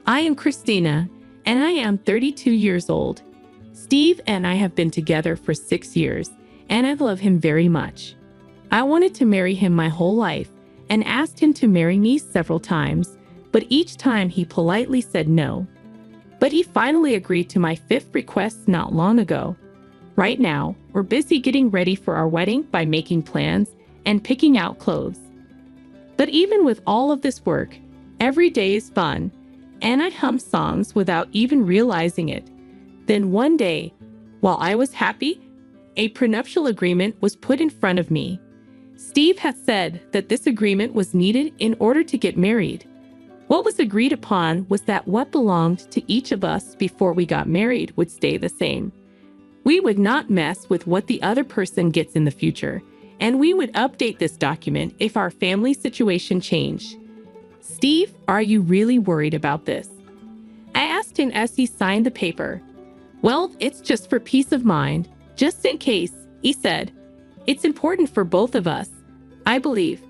I am Christina, and I am 32 years old. Steve and I have been together for 6 years, and I love him very much. I wanted to marry him my whole life and asked him to marry me several times, but each time he politely said no. But he finally agreed to my 5th request not long ago. Right now, we're busy getting ready for our wedding by making plans and picking out clothes. But even with all of this work, every day is fun, and I hum songs without even realizing it. Then one day, while I was happy, a prenuptial agreement was put in front of me. Steve had said that this agreement was needed in order to get married. What was agreed upon was that what belonged to each of us before we got married would stay the same. We would not mess with what the other person gets in the future, and we would update this document if our family situation changed. Steve, are you really worried about this? I asked him as he signed the paper. Well, it's just for peace of mind, just in case, he said. It's important for both of us, I believe.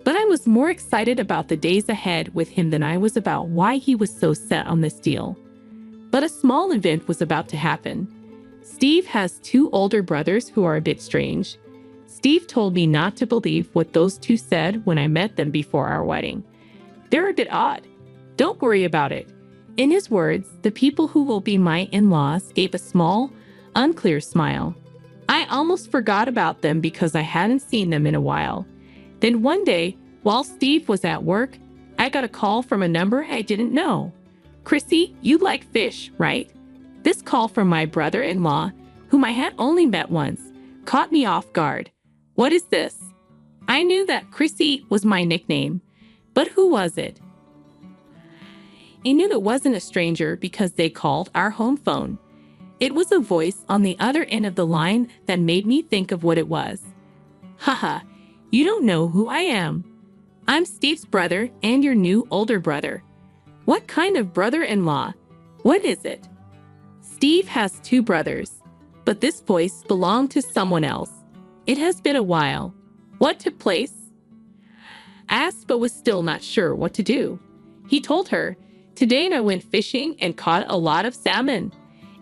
But I was more excited about the days ahead with him than I was about why he was so set on this deal. But a small event was about to happen. Steve has 2 older brothers who are a bit strange. Steve told me not to believe what those 2 said when I met them before our wedding. They're a bit odd. Don't worry about it. In his words, the people who will be my in-laws gave a small, unclear smile. I almost forgot about them because I hadn't seen them in a while. Then one day, while Steve was at work, I got a call from a number I didn't know. Chrissy, you like fish, right? This call from my brother-in-law, whom I had only met once, caught me off guard. What is this? I knew that Chrissy was my nickname, but who was it? I knew it wasn't a stranger because they called our home phone. It was a voice on the other end of the line that made me think of what it was. Haha, you don't know who I am. I'm Steve's brother and your new older brother. What kind of brother-in-law? What is it? Steve has 2 brothers, but this voice belonged to someone else. It has been a while. What took place? Asked but was still not sure what to do. He told her, today I went fishing and caught a lot of salmon.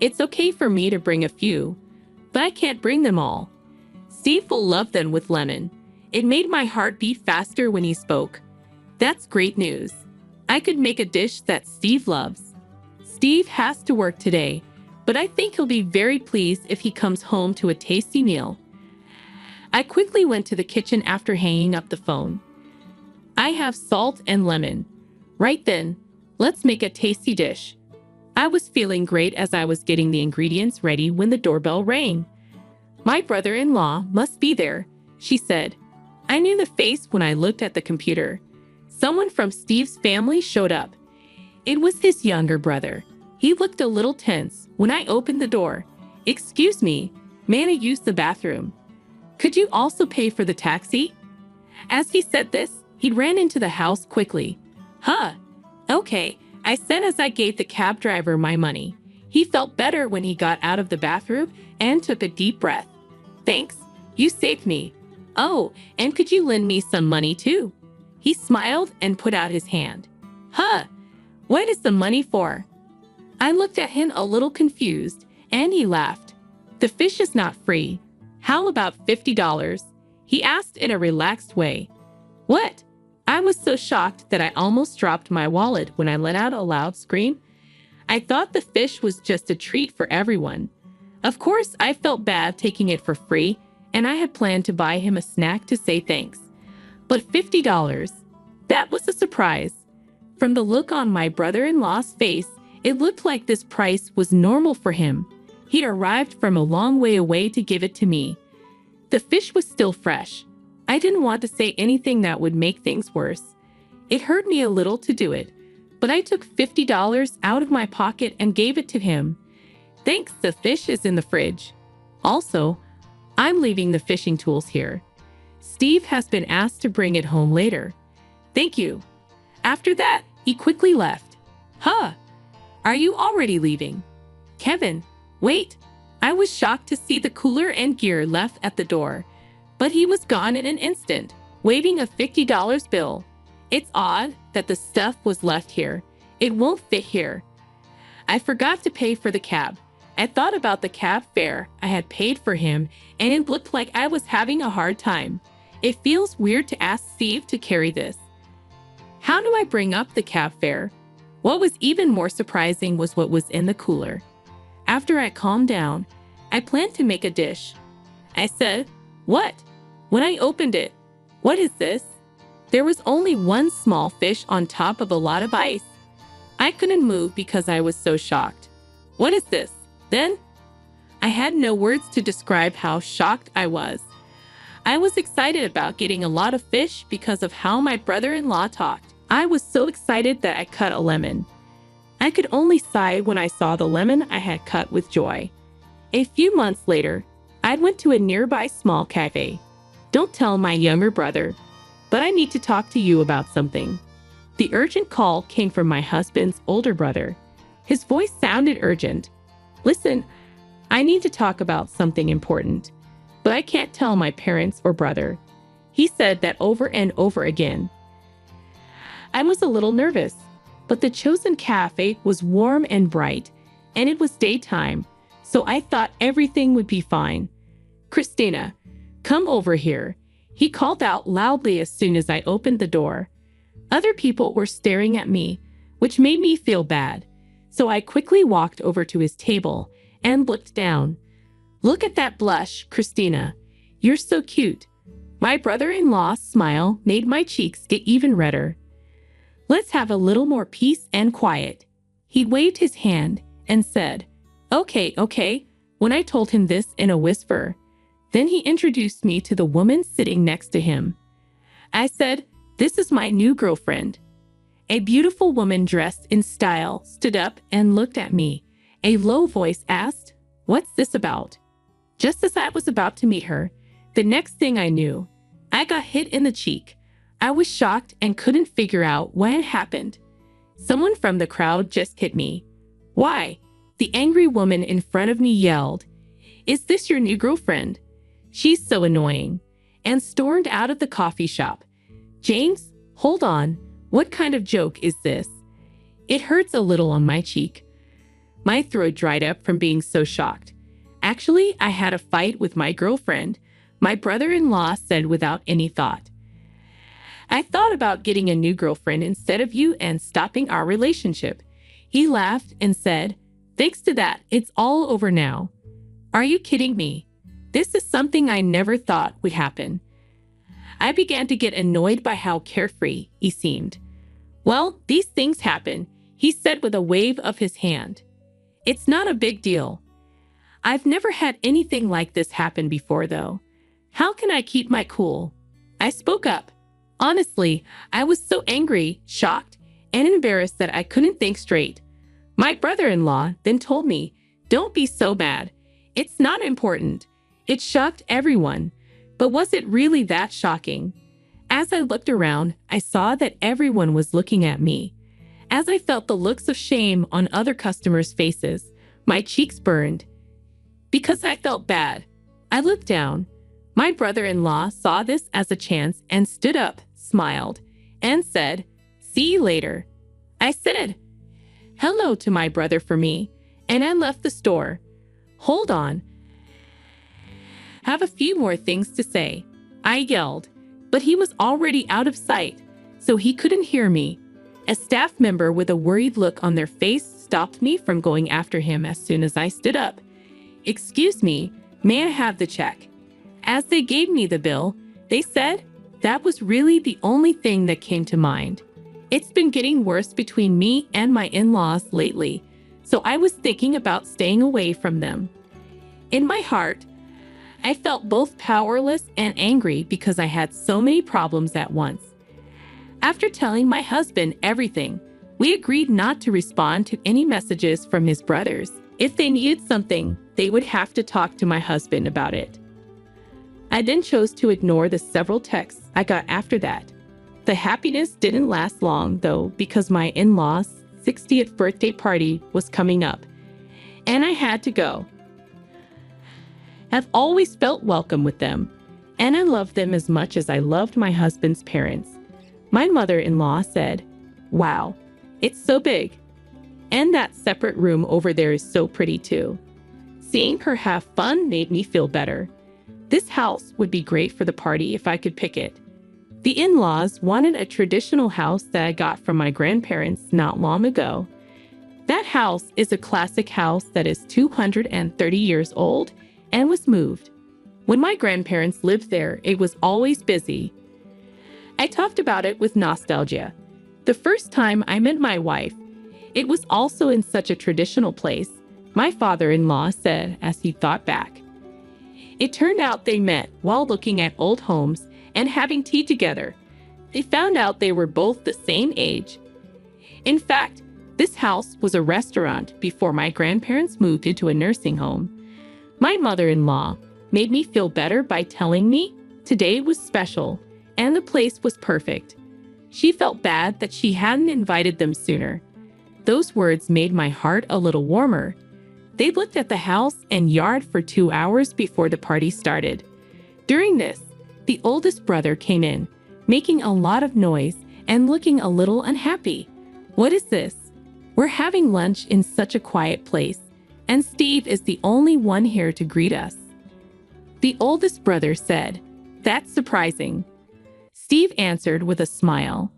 It's okay for me to bring a few, but I can't bring them all. Steve will love them with lemon. It made my heart beat faster when he spoke. That's great news. I could make a dish that Steve loves. Steve has to work today, but I think he'll be very pleased if he comes home to a tasty meal. I quickly went to the kitchen after hanging up the phone. I have salt and lemon. Right then, let's make a tasty dish. I was feeling great as I was getting the ingredients ready when the doorbell rang. My brother-in-law must be there, she said. I knew the face when I looked at the computer. Someone from Steve's family showed up. It was his younger brother. He looked a little tense when I opened the door. Excuse me, may I use the bathroom? Could you also pay for the taxi? As he said this, he ran into the house quickly. Huh, okay, I said as I gave the cab driver my money. He felt better when he got out of the bathroom and took a deep breath. Thanks, you saved me. Oh, and could you lend me some money too? He smiled and put out his hand. Huh, what is the money for? I looked at him a little confused, and he laughed. The fish is not free. How about $50? He asked in a relaxed way. What? I was so shocked that I almost dropped my wallet when I let out a loud scream. I thought the fish was just a treat for everyone. Of course, I felt bad taking it for free, and I had planned to buy him a snack to say thanks. But $50, that was a surprise. From the look on my brother-in-law's face, it looked like this price was normal for him. He'd arrived from a long way away to give it to me. The fish was still fresh. I didn't want to say anything that would make things worse. It hurt me a little to do it, but I took $50 out of my pocket and gave it to him. Thanks, the fish is in the fridge. Also, I'm leaving the fishing tools here. Steve has been asked to bring it home later. Thank you. After that, he quickly left. Huh, are you already leaving? Kevin, wait. I was shocked to see the cooler and gear left at the door, but he was gone in an instant, waving a $50 bill. It's odd that the stuff was left here. It won't fit here. I forgot to pay for the cab. I thought about the cab fare I had paid for him, and it looked like I was having a hard time. It feels weird to ask Steve to carry this. How do I bring up the cab fare? What was even more surprising was what was in the cooler. After I calmed down, I planned to make a dish. I said, "What?" When I opened it, "What is this?" There was only one small fish on top of a lot of ice. I couldn't move because I was so shocked. "What is this, then?" I had no words to describe how shocked I was. I was excited about getting a lot of fish because of how my brother-in-law talked. I was so excited that I cut a lemon. I could only sigh when I saw the lemon I had cut with joy. A few months later, I went to a nearby small cafe. "Don't tell my younger brother, but I need to talk to you about something." The urgent call came from my husband's older brother. His voice sounded urgent. "Listen, I need to talk about something important, but I can't tell my parents or brother." He said that over and over again. I was a little nervous, but the chosen cafe was warm and bright, and it was daytime, so I thought everything would be fine. "Christina, come over here," he called out loudly as soon as I opened the door. Other people were staring at me, which made me feel bad, so I quickly walked over to his table and looked down. "Look at that blush, Christina. You're so cute." My brother-in-law's smile made my cheeks get even redder. "Let's have a little more peace and quiet." He waved his hand and said, Okay. When I told him this in a whisper, then he introduced me to the woman sitting next to him. I said, "This is my new girlfriend." A beautiful woman dressed in style stood up and looked at me. A low voice asked, "What's this about?" Just as I was about to meet her, the next thing I knew, I got hit in the cheek. I was shocked and couldn't figure out what had happened. Someone from the crowd just hit me. "Why?" The angry woman in front of me yelled, "Is this your new girlfriend? She's so annoying," and stormed out of the coffee shop. "James, hold on. What kind of joke is this?" It hurts a little on my cheek. My throat dried up from being so shocked. "Actually, I had a fight with my girlfriend," my brother-in-law said without any thought. "I thought about getting a new girlfriend instead of you and stopping our relationship." He laughed and said, "Thanks to that, it's all over now." Are you kidding me? This is something I never thought would happen. I began to get annoyed by how carefree he seemed. "Well, these things happen," he said with a wave of his hand. "It's not a big deal." I've never had anything like this happen before, though. How can I keep my cool? I spoke up. Honestly, I was so angry, shocked, and embarrassed that I couldn't think straight. My brother-in-law then told me, "Don't be so bad. It's not important." It shocked everyone. But was it really that shocking? As I looked around, I saw that everyone was looking at me. As I felt the looks of shame on other customers' faces, my cheeks burned. Because I felt bad, I looked down. My brother-in-law saw this as a chance and stood up, smiled, and said, "See you later." I said hello to my brother for me, and I left the store. "Hold on. Have a few more things to say," I yelled, but he was already out of sight, so he couldn't hear me. A staff member with a worried look on their face stopped me from going after him as soon as I stood up. "Excuse me, may I have the check?" As they gave me the bill, they said that was really the only thing that came to mind. It's been getting worse between me and my in-laws lately, so I was thinking about staying away from them. In my heart, I felt both powerless and angry because I had so many problems at once. After telling my husband everything, we agreed not to respond to any messages from his brothers. If they needed something, they would have to talk to my husband about it. I then chose to ignore the several texts I got after that. The happiness didn't last long, though, because my in-laws' 60th birthday party was coming up, and I had to go. I've always felt welcome with them, and I loved them as much as I loved my husband's parents. My mother-in-law said, "Wow, It's so big. And that separate room over there is so pretty too. Seeing her have fun made me feel better. This house would be great for the party if I could pick it. The in-laws wanted a traditional house that I got from my grandparents not long ago. That house is a classic house that is 230 years old and was moved. When my grandparents lived there, it was always busy. I talked about it with nostalgia. The first time I met my wife, it was also in such a traditional place, my father-in-law said as he thought back. It turned out they met while looking at old homes and having tea together. They found out they were both the same age. In fact, this house was a restaurant before my grandparents moved into a nursing home. My mother-in-law made me feel better by telling me today was special and the place was perfect. She felt bad that she hadn't invited them sooner. Those words made my heart a little warmer. They looked at the house and yard for 2 hours before the party started. During this, the oldest brother came in, making a lot of noise and looking a little unhappy. What is this? We're having lunch in such a quiet place, and Steve is the only one here to greet us. The oldest brother said, "That's surprising." Steve answered with a smile.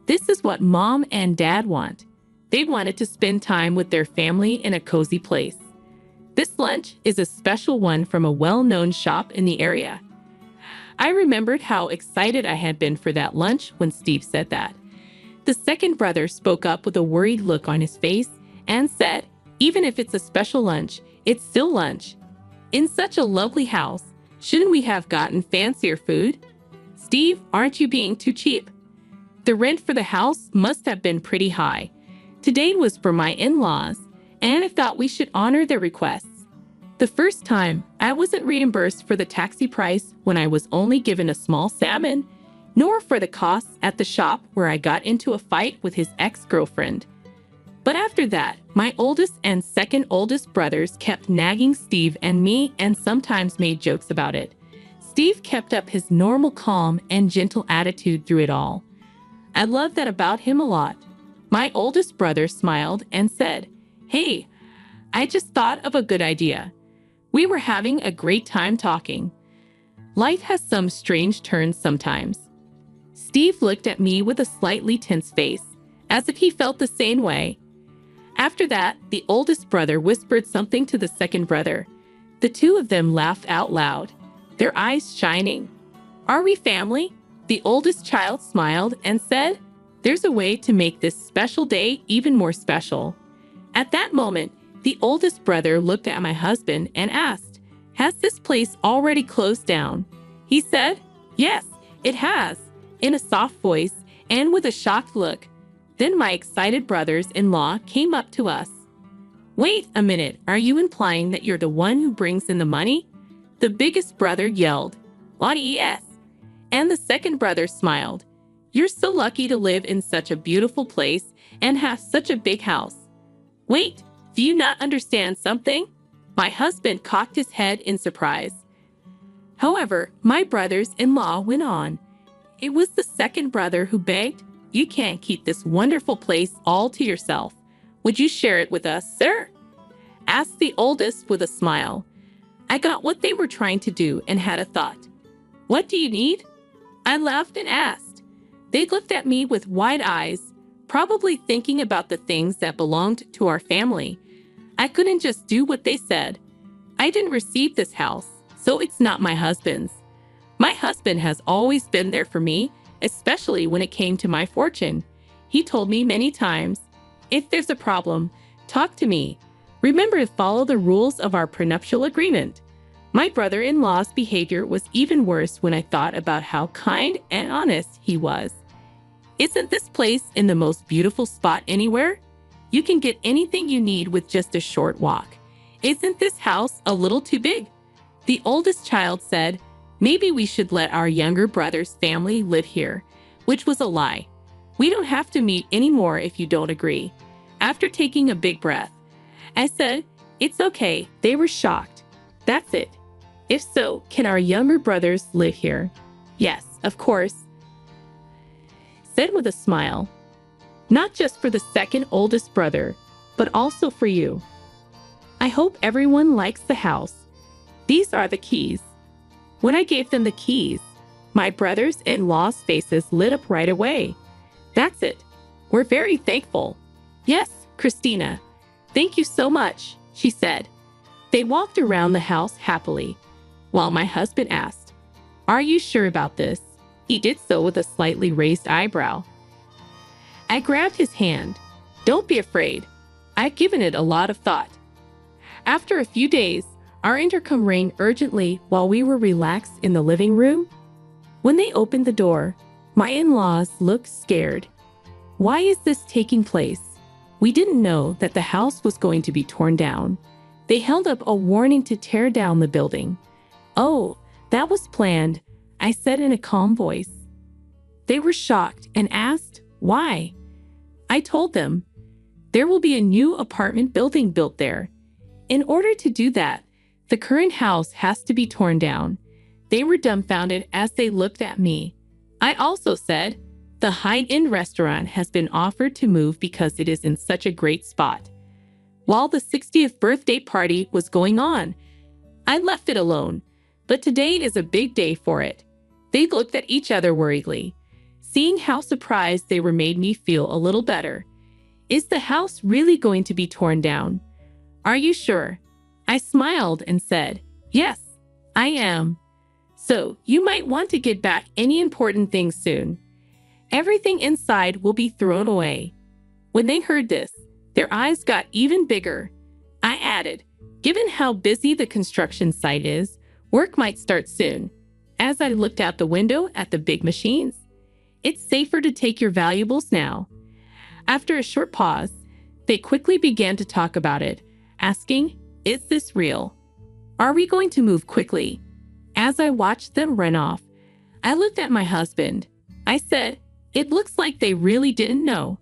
"This is what Mom and Dad want. They wanted to spend time with their family in a cozy place. This lunch is a special one from a well-known shop in the area." I remembered how excited I had been for that lunch when Steve said that. The second brother spoke up with a worried look on his face and said, "Even if it's a special lunch, it's still lunch. In such a lovely house, shouldn't we have gotten fancier food? Steve, aren't you being too cheap? The rent for the house must have been pretty high. Today was for my in-laws, and I thought we should honor their requests. The first time, I wasn't reimbursed for the taxi price when I was only given a small salmon, nor for the costs at the shop where I got into a fight with his ex-girlfriend. But after that, my oldest and second oldest brothers kept nagging Steve and me and sometimes made jokes about it. Steve kept up his normal calm and gentle attitude through it all. I love that about him a lot." My oldest brother smiled and said, "Hey, I just thought of a good idea. We were having a great time talking. Life has some strange turns sometimes." Steve looked at me with a slightly tense face, as if he felt the same way. After that, the oldest brother whispered something to the second brother. The two of them laughed out loud, their eyes shining. "Are we family?" The oldest child smiled and said, "There's a way to make this special day even more special." At that moment, the oldest brother looked at my husband and asked, "Has this place already closed down?" He said, "Yes, it has," in a soft voice and with a shocked look. Then my excited brothers-in-law came up to us. "Wait a minute, are you implying that you're the one who brings in the money?" The biggest brother yelled, "Yes." And the second brother smiled. "You're so lucky to live in such a beautiful place and have such a big house." "Wait, do you not understand something?" My husband cocked his head in surprise. However, my brothers-in-law went on. "It was the second brother who begged, 'You can't keep this wonderful place all to yourself. Would you share it with us, sir?' asked the oldest with a smile. I got what they were trying to do and had a thought. "What do you need?" I laughed and asked. They looked at me with wide eyes, probably thinking about the things that belonged to our family. I couldn't just do what they said. I didn't receive this house, so it's not my husband's. My husband has always been there for me, especially when it came to my fortune. He told me many times, "If there's a problem, talk to me. Remember to follow the rules of our prenuptial agreement." My brother-in-law's behavior was even worse when I thought about how kind and honest he was. "Isn't this place in the most beautiful spot anywhere? You can get anything you need with just a short walk. Isn't this house a little too big?" The oldest child said, "Maybe we should let our younger brother's family live here," which was a lie. "We don't have to meet anymore if you don't agree." After taking a big breath, I said, "It's okay." They were shocked. "That's it. If so, can our younger brothers live here?" "Yes, of course," said with a smile. not just for the second oldest brother, but also for you. I hope everyone likes the house. These are the keys." When I gave them the keys, my brothers-in-law's faces lit up right away. "That's it. We're very thankful." "Yes, Christina. Thank you so much," she said. They walked around the house happily, while my husband asked, "Are you sure about this?" He did so with a slightly raised eyebrow. I grabbed his hand. "Don't be afraid. I've given it a lot of thought." After a few days, our intercom rang urgently while we were relaxed in the living room. When they opened the door, my in-laws looked scared. "Why is this taking place?" We didn't know that the house was going to be torn down. They held up a warning to tear down the building. "Oh, that was planned," I said in a calm voice. They were shocked and asked, "Why?" I told them, "There will be a new apartment building built there. In order to do that, the current house has to be torn down." They were dumbfounded as they looked at me. I also said, "The high-end restaurant has been offered to move because it is in such a great spot." While the 60th birthday party was going on, I left it alone, but today is a big day for it. They looked at each other worriedly. Seeing how surprised they were made me feel a little better. "Is the house really going to be torn down? Are you sure?" I smiled and said, "Yes, I am. So you might want to get back any important things soon. Everything inside will be thrown away." When they heard this, their eyes got even bigger. I added, "Given how busy the construction site is, work might start soon." As I looked out the window at the big machines, "It's safer to take your valuables now." After a short pause, they quickly began to talk about it, asking, "Is this real? Are we going to move quickly?" As I watched them run off, I looked at my husband. I said, "It looks like they really didn't know."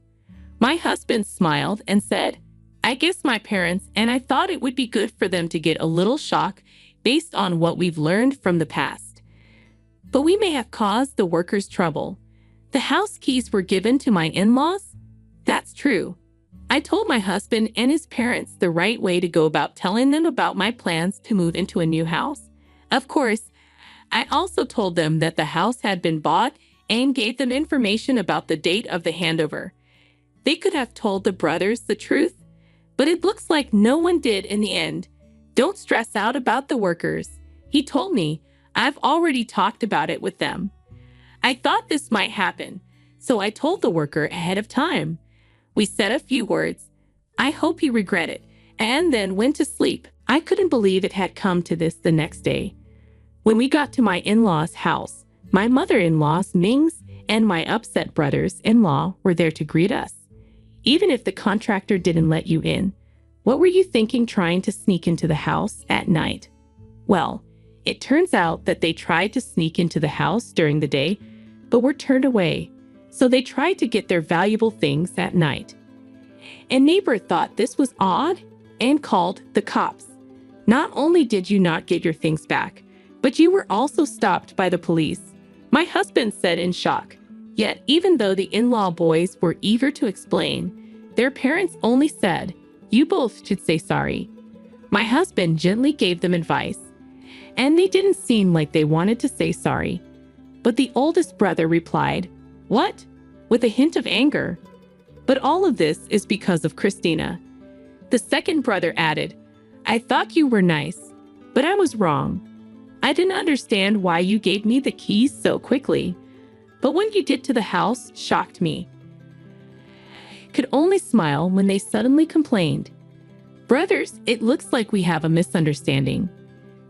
My husband smiled and said, "I guess my parents and I thought it would be good for them to get a little shock based on what we've learned from the past. But we may have caused the workers trouble. The house keys were given to my in-laws?" "That's true." I told my husband and his parents the right way to go about telling them about my plans to move into a new house. Of course, I also told them that the house had been bought and gave them information about the date of the handover. They could have told the brothers the truth, but it looks like no one did in the end. "Don't stress out about the workers," he told me. "I've already talked about it with them." I thought this might happen, so I told the worker ahead of time. We said a few words. I hope he regretted, and then went to sleep. I couldn't believe it had come to this the next day. When we got to my in-laws' house, my mother-in-law's Mings and my upset brothers-in-law were there to greet us. "Even if the contractor didn't let you in, what were you thinking trying to sneak into the house at night?" Well, it turns out that they tried to sneak into the house during the day, but were turned away. So they tried to get their valuable things at night. A neighbor thought this was odd and called the cops. "Not only did you not get your things back, but you were also stopped by the police," my husband said in shock. Yet, even though the in-law boys were eager to explain, their parents only said, "You both should say sorry." My husband gently gave them advice, and they didn't seem like they wanted to say sorry. But the oldest brother replied, "What?" with a hint of anger. But all of this is because of Christina. The second brother added, "I thought you were nice, but I was wrong. I didn't understand why you gave me the keys so quickly. But what you did to the house shocked me." Could only smile when they suddenly complained, "Brothers, it looks like we have a misunderstanding.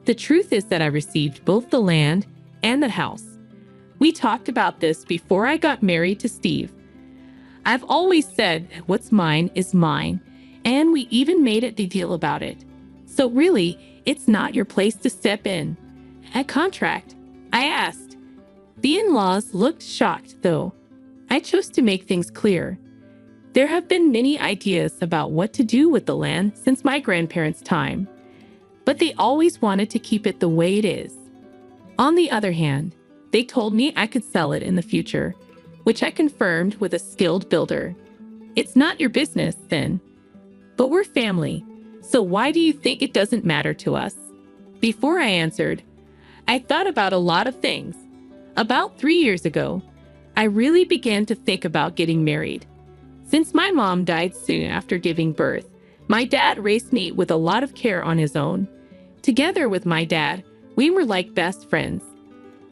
The truth is that I received both the land and the house. We talked about this before I got married to Steve. I've always said that what's mine is mine, and we even made a deal about it. So really, it's not your place to step in." "A contract?" I asked. The in-laws looked shocked, though. I chose to make things clear. There have been many ideas about what to do with the land since my grandparents' time, but they always wanted to keep it the way it is. On the other hand, they told me I could sell it in the future, which I confirmed with a skilled builder. It's not your business then. But we're family, so why do you think it doesn't matter to us? Before I answered, I thought about a lot of things. About 3 years ago, I really began to think about getting married. Since my mom died soon after giving birth, my dad raised me with a lot of care on his own. Together with my dad, we were like best friends.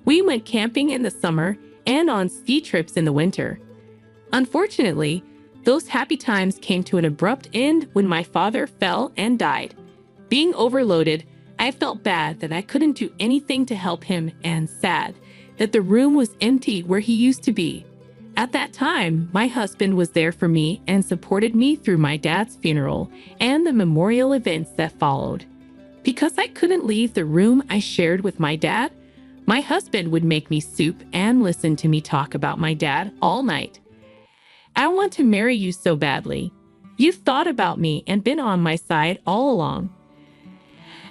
We went camping in the summer and on ski trips in the winter. Unfortunately, those happy times came to an abrupt end when my father fell and died. Being overloaded, I felt bad that I couldn't do anything to help him and sad that the room was empty where he used to be. At that time, my husband was there for me and supported me through my dad's funeral and the memorial events that followed. Because I couldn't leave the room I shared with my dad, my husband would make me soup and listen to me talk about my dad all night. I want to marry you so badly. You've thought about me and been on my side all along.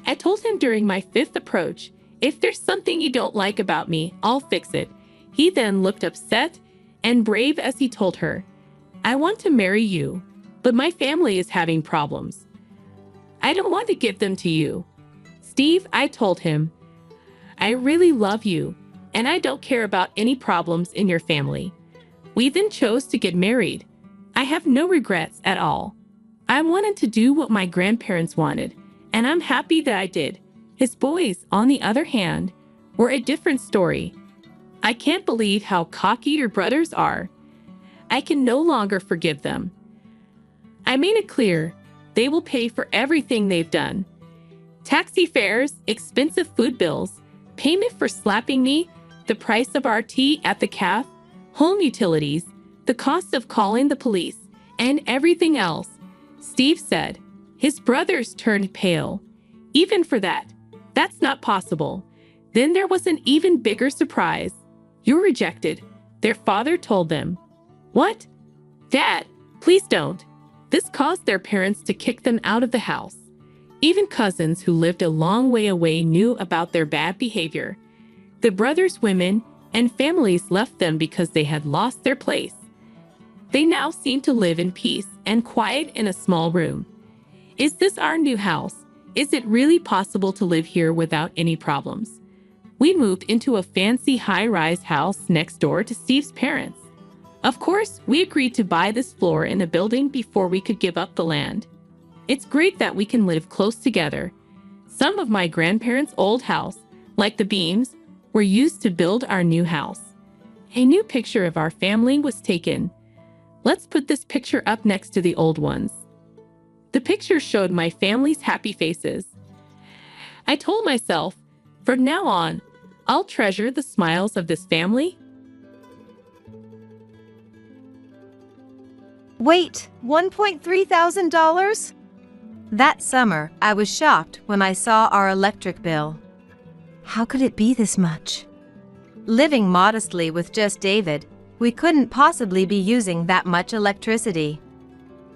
I told him during my 5th approach, if there's something you don't like about me, I'll fix it. He then looked upset and brave as he told her, I want to marry you, but my family is having problems. I don't want to give them to you. Steve, I told him, I really love you, and I don't care about any problems in your family. We then chose to get married. I have no regrets at all. I wanted to do what my grandparents wanted, and I'm happy that I did. His boys, on the other hand, were a different story. I can't believe how cocky your brothers are. I can no longer forgive them. I made it clear they will pay for everything they've done. Taxi fares, expensive food bills, payment for slapping me, the price of our tea at the cafe, home utilities, the cost of calling the police, and everything else. Steve said. His brothers turned pale. Even for that, that's not possible. Then there was an even bigger surprise. You're rejected, their father told them. What? Dad, please don't. This caused their parents to kick them out of the house. Even cousins who lived a long way away knew about their bad behavior. The brothers' women and families left them because they had lost their place. They now seem to live in peace and quiet in a small room. Is this our new house? Is it really possible to live here without any problems? We moved into a fancy high-rise house next door to Steve's parents. Of course, we agreed to buy this floor in the building before we could give up the land. It's great that we can live close together. Some of my grandparents' old house, like the beams, were used to build our new house. A new picture of our family was taken. Let's put this picture up next to the old ones. The picture showed my family's happy faces. I told myself, from now on, I'll treasure the smiles of this family. Wait, $1,300? That summer, I was shocked when I saw our electric bill. How could it be this much? Living modestly with just David, we couldn't possibly be using that much electricity.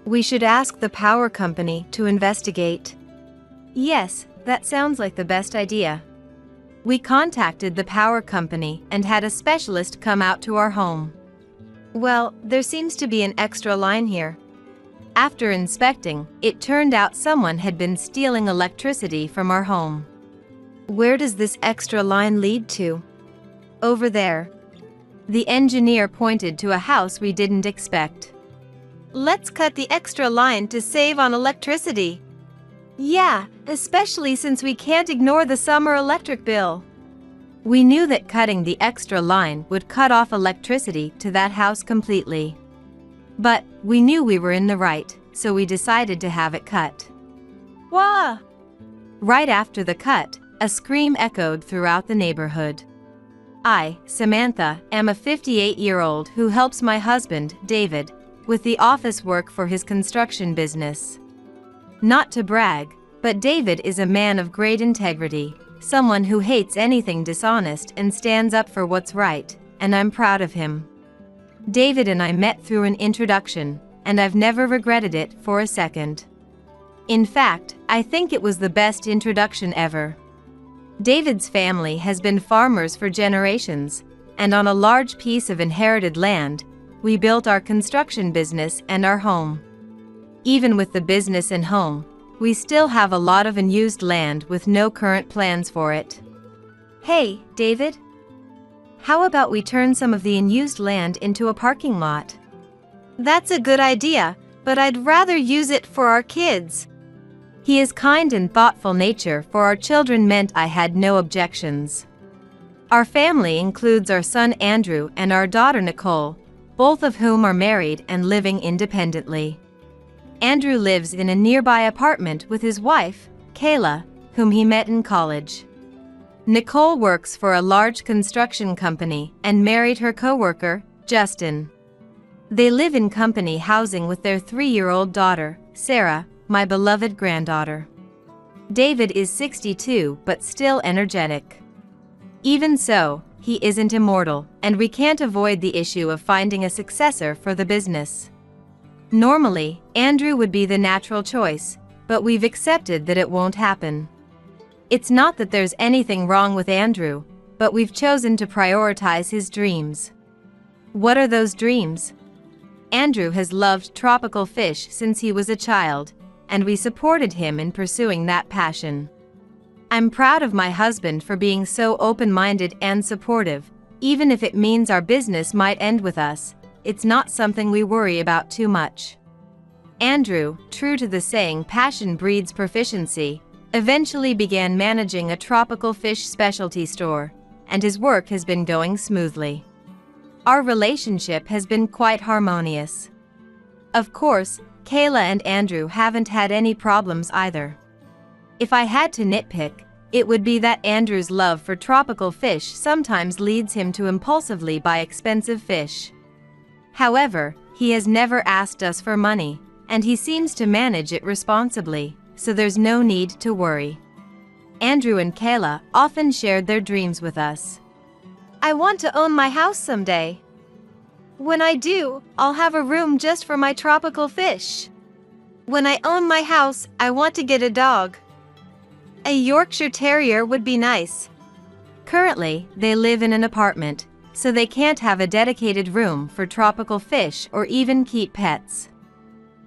We should ask the power company to investigate. Yes, that sounds like the best idea. We contacted the power company and had a specialist come out to our home. Well, there seems to be an extra line here. After inspecting, it turned out someone had been stealing electricity from our home. Where does this extra line lead to? Over there. The engineer pointed to a house we didn't expect. Let's cut the extra line to save on electricity. Yeah, especially since we can't ignore the summer electric bill. We knew that cutting the extra line would cut off electricity to that house completely. But we knew we were in the right, so we decided to have it cut. Wah! Right after the cut, a scream echoed throughout the neighborhood. I, Samantha, am a 58-year-old who helps my husband, David, with the office work for his construction business. Not to brag, but David is a man of great integrity, someone who hates anything dishonest and stands up for what's right, and I'm proud of him. David and I met through an introduction, and I've never regretted it for a second. In fact, I think it was the best introduction ever. David's family has been farmers for generations, and on a large piece of inherited land, we built our construction business and our home. Even with the business and home, we still have a lot of unused land with no current plans for it. Hey, David? How about we turn some of the unused land into a parking lot? That's a good idea, but I'd rather use it for our kids. His kind and thoughtful nature for our children meant I had no objections. Our family includes our son Andrew and our daughter Nicole, both of whom are married and living independently. Andrew lives in a nearby apartment with his wife, Kayla, whom he met in college. Nicole works for a large construction company and married her coworker, Justin. They live in company housing with their 3-year-old daughter, Sarah, my beloved granddaughter. David is 62 but still energetic. Even so, he isn't immortal, and we can't avoid the issue of finding a successor for the business. Normally, Andrew would be the natural choice, but we've accepted that it won't happen. It's not that there's anything wrong with Andrew, but we've chosen to prioritize his dreams. What are those dreams? Andrew has loved tropical fish since he was a child, and we supported him in pursuing that passion. I'm proud of my husband for being so open-minded and supportive. Even if it means our business might end with us, it's not something we worry about too much. Andrew, true to the saying passion breeds proficiency, eventually began managing a tropical fish specialty store, and his work has been going smoothly. Our relationship has been quite harmonious. Of course, Kayla and Andrew haven't had any problems either. If I had to nitpick, it would be that Andrew's love for tropical fish sometimes leads him to impulsively buy expensive fish. However, he has never asked us for money, and he seems to manage it responsibly, so there's no need to worry. Andrew and Kayla often shared their dreams with us. I want to own my house someday. When I do, I'll have a room just for my tropical fish. When I own my house, I want to get a dog. A Yorkshire Terrier would be nice. Currently, they live in an apartment, so they can't have a dedicated room for tropical fish or even keep pets.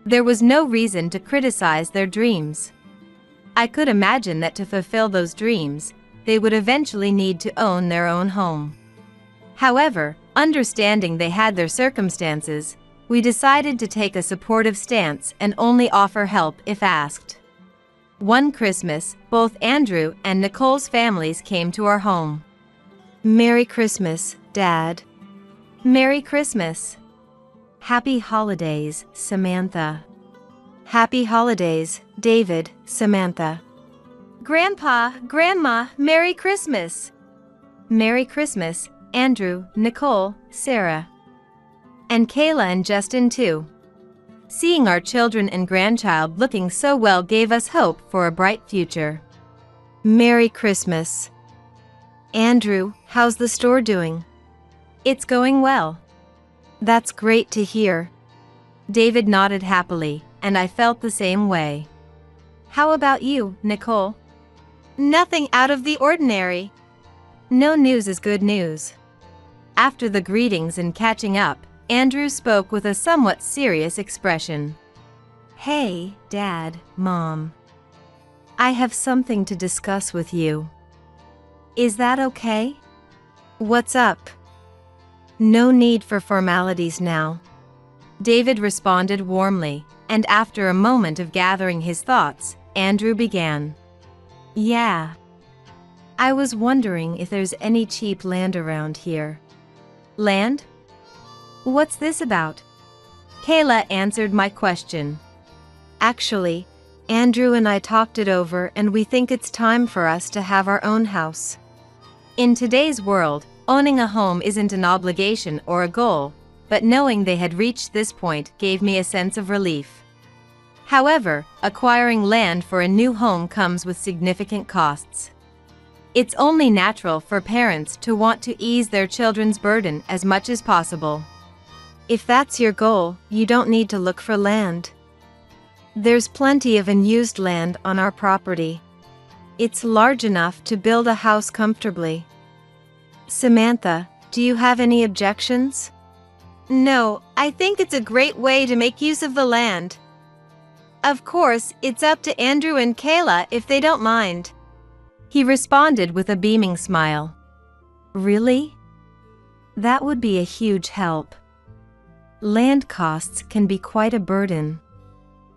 There was no reason to criticize their dreams. I could imagine that to fulfill those dreams, they would eventually need to own their own home. However, understanding they had their circumstances, we decided to take a supportive stance and only offer help if asked. One Christmas, both Andrew and Nicole's families came to our home. Merry Christmas, Dad. Merry Christmas. Happy holidays, Samantha. Happy holidays, David, Samantha. Grandpa, Grandma, Merry Christmas. Merry Christmas, Andrew, Nicole, Sarah. And Kayla and Justin too. Seeing our children and grandchild looking so well gave us hope for a bright future. Merry Christmas. Andrew, how's the store doing? It's going well. That's great to hear. David nodded happily, and I felt the same way. How about you, Nicole? Nothing out of the ordinary. No news is good news. After the greetings and catching up, Andrew spoke with a somewhat serious expression. Hey, Dad, Mom. I have something to discuss with you. Is that okay? What's up? No need for formalities now. David responded warmly, and after a moment of gathering his thoughts, Andrew began. Yeah. I was wondering if there's any cheap land around here. Land? What's this about? Kayla answered my question. Actually, Andrew and I talked it over and we think it's time for us to have our own house. In today's world, owning a home isn't an obligation or a goal, but knowing they had reached this point gave me a sense of relief. However, acquiring land for a new home comes with significant costs. It's only natural for parents to want to ease their children's burden as much as possible. If that's your goal, you don't need to look for land. There's plenty of unused land on our property. It's large enough to build a house comfortably. Samantha, do you have any objections? No, I think it's a great way to make use of the land. Of course, it's up to Andrew and Kayla if they don't mind. He responded with a beaming smile. Really? That would be a huge help. Land costs can be quite a burden.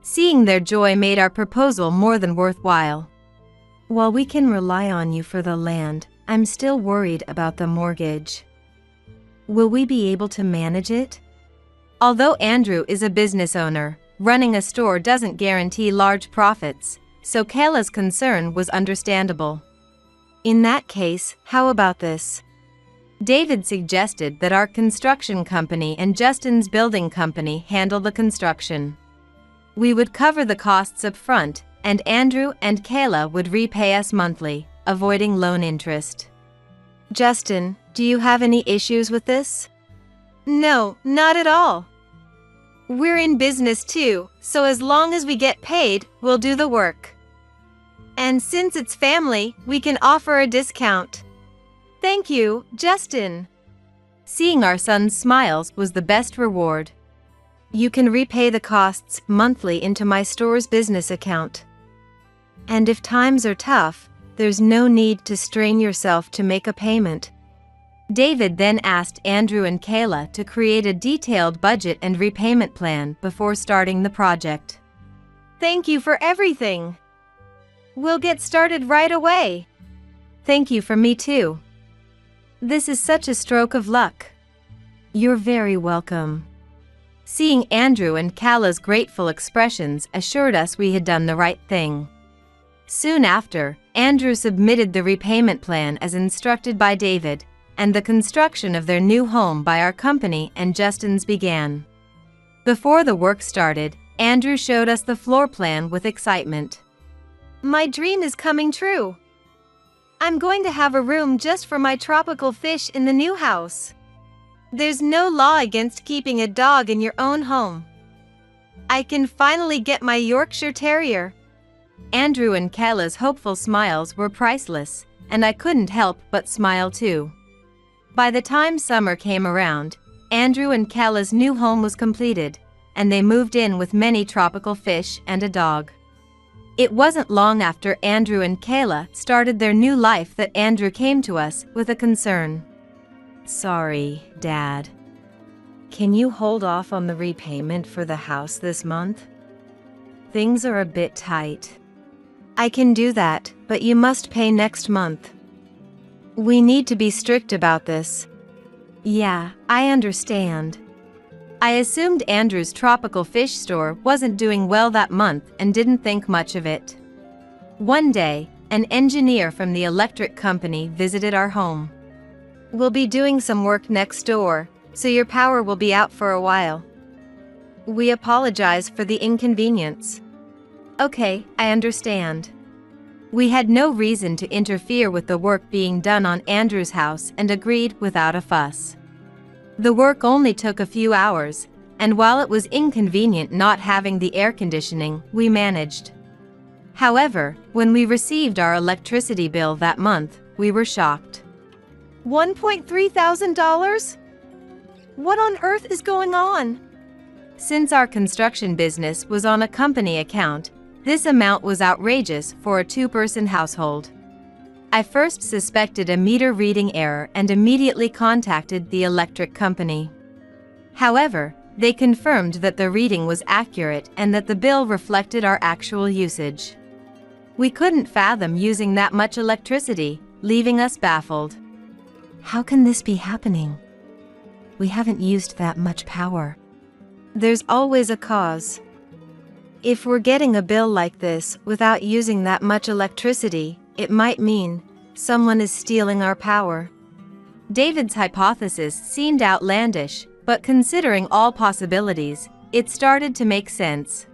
Seeing their joy made our proposal more than worthwhile. While we can rely on you for the land, I'm still worried about the mortgage. Will we be able to manage it? Although Andrew is a business owner, running a store doesn't guarantee large profits, so Kayla's concern was understandable. In that case, how about this? David suggested that our construction company and Justin's building company handle the construction. We would cover the costs up front, and Andrew and Kayla would repay us monthly, avoiding loan interest. Justin, do you have any issues with this? No, not at all. We're in business too, so as long as we get paid, we'll do the work. And since it's family, we can offer a discount. Thank you, Justin. Seeing our son's smiles was the best reward. You can repay the costs monthly into my store's business account. And if times are tough, there's no need to strain yourself to make a payment. David then asked Andrew and Kayla to create a detailed budget and repayment plan before starting the project. Thank you for everything. We'll get started right away. Thank you for me too. This is such a stroke of luck. You're very welcome. Seeing Andrew and Kayla's grateful expressions assured us we had done the right thing. Soon after, Andrew submitted the repayment plan as instructed by David, and the construction of their new home by our company and Justin's began. Before the work started, Andrew showed us the floor plan with excitement. My dream is coming true. I'm going to have a room just for my tropical fish in the new house. There's no law against keeping a dog in your own home. I can finally get my Yorkshire Terrier. Andrew and Kayla's hopeful smiles were priceless, and I couldn't help but smile too. By the time summer came around, Andrew and Kayla's new home was completed, and they moved in with many tropical fish and a dog. It wasn't long after Andrew and Kayla started their new life that Andrew came to us with a concern. Sorry, Dad. Can you hold off on the repayment for the house this month? Things are a bit tight. I can do that, but you must pay next month. We need to be strict about this. Yeah, I understand. I assumed Andrew's tropical fish store wasn't doing well that month and didn't think much of it. One day, an engineer from the electric company visited our home. We'll be doing some work next door, so your power will be out for a while. We apologize for the inconvenience. Okay, I understand. We had no reason to interfere with the work being done on Andrew's house and agreed without a fuss. The work only took a few hours, and while it was inconvenient not having the air conditioning, we managed. However, when we received our electricity bill that month, we were shocked. $1.3 thousand? What on earth is going on? Since our construction business was on a company account, this amount was outrageous for a two-person household. I first suspected a meter reading error and immediately contacted the electric company. However, they confirmed that the reading was accurate and that the bill reflected our actual usage. We couldn't fathom using that much electricity, leaving us baffled. How can this be happening? We haven't used that much power. There's always a cause. If we're getting a bill like this without using that much electricity, it might mean someone is stealing our power. David's hypothesis seemed outlandish, but considering all possibilities, it started to make sense.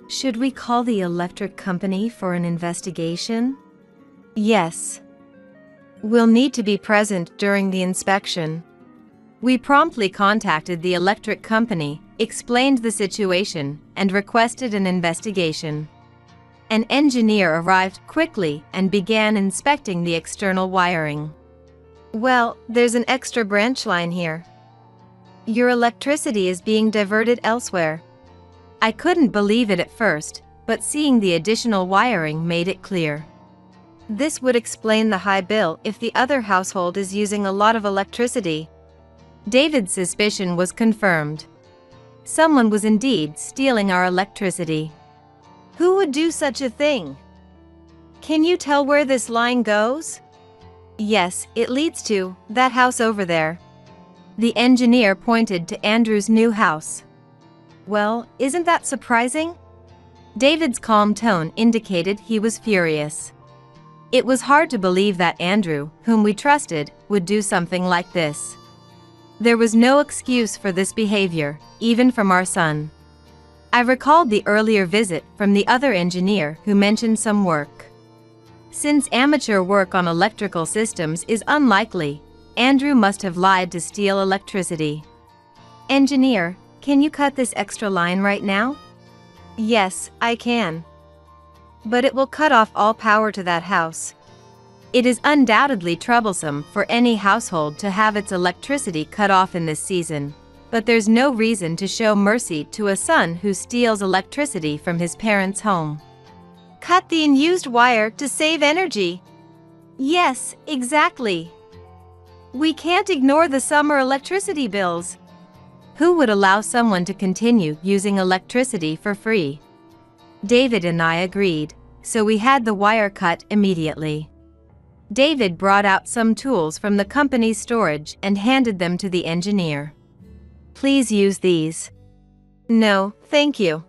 Should we call the electric company for an investigation? Yes. We'll need to be present during the inspection. We promptly contacted the electric company, explained the situation, and requested an investigation. An engineer arrived quickly and began inspecting the external wiring. Well, there's an extra branch line here. Your electricity is being diverted elsewhere. I couldn't believe it at first, but seeing the additional wiring made it clear. This would explain the high bill if the other household is using a lot of electricity. David's suspicion was confirmed. Someone was indeed stealing our electricity. Who would do such a thing? Can you tell where this line goes? Yes, it leads to that house over there. The engineer pointed to Andrew's new house. Well, isn't that surprising? David's calm tone indicated he was furious. It was hard to believe that Andrew, whom we trusted, would do something like this. There was no excuse for this behavior, even from our son. I recalled the earlier visit from the other engineer who mentioned some work. Since amateur work on electrical systems is unlikely, Andrew must have lied to steal electricity. Engineer, can you cut this extra line right now? Yes, I can. But it will cut off all power to that house. It is undoubtedly troublesome for any household to have its electricity cut off in this season, but there's no reason to show mercy to a son who steals electricity from his parents' home. Cut the unused wire to save energy. Yes, exactly. We can't ignore the summer electricity bills. Who would allow someone to continue using electricity for free? David and I agreed, so we had the wire cut immediately. David brought out some tools from the company's storage and handed them to the engineer. Please use these. No, thank you.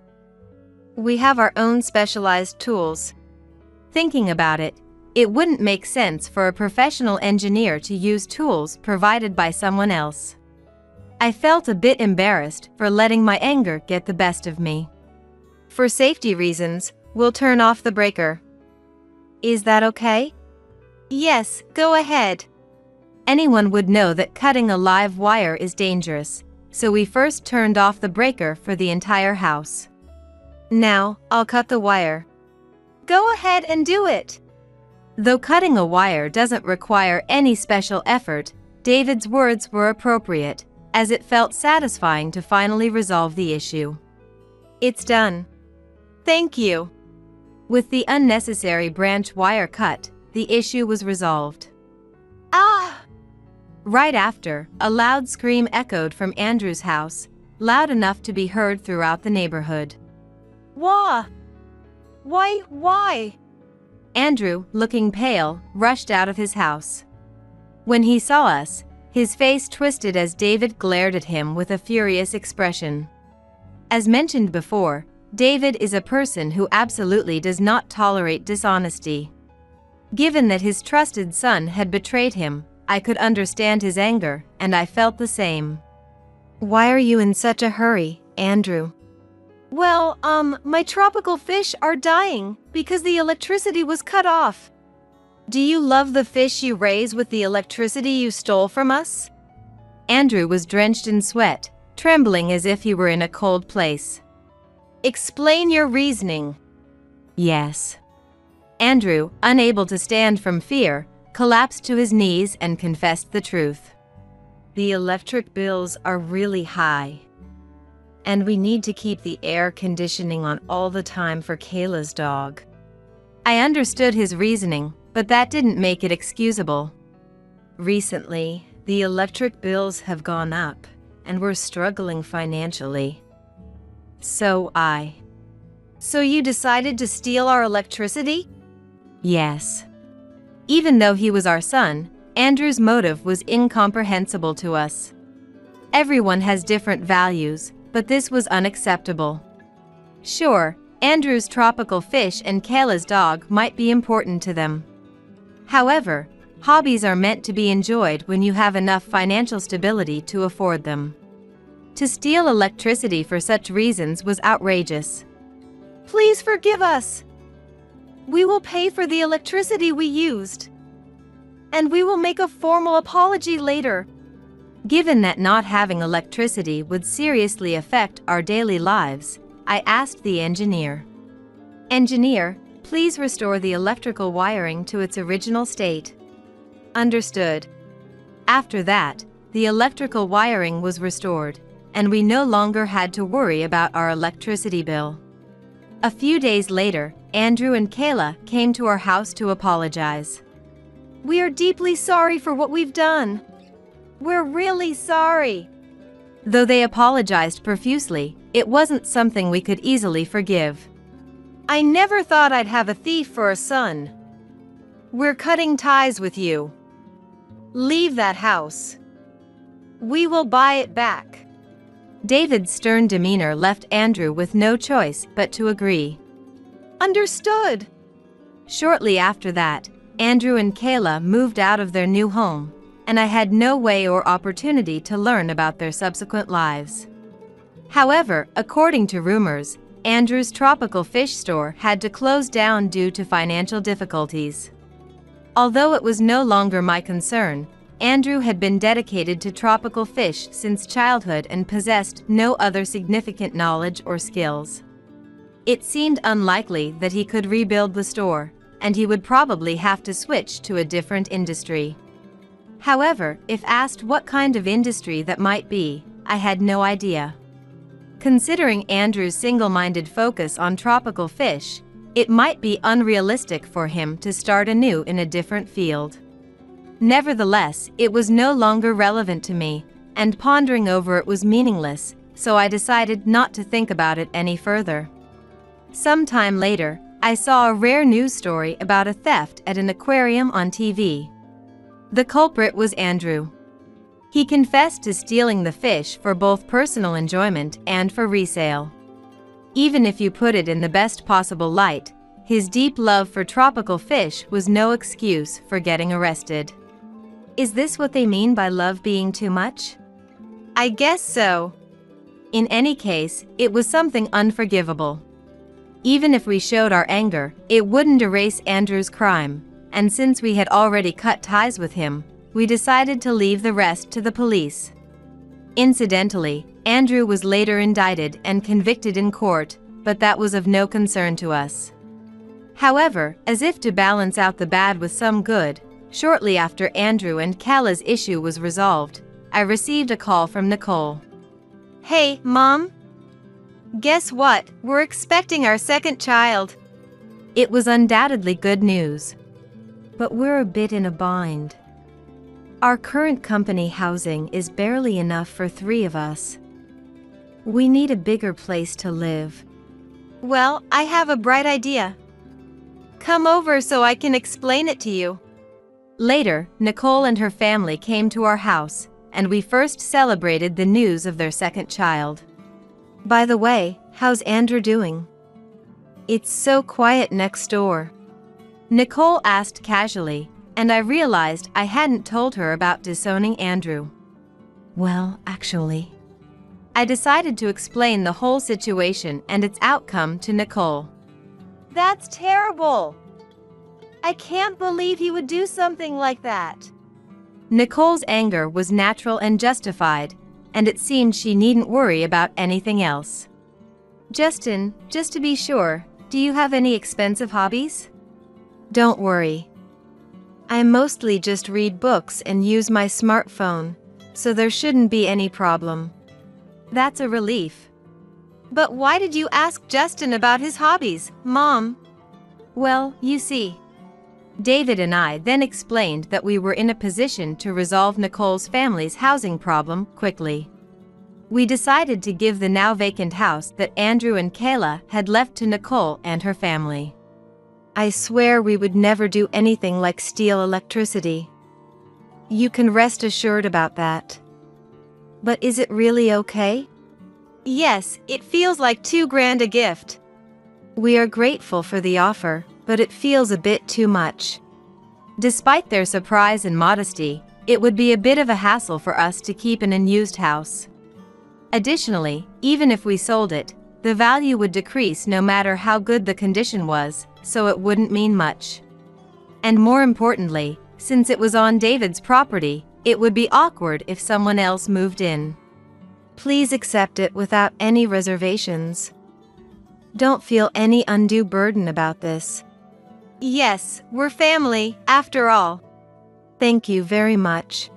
We have our own specialized tools. Thinking about it, it wouldn't make sense for a professional engineer to use tools provided by someone else. I felt a bit embarrassed for letting my anger get the best of me. For safety reasons, we'll turn off the breaker. Is that okay? Yes, go ahead. Anyone would know that cutting a live wire is dangerous, so we first turned off the breaker for the entire house. Now, I'll cut the wire. Go ahead and do it. Though cutting a wire doesn't require any special effort, David's words were appropriate, as it felt satisfying to finally resolve the issue. It's done. Thank you. With the unnecessary branch wire cut, the issue was resolved. Ah! Right after, a loud scream echoed from Andrew's house, loud enough to be heard throughout the neighborhood. Why? Why? Andrew, looking pale, rushed out of his house. When he saw us, his face twisted as David glared at him with a furious expression. As mentioned before, David is a person who absolutely does not tolerate dishonesty. Given that his trusted son had betrayed him, I could understand his anger, and I felt the same. Why are you in such a hurry, Andrew? Well, my tropical fish are dying because the electricity was cut off. Do you love the fish you raise with the electricity you stole from us? Andrew was drenched in sweat, trembling as if he were in a cold place. Explain your reasoning. Yes. Andrew, unable to stand from fear, collapsed to his knees and confessed the truth. The electric bills are really high. And we need to keep the air conditioning on all the time for Kayla's dog. I understood his reasoning, but that didn't make it excusable. Recently, the electric bills have gone up, and we're struggling financially. So you decided to steal our electricity? Yes. Even though he was our son, Andrew's motive was incomprehensible to us. Everyone has different values, but this was unacceptable. Sure, Andrew's tropical fish and Kayla's dog might be important to them. However, hobbies are meant to be enjoyed when you have enough financial stability to afford them. To steal electricity for such reasons was outrageous. Please forgive us. We will pay for the electricity we used. And we will make a formal apology later. Given that not having electricity would seriously affect our daily lives, I asked the engineer. Engineer, please restore the electrical wiring to its original state. Understood. After that, the electrical wiring was restored, and we no longer had to worry about our electricity bill. A few days later, Andrew and Kayla came to our house to apologize. "We are deeply sorry for what we've done. We're really sorry." Though they apologized profusely, it wasn't something we could easily forgive. "I never thought I'd have a thief for a son. We're cutting ties with you. Leave that house. We will buy it back." David's stern demeanor left Andrew with no choice but to agree. "Understood." Shortly after that, Andrew and Kayla moved out of their new home, and I had no way or opportunity to learn about their subsequent lives. However, according to rumors, Andrew's tropical fish store had to close down due to financial difficulties. Although it was no longer my concern, Andrew had been dedicated to tropical fish since childhood and possessed no other significant knowledge or skills. It seemed unlikely that he could rebuild the store, and he would probably have to switch to a different industry. However, if asked what kind of industry that might be, I had no idea. Considering Andrew's single-minded focus on tropical fish, it might be unrealistic for him to start anew in a different field. Nevertheless, it was no longer relevant to me, and pondering over it was meaningless, so I decided not to think about it any further. Sometime later, I saw a rare news story about a theft at an aquarium on TV. The culprit was Andrew. He confessed to stealing the fish for both personal enjoyment and for resale. Even if you put it in the best possible light, his deep love for tropical fish was no excuse for getting arrested. Is this what they mean by love being too much? I guess so. In any case, it was something unforgivable. Even if we showed our anger, it wouldn't erase Andrew's crime, and since we had already cut ties with him, we decided to leave the rest to the police. Incidentally, Andrew was later indicted and convicted in court, but that was of no concern to us. However, as if to balance out the bad with some good, shortly after Andrew and Kayla's issue was resolved, I received a call from Nicole. "Hey, Mom? Guess what? We're expecting our second child." It was undoubtedly good news. But we're a bit in a bind. Our current company housing is barely enough for 3 of us. We need a bigger place to live. Well, I have a bright idea. Come over so I can explain it to you. Later, Nicole and her family came to our house, and we first celebrated the news of their second child. By the way, how's Andrew doing? It's so quiet next door. Nicole asked casually, and I realized I hadn't told her about disowning Andrew. Well, actually, I decided to explain the whole situation and its outcome to Nicole. That's terrible. I can't believe he would do something like that. Nicole's anger was natural and justified, and it seemed she needn't worry about anything else. Justin, just to be sure, do you have any expensive hobbies? Don't worry. I mostly just read books and use my smartphone, so there shouldn't be any problem. That's a relief. But why did you ask Justin about his hobbies, Mom? Well, you see, David and I then explained that we were in a position to resolve Nicole's family's housing problem quickly. We decided to give the now vacant house that Andrew and Kayla had left to Nicole and her family. I swear we would never do anything like steal electricity. You can rest assured about that. But is it really okay? Yes, it feels like $2,000 a gift. We are grateful for the offer, but it feels a bit too much. Despite their surprise and modesty, it would be a bit of a hassle for us to keep an unused house. Additionally, even if we sold it, the value would decrease no matter how good the condition was, so it wouldn't mean much. And more importantly, since it was on David's property, it would be awkward if someone else moved in. Please accept it without any reservations. Don't feel any undue burden about this. Yes, we're family, after all. Thank you very much.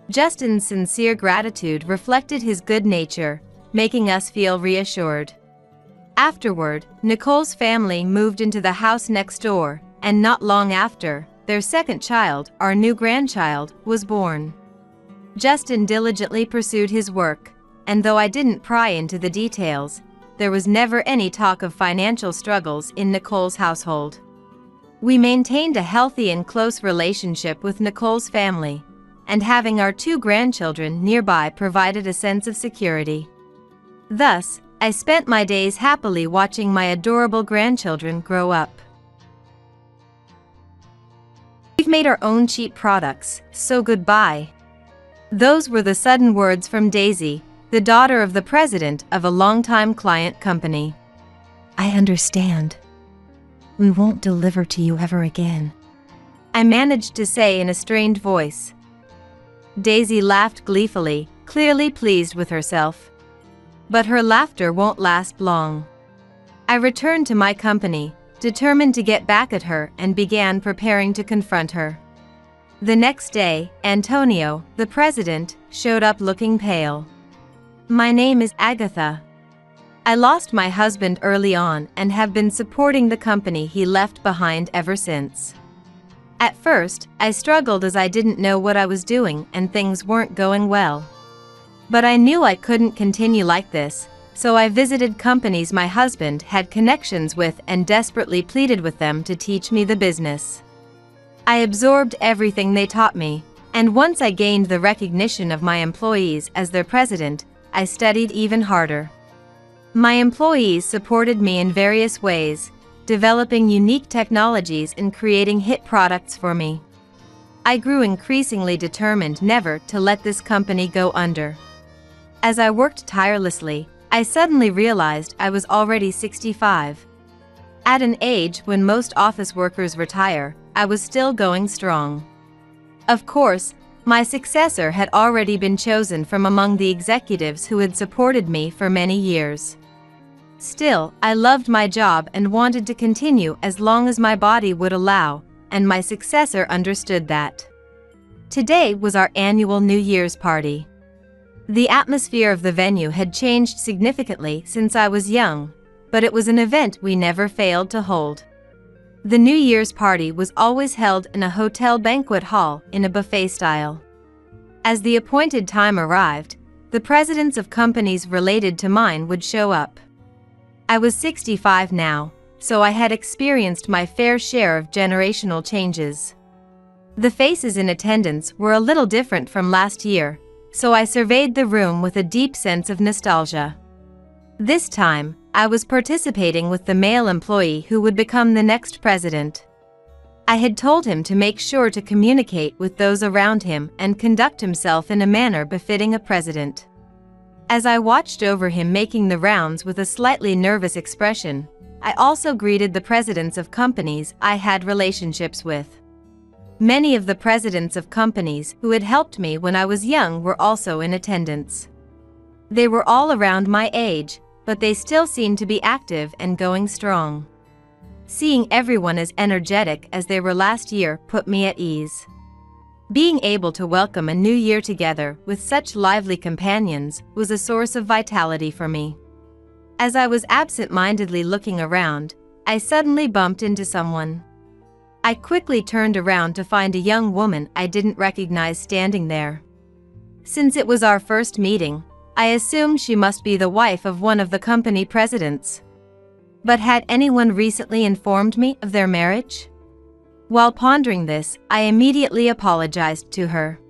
Justin's sincere gratitude reflected his good nature, making us feel reassured. Afterward, Nicole's family moved into the house next door, and not long after, their second child, our new grandchild, was born. Justin diligently pursued his work, and though I didn't pry into the details, there was never any talk of financial struggles in Nicole's household. We maintained a healthy and close relationship with Nicole's family, and having our two grandchildren nearby provided a sense of security. Thus, I spent my days happily watching my adorable grandchildren grow up. We've made our own cheap products, so goodbye. Those were the sudden words from Daisy, the daughter of the president of a longtime client company. I understand. We won't deliver to you ever again, I managed to say in a strained voice. Daisy laughed gleefully, clearly pleased with herself. But her laughter won't last long. I returned to my company, determined to get back at her, and began preparing to confront her. The next day, Antonio, the president, showed up looking pale. My name is Agatha. I lost my husband early on and have been supporting the company he left behind ever since. At first, I struggled as I didn't know what I was doing and things weren't going well. But I knew I couldn't continue like this, so I visited companies my husband had connections with and desperately pleaded with them to teach me the business. I absorbed everything they taught me, and once I gained the recognition of my employees as their president, I studied even harder. My employees supported me in various ways, developing unique technologies and creating hit products for me. I grew increasingly determined never to let this company go under. As I worked tirelessly, I suddenly realized I was already 65. At an age when most office workers retire, I was still going strong. Of course, my successor had already been chosen from among the executives who had supported me for many years. Still, I loved my job and wanted to continue as long as my body would allow, and my successor understood that. Today was our annual New Year's party. The atmosphere of the venue had changed significantly since I was young, but it was an event we never failed to hold. The New Year's party was always held in a hotel banquet hall in a buffet style. As the appointed time arrived, the presidents of companies related to mine would show up. I was 65 now, so I had experienced my fair share of generational changes. The faces in attendance were a little different from last year, so I surveyed the room with a deep sense of nostalgia. This time, I was participating with the male employee who would become the next president. I had told him to make sure to communicate with those around him and conduct himself in a manner befitting a president. As I watched over him making the rounds with a slightly nervous expression, I also greeted the presidents of companies I had relationships with. Many of the presidents of companies who had helped me when I was young were also in attendance. They were all around my age, but they still seemed to be active and going strong. Seeing everyone as energetic as they were last year put me at ease. Being able to welcome a new year together with such lively companions was a source of vitality for me. As I was absent-mindedly looking around, I suddenly bumped into someone. I quickly turned around to find a young woman I didn't recognize standing there. Since it was our first meeting, I assumed she must be the wife of one of the company presidents. But had anyone recently informed me of their marriage? While pondering this, I immediately apologized to her.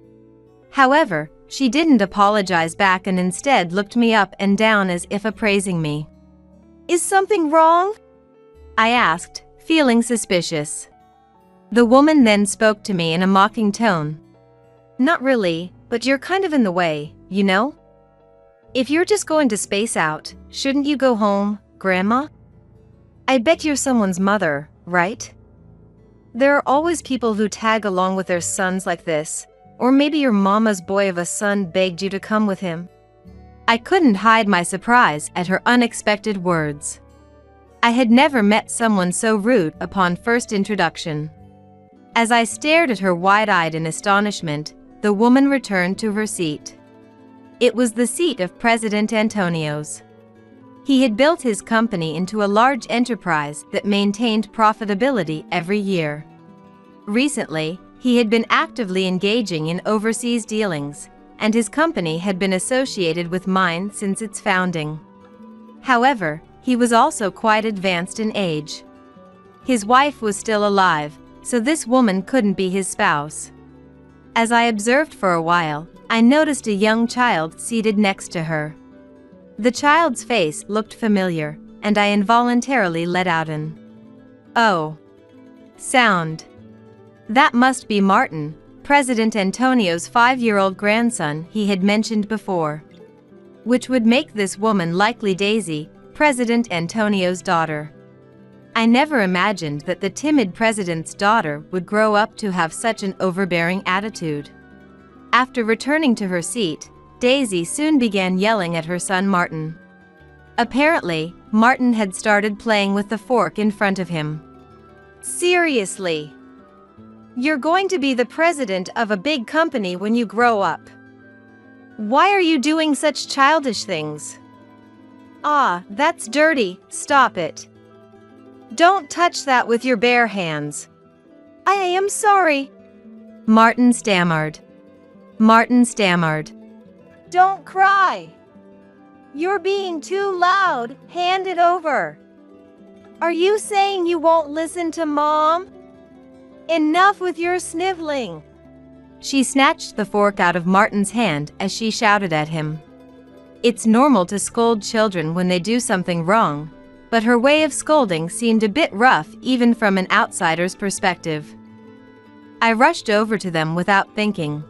However, she didn't apologize back and instead looked me up and down as if appraising me. "Is something wrong?" I asked, feeling suspicious. The woman then spoke to me in a mocking tone. "Not really, but you're kind of in the way, you know? If you're just going to space out, shouldn't you go home, Grandma? I bet you're someone's mother, right? There are always people who tag along with their sons like this, or maybe your mama's boy of a son begged you to come with him." I couldn't hide my surprise at her unexpected words. I had never met someone so rude upon first introduction. As I stared at her wide-eyed in astonishment, the woman returned to her seat. It was the seat of President Antonio's. He had built his company into a large enterprise that maintained profitability every year. Recently, he had been actively engaging in overseas dealings, and his company had been associated with mine since its founding. However, he was also quite advanced in age. His wife was still alive, so this woman couldn't be his spouse. As I observed for a while, I noticed a young child seated next to her. The child's face looked familiar, and I involuntarily let out an "oh" sound. That must be Martin, President Antonio's 5-year-old grandson he had mentioned before. Which would make this woman likely Daisy, President Antonio's daughter. I never imagined that the timid president's daughter would grow up to have such an overbearing attitude. After returning to her seat, Daisy soon began yelling at her son Martin. Apparently, Martin had started playing with the fork in front of him. "Seriously? You're going to be the president of a big company when you grow up. Why are you doing such childish things? Ah, that's dirty, stop it. Don't touch that with your bare hands." "I am sorry," Martin stammered. "Don't cry. You're being too loud, hand it over. Are you saying you won't listen to Mom? Enough with your sniveling." She snatched the fork out of Martin's hand as she shouted at him. It's normal to scold children when they do something wrong, but her way of scolding seemed a bit rough even from an outsider's perspective. I rushed over to them without thinking.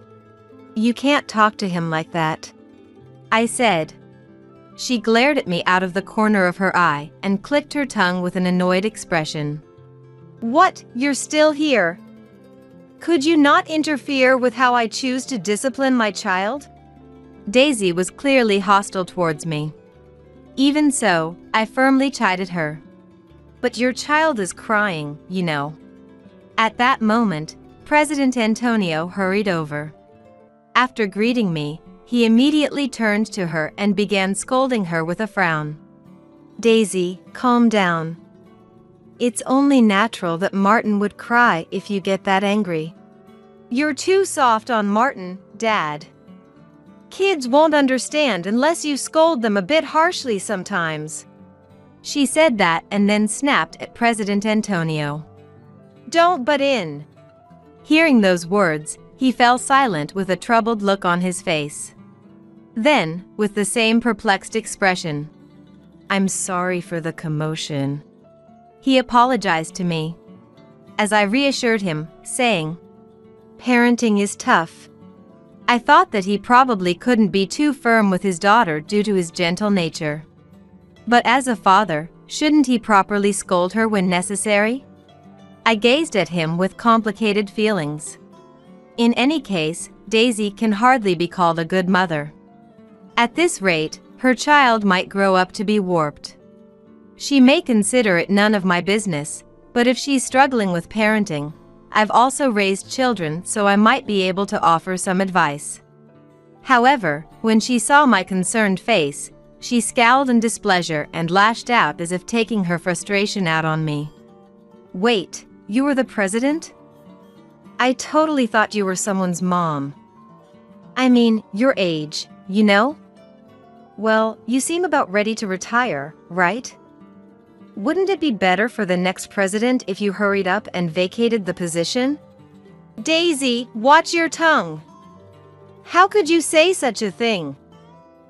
"You can't talk to him like that," I said. She glared at me out of the corner of her eye and clicked her tongue with an annoyed expression. "What, you're still here? Could you not interfere with how I choose to discipline my child?" Daisy was clearly hostile towards me. Even so, I firmly chided her. "But your child is crying, you know." At that moment, President Antonio hurried over. After greeting me, he immediately turned to her and began scolding her with a frown. "Daisy, calm down. It's only natural that Martin would cry if you get that angry. You're too soft on Martin, Dad. Kids won't understand unless you scold them a bit harshly sometimes." She said that and then snapped at President Antonio. "Don't butt in." Hearing those words, he fell silent with a troubled look on his face. Then, with the same perplexed expression, "I'm sorry for the commotion," he apologized to me. As I reassured him, saying, "Parenting is tough," I thought that he probably couldn't be too firm with his daughter due to his gentle nature. But as a father, shouldn't he properly scold her when necessary? I gazed at him with complicated feelings. In any case, Daisy can hardly be called a good mother. At this rate, her child might grow up to be warped. She may consider it none of my business, but if she's struggling with parenting, I've also raised children, so I might be able to offer some advice. However, when she saw my concerned face, she scowled in displeasure and lashed out as if taking her frustration out on me. "Wait, you were the president? I totally thought you were someone's mom. I mean, your age, you know? Well, you seem about ready to retire, right? Wouldn't it be better for the next president if you hurried up and vacated the position?" "Daisy, watch your tongue. How could you say such a thing?"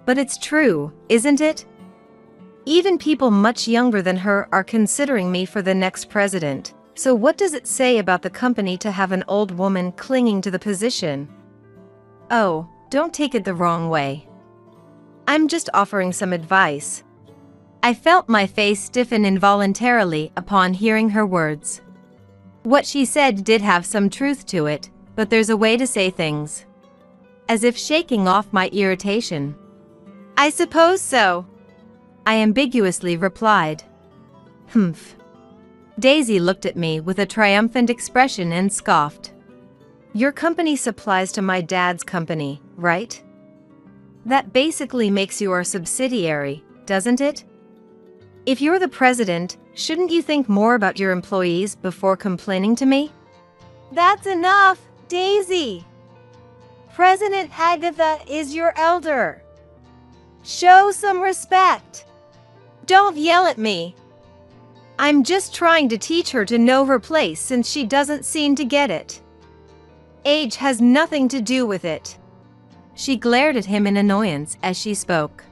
"But it's true, isn't it? Even people much younger than her are considering me for the next president. So what does it say about the company to have an old woman clinging to the position?" "Oh, don't take it the wrong way. I'm just offering some advice." I felt my face stiffen involuntarily upon hearing her words. What she said did have some truth to it, but there's a way to say things. As if shaking off my irritation. "I suppose so," I ambiguously replied. "Humph." Daisy looked at me with a triumphant expression and scoffed. Your company supplies to my dad's company, right? That basically makes you our subsidiary, doesn't it? If you're the president, shouldn't you think more about your employees before complaining to me? That's enough, Daisy. President Agatha is your elder. Show some respect. Don't yell at me. I'm just trying to teach her to know her place since she doesn't seem to get it. Age has nothing to do with it. She glared at him in annoyance as she spoke.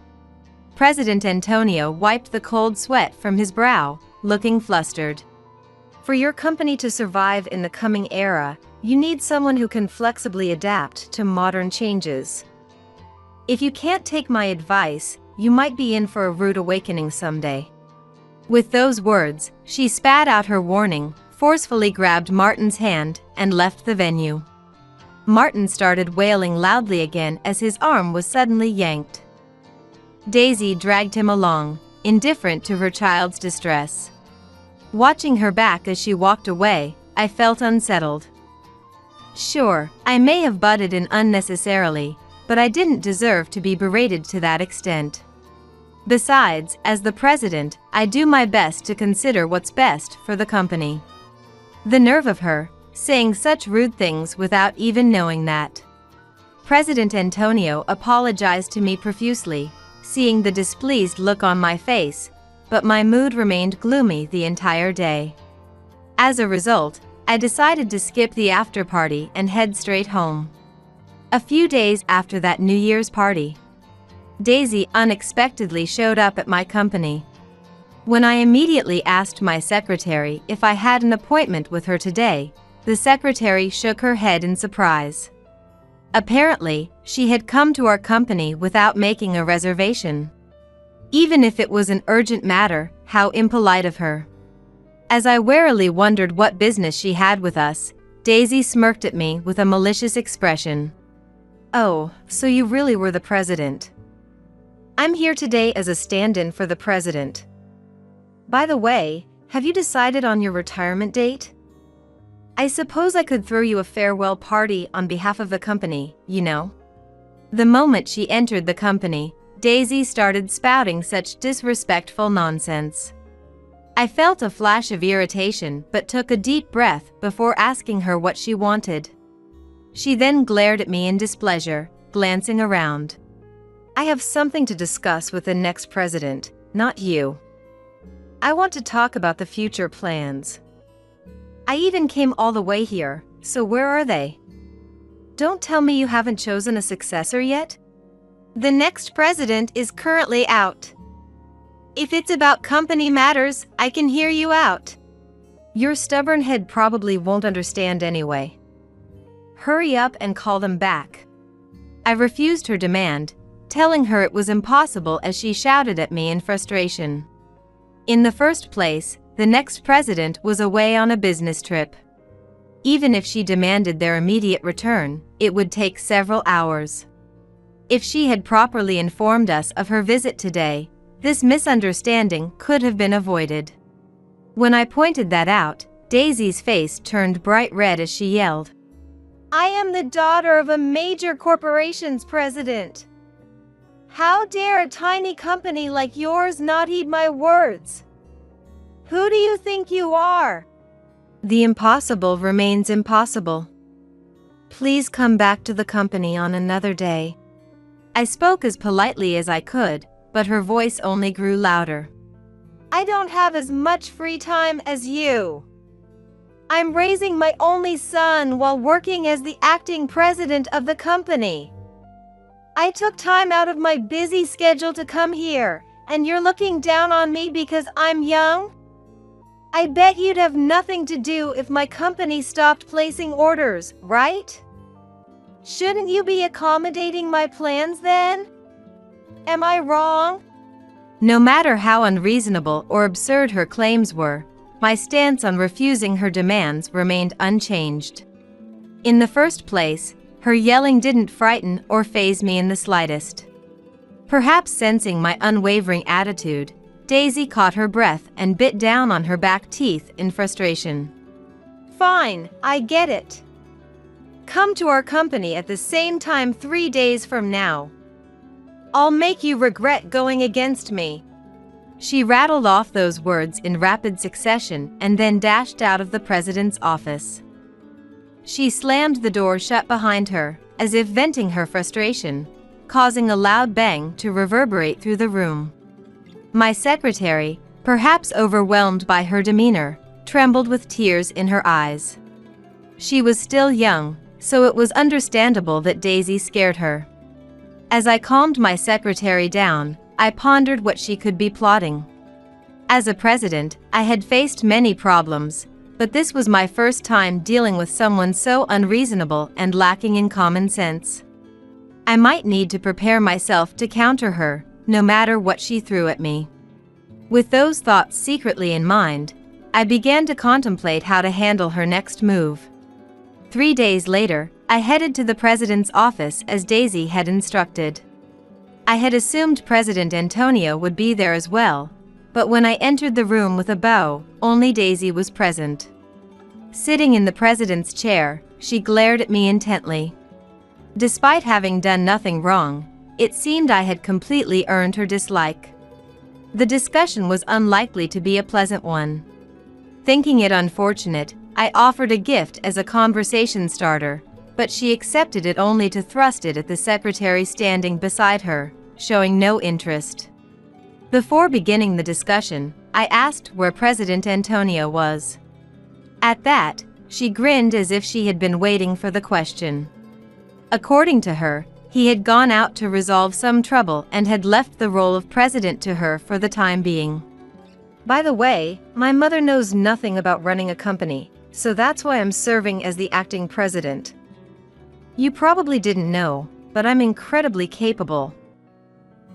President Antonio wiped the cold sweat from his brow, looking flustered. For your company to survive in the coming era, you need someone who can flexibly adapt to modern changes. If you can't take my advice, you might be in for a rude awakening someday. With those words, she spat out her warning, forcefully grabbed Martin's hand, and left the venue. Martin started wailing loudly again as his arm was suddenly yanked. Daisy dragged him along, indifferent to her child's distress. Watching her back as she walked away, I felt unsettled. Sure, I may have butted in unnecessarily, but I didn't deserve to be berated to that extent. Besides, as the president, I do my best to consider what's best for the company. The nerve of her, saying such rude things without even knowing that. President Antonio apologized to me profusely, seeing the displeased look on my face, but my mood remained gloomy the entire day. As a result, I decided to skip the after party and head straight home. A few days after that New Year's party, Daisy unexpectedly showed up at my company. When I immediately asked my secretary if I had an appointment with her today, the secretary shook her head in surprise. Apparently, she had come to our company without making a reservation. Even if it was an urgent matter, how impolite of her. As I warily wondered what business she had with us, Daisy smirked at me with a malicious expression. Oh, so you really were the president. I'm here today as a stand-in for the president. By the way, have you decided on your retirement date? I suppose I could throw you a farewell party on behalf of the company, you know? The moment she entered the company, Daisy started spouting such disrespectful nonsense. I felt a flash of irritation but took a deep breath before asking her what she wanted. She then glared at me in displeasure, glancing around. I have something to discuss with the next president, not you. I want to talk about the future plans. I even came all the way here, so where are they? Don't tell me you haven't chosen a successor yet? The next president is currently out. If it's about company matters, I can hear you out. Your stubborn head probably won't understand anyway. Hurry up and call them back. I refused her demand, telling her it was impossible as she shouted at me in frustration. In the first place, the next president was away on a business trip. Even if she demanded their immediate return, it would take several hours. If she had properly informed us of her visit today, this misunderstanding could have been avoided. When I pointed that out, Daisy's face turned bright red as she yelled, I am the daughter of a major corporation's president. How dare a tiny company like yours not heed my words? Who do you think you are? The impossible remains impossible. Please come back to the company on another day. I spoke as politely as I could, but her voice only grew louder. I don't have as much free time as you. I'm raising my only son while working as the acting president of the company. I took time out of my busy schedule to come here, and you're looking down on me because I'm young? I bet you'd have nothing to do if my company stopped placing orders, right? Shouldn't you be accommodating my plans then? Am I wrong? No matter how unreasonable or absurd her claims were, my stance on refusing her demands remained unchanged. In the first place, her yelling didn't frighten or faze me in the slightest. Perhaps sensing my unwavering attitude, Daisy caught her breath and bit down on her back teeth in frustration. Fine, I get it. Come to our company at the same time 3 days from now. I'll make you regret going against me." She rattled off those words in rapid succession and then dashed out of the president's office. She slammed the door shut behind her, as if venting her frustration, causing a loud bang to reverberate through the room. My secretary, perhaps overwhelmed by her demeanor, trembled with tears in her eyes. She was still young, so it was understandable that Daisy scared her. As I calmed my secretary down, I pondered what she could be plotting. As a president, I had faced many problems, but this was my first time dealing with someone so unreasonable and lacking in common sense. I might need to prepare myself to counter her, no matter what she threw at me. With those thoughts secretly in mind, I began to contemplate how to handle her next move. 3 days later, I headed to the president's office as Daisy had instructed. I had assumed President Antonio would be there as well, but when I entered the room with a bow, only Daisy was present. Sitting in the president's chair, she glared at me intently. Despite having done nothing wrong, it seemed I had completely earned her dislike. The discussion was unlikely to be a pleasant one. Thinking it unfortunate, I offered a gift as a conversation starter, but she accepted it only to thrust it at the secretary standing beside her, showing no interest. Before beginning the discussion, I asked where President Antonio was. At that, she grinned as if she had been waiting for the question. According to her, he had gone out to resolve some trouble and had left the role of president to her for the time being. By the way, my mother knows nothing about running a company, so that's why I'm serving as the acting president. You probably didn't know, but I'm incredibly capable.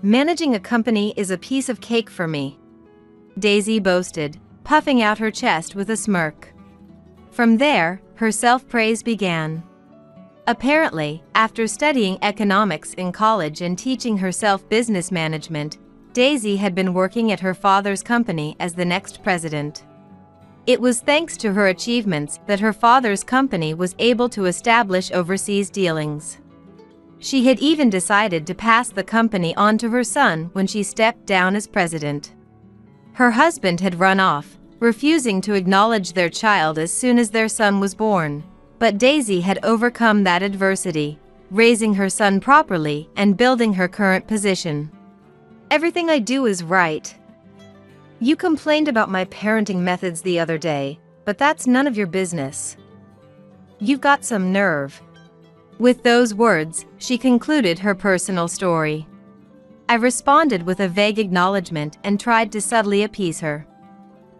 Managing a company is a piece of cake for me," Daisy boasted, puffing out her chest with a smirk. From there, her self-praise began. Apparently, after studying economics in college and teaching herself business management, Daisy had been working at her father's company as the next president. It was thanks to her achievements that her father's company was able to establish overseas dealings. She had even decided to pass the company on to her son when she stepped down as president. Her husband had run off, refusing to acknowledge their child as soon as their son was born, but Daisy had overcome that adversity, raising her son properly and building her current position. "Everything I do is right. You complained about my parenting methods the other day, but that's none of your business. You've got some nerve." With those words, she concluded her personal story. I responded with a vague acknowledgement and tried to subtly appease her.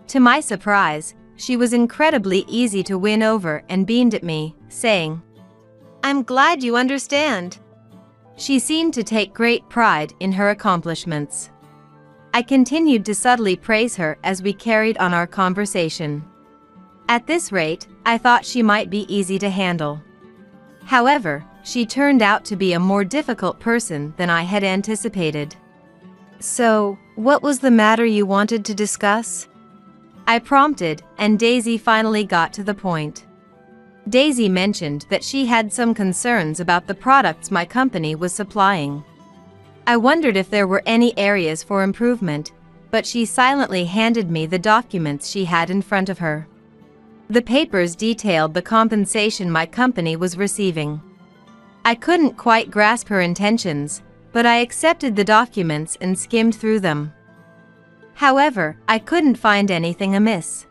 To my surprise, she was incredibly easy to win over and beamed at me, saying, "I'm glad you understand." She seemed to take great pride in her accomplishments. I continued to subtly praise her as we carried on our conversation. At this rate, I thought she might be easy to handle. However, she turned out to be a more difficult person than I had anticipated. "So, what was the matter you wanted to discuss?" I prompted, and Daisy finally got to the point. Daisy mentioned that she had some concerns about the products my company was supplying. I wondered if there were any areas for improvement, but she silently handed me the documents she had in front of her. The papers detailed the compensation my company was receiving. I couldn't quite grasp her intentions, but I accepted the documents and skimmed through them. However, I couldn't find anything amiss.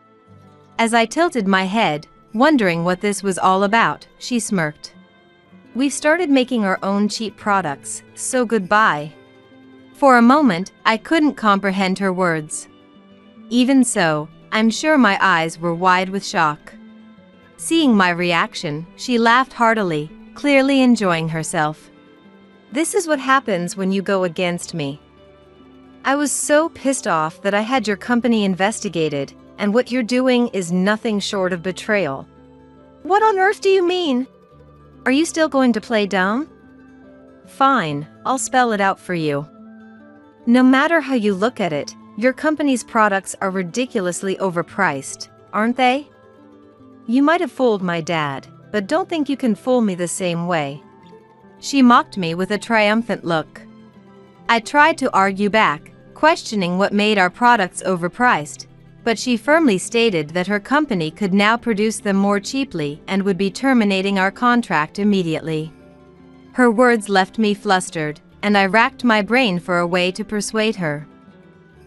As I tilted my head, wondering what this was all about, she smirked. "We've started making our own cheap products, so goodbye." For a moment, I couldn't comprehend her words. Even so, I'm sure my eyes were wide with shock. Seeing my reaction, she laughed heartily, clearly enjoying herself. "This is what happens when you go against me. I was so pissed off that I had your company investigated, and what you're doing is nothing short of betrayal." "What on earth do you mean? Are you still going to play dumb?" "Fine, I'll spell it out for you. No matter how you look at it, your company's products are ridiculously overpriced, aren't they? You might have fooled my dad, but don't think you can fool me the same way." She mocked me with a triumphant look. I tried to argue back, questioning what made our products overpriced, but she firmly stated that her company could now produce them more cheaply and would be terminating our contract immediately. Her words left me flustered, and I racked my brain for a way to persuade her.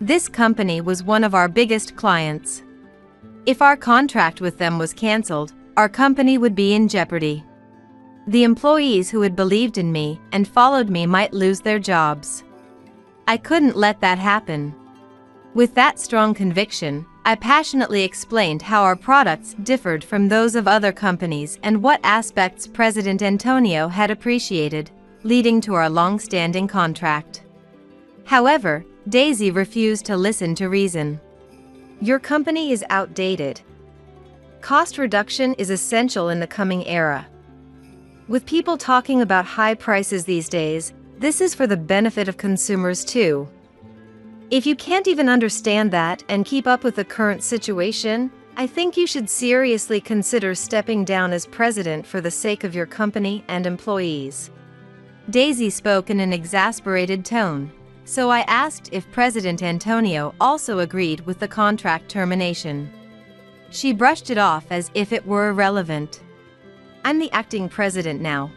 This company was one of our biggest clients. If our contract with them was cancelled, our company would be in jeopardy. The employees who had believed in me and followed me might lose their jobs. I couldn't let that happen. With that strong conviction, I passionately explained how our products differed from those of other companies and what aspects President Antonio had appreciated, leading to our long-standing contract. However, Daisy refused to listen to reason. "Your company is outdated. Cost reduction is essential in the coming era. With people talking about high prices these days, this is for the benefit of consumers too. If you can't even understand that and keep up with the current situation, I think you should seriously consider stepping down as president for the sake of your company and employees." Daisy spoke in an exasperated tone, so I asked if President Antonio also agreed with the contract termination. She brushed it off as if it were irrelevant. "I'm the acting president now.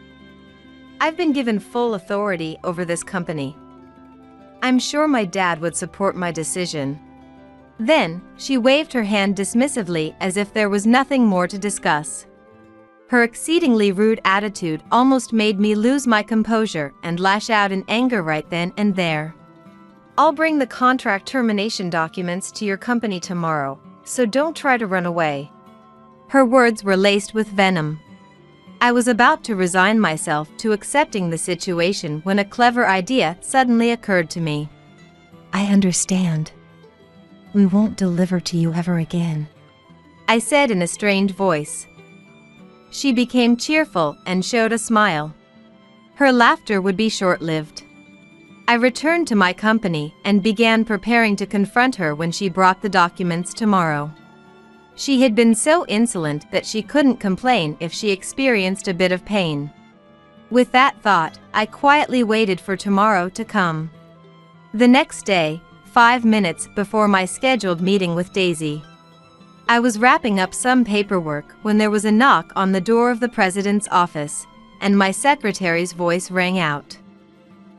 I've been given full authority over this company. I'm sure my dad would support my decision." Then, she waved her hand dismissively as if there was nothing more to discuss. Her exceedingly rude attitude almost made me lose my composure and lash out in anger right then and there. "I'll bring the contract termination documents to your company tomorrow, so don't try to run away." Her words were laced with venom. I was about to resign myself to accepting the situation when a clever idea suddenly occurred to me. I understand. We won't deliver to you ever again, I said in a strained voice. She became cheerful and showed a smile. Her laughter would be short-lived. I returned to my company and began preparing to confront her when she brought the documents tomorrow. She had been so insolent that she couldn't complain if she experienced a bit of pain. With that thought, I quietly waited for tomorrow to come. The next day, 5 minutes before my scheduled meeting with Daisy, I was wrapping up some paperwork when there was a knock on the door of the president's office, and my secretary's voice rang out.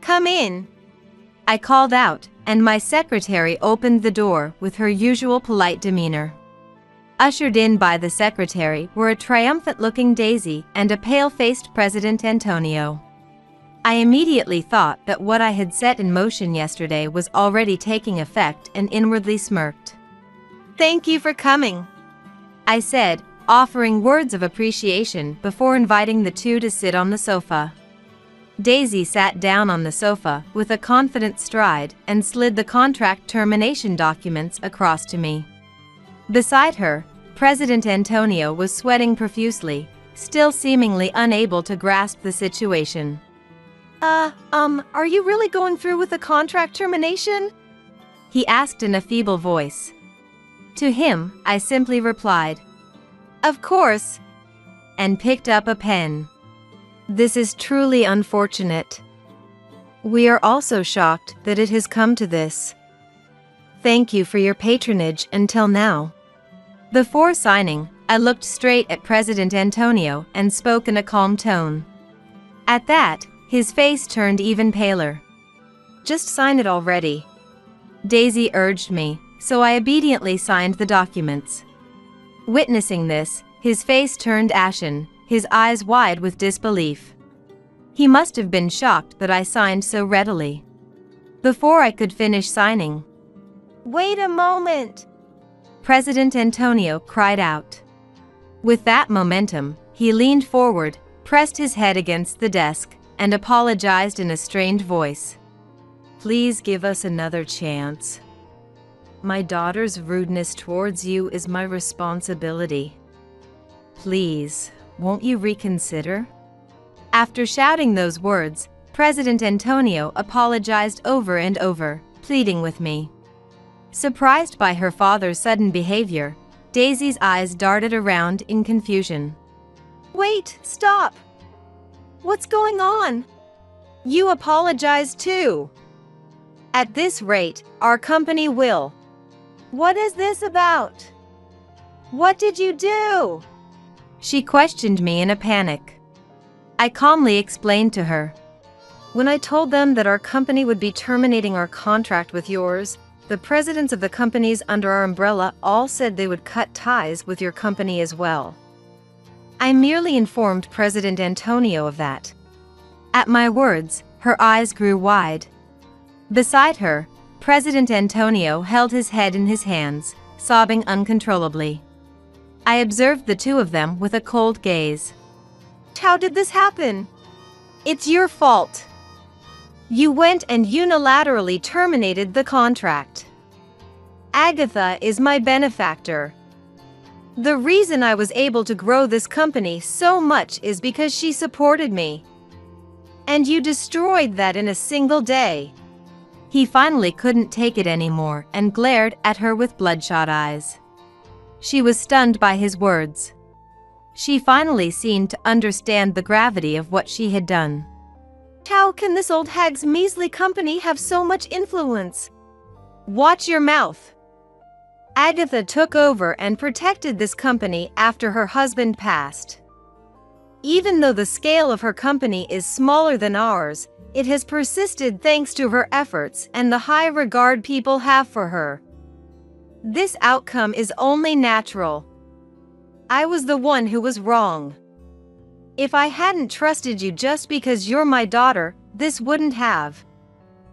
"Come in." I called out, and my secretary opened the door with her usual polite demeanor. Ushered in by the secretary were a triumphant-looking Daisy and a pale-faced President Antonio. I immediately thought that what I had set in motion yesterday was already taking effect and inwardly smirked. "Thank you for coming," I said, offering words of appreciation before inviting the two to sit on the sofa. Daisy sat down on the sofa with a confident stride and slid the contract termination documents across to me. Beside her, President Antonio was sweating profusely, still seemingly unable to grasp the situation. Are you really going through with the contract termination?" he asked in a feeble voice. To him, I simply replied, "Of course," and picked up a pen. "This is truly unfortunate. We are also shocked that it has come to this. Thank you for your patronage until now." Before signing, I looked straight at President Antonio and spoke in a calm tone. At that, his face turned even paler. "Just sign it already," Daisy urged me, so I obediently signed the documents. Witnessing this, his face turned ashen, his eyes wide with disbelief. He must have been shocked that I signed so readily. Before I could finish signing, "Wait a moment!" President Antonio cried out. With that momentum, he leaned forward, pressed his head against the desk, and apologized in a strained voice. "Please give us another chance. My daughter's rudeness towards you is my responsibility. Please, won't you reconsider?" After shouting those words, President Antonio apologized over and over, pleading with me. Surprised by her father's sudden behavior, Daisy's eyes darted around in confusion. Wait, stop! What's going on? You apologize too. At this rate, our company will. What is this about? What did you do? She questioned me in a panic. I calmly explained to her. When I told them that our company would be terminating our contract with yours, the presidents of the companies under our umbrella all said they would cut ties with your company as well. I merely informed President Antonio of that. At my words, her eyes grew wide. Beside her, President Antonio held his head in his hands, sobbing uncontrollably. I observed the two of them with a cold gaze. How did this happen? It's your fault. You went and unilaterally terminated the contract. Agatha is my benefactor. The reason I was able to grow this company so much is because she supported me. And you destroyed that in a single day. He finally couldn't take it anymore and glared at her with bloodshot eyes. She was stunned by his words. She finally seemed to understand the gravity of what she had done. How can this old hag's measly company have so much influence? Watch your mouth. Agatha took over and protected this company after her husband passed. Even though the scale of her company is smaller than ours, it has persisted thanks to her efforts and the high regard people have for her. This outcome is only natural. I was the one who was wrong. If I hadn't trusted you just because you're my daughter, this wouldn't have.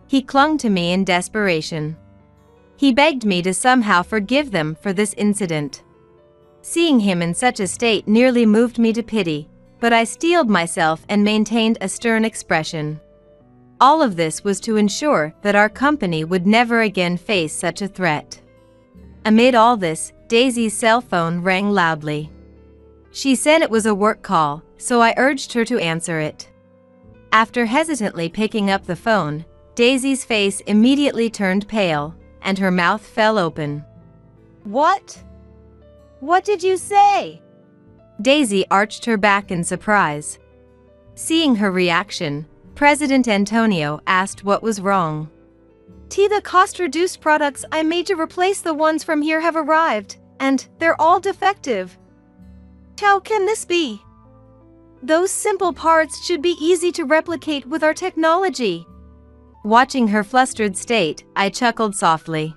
He clung to me in desperation. He begged me to somehow forgive them for this incident. Seeing him in such a state nearly moved me to pity, but I steeled myself and maintained a stern expression. All of this was to ensure that our company would never again face such a threat. Amid all this, Daisy's cell phone rang loudly. She said it was a work call, so I urged her to answer it. After hesitantly picking up the phone, Daisy's face immediately turned pale, and her mouth fell open. What? What did you say? Daisy arched her back in surprise. Seeing her reaction, President Antonio asked what was wrong. The cost-reduced products I made to replace the ones from here have arrived, and they're all defective. How can this be? Those simple parts should be easy to replicate with our technology. Watching her flustered state, I chuckled softly.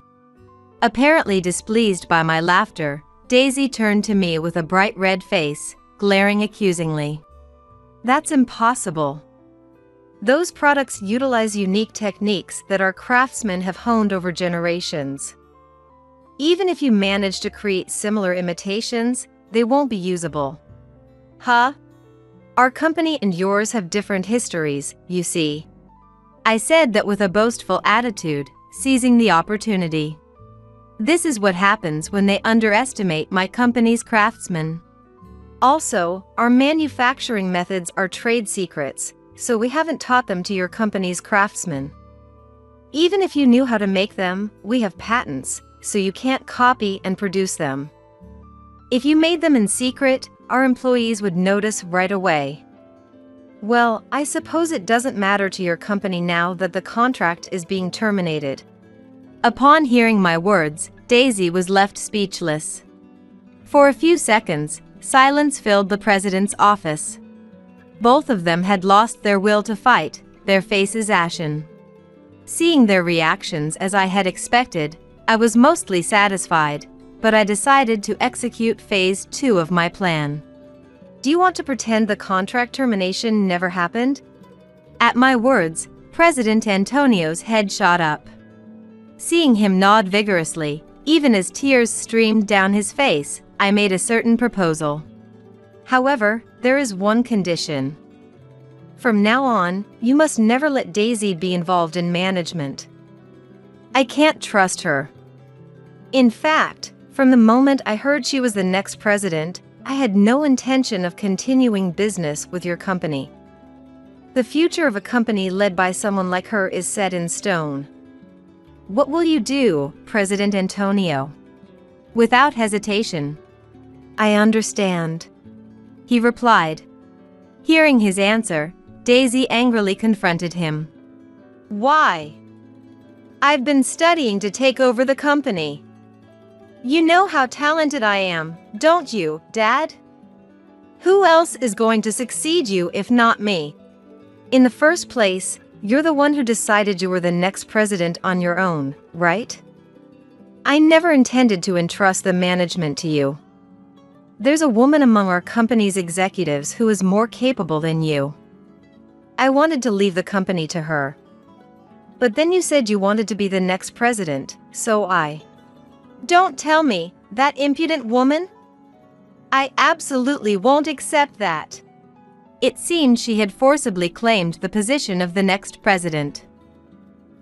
Apparently displeased by my laughter, Daisy turned to me with a bright red face, glaring accusingly. That's impossible. Those products utilize unique techniques that our craftsmen have honed over generations. Even if you manage to create similar imitations, they won't be usable. Huh? Our company and yours have different histories, you see. I said that with a boastful attitude, seizing the opportunity. This is what happens when they underestimate my company's craftsmen. Also, our manufacturing methods are trade secrets, so we haven't taught them to your company's craftsmen. Even if you knew how to make them, we have patents, so you can't copy and produce them. If you made them in secret, our employees would notice right away. Well, I suppose it doesn't matter to your company now that the contract is being terminated. Upon hearing my words, Daisy was left speechless. For a few seconds, silence filled the president's office. Both of them had lost their will to fight, their faces ashen. Seeing their reactions as I had expected, I was mostly satisfied, but I decided to execute phase 2 of my plan. Do you want to pretend the contract termination never happened? At my words, President Antonio's head shot up. Seeing him nod vigorously, even as tears streamed down his face, I made a certain proposal. However, there is one condition. From now on, you must never let Daisy be involved in management. I can't trust her. In fact, from the moment I heard she was the next president, I had no intention of continuing business with your company. The future of a company led by someone like her is set in stone. What will you do, President Antonio? Without hesitation. I understand. he replied. Hearing his answer, Daisy angrily confronted him. Why? I've been studying to take over the company. You know how talented I am, don't you, Dad? Who else is going to succeed you if not me? In the first place, you're the one who decided you were the next president on your own, right? I never intended to entrust the management to you. There's a woman among our company's executives who is more capable than you. I wanted to leave the company to her. But then you said you wanted to be the next president, so I... Don't tell me, that impudent woman? I absolutely won't accept that. It seemed she had forcibly claimed the position of the next president.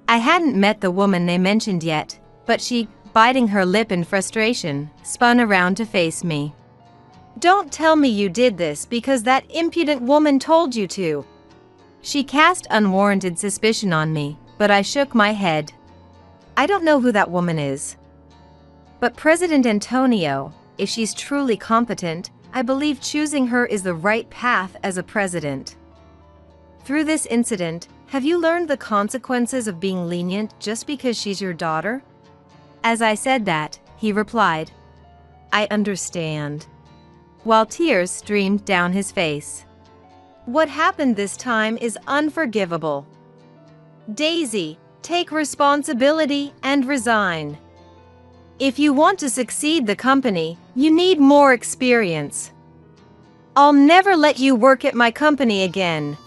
I hadn't met the woman they mentioned yet, but she, biting her lip in frustration, spun around to face me. Don't tell me you did this because that impudent woman told you to. She cast unwarranted suspicion on me, but I shook my head. I don't know who that woman is. But President Antonio, if she's truly competent, I believe choosing her is the right path as a president. Through this incident, have you learned the consequences of being lenient just because she's your daughter? As I said that, he replied, I understand. While tears streamed down his face. What happened this time is unforgivable. Daisy, take responsibility and resign. If you want to succeed the company, you need more experience. I'll never let you work at my company again.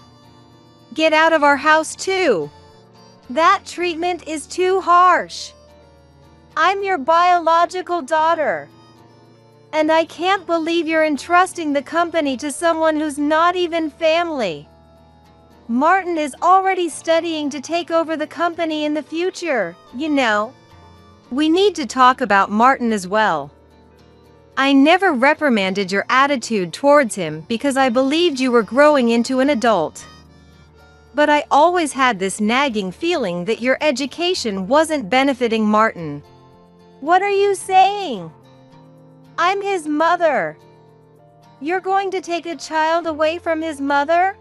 Get out of our house too. That treatment is too harsh. I'm your biological daughter. And I can't believe you're entrusting the company to someone who's not even family. Martin is already studying to take over the company in the future, you know. We need to talk about Martin as well. I never reprimanded your attitude towards him because I believed you were growing into an adult. But I always had this nagging feeling that your education wasn't benefiting Martin. What are you saying? I'm his mother. You're going to take a child away from his mother?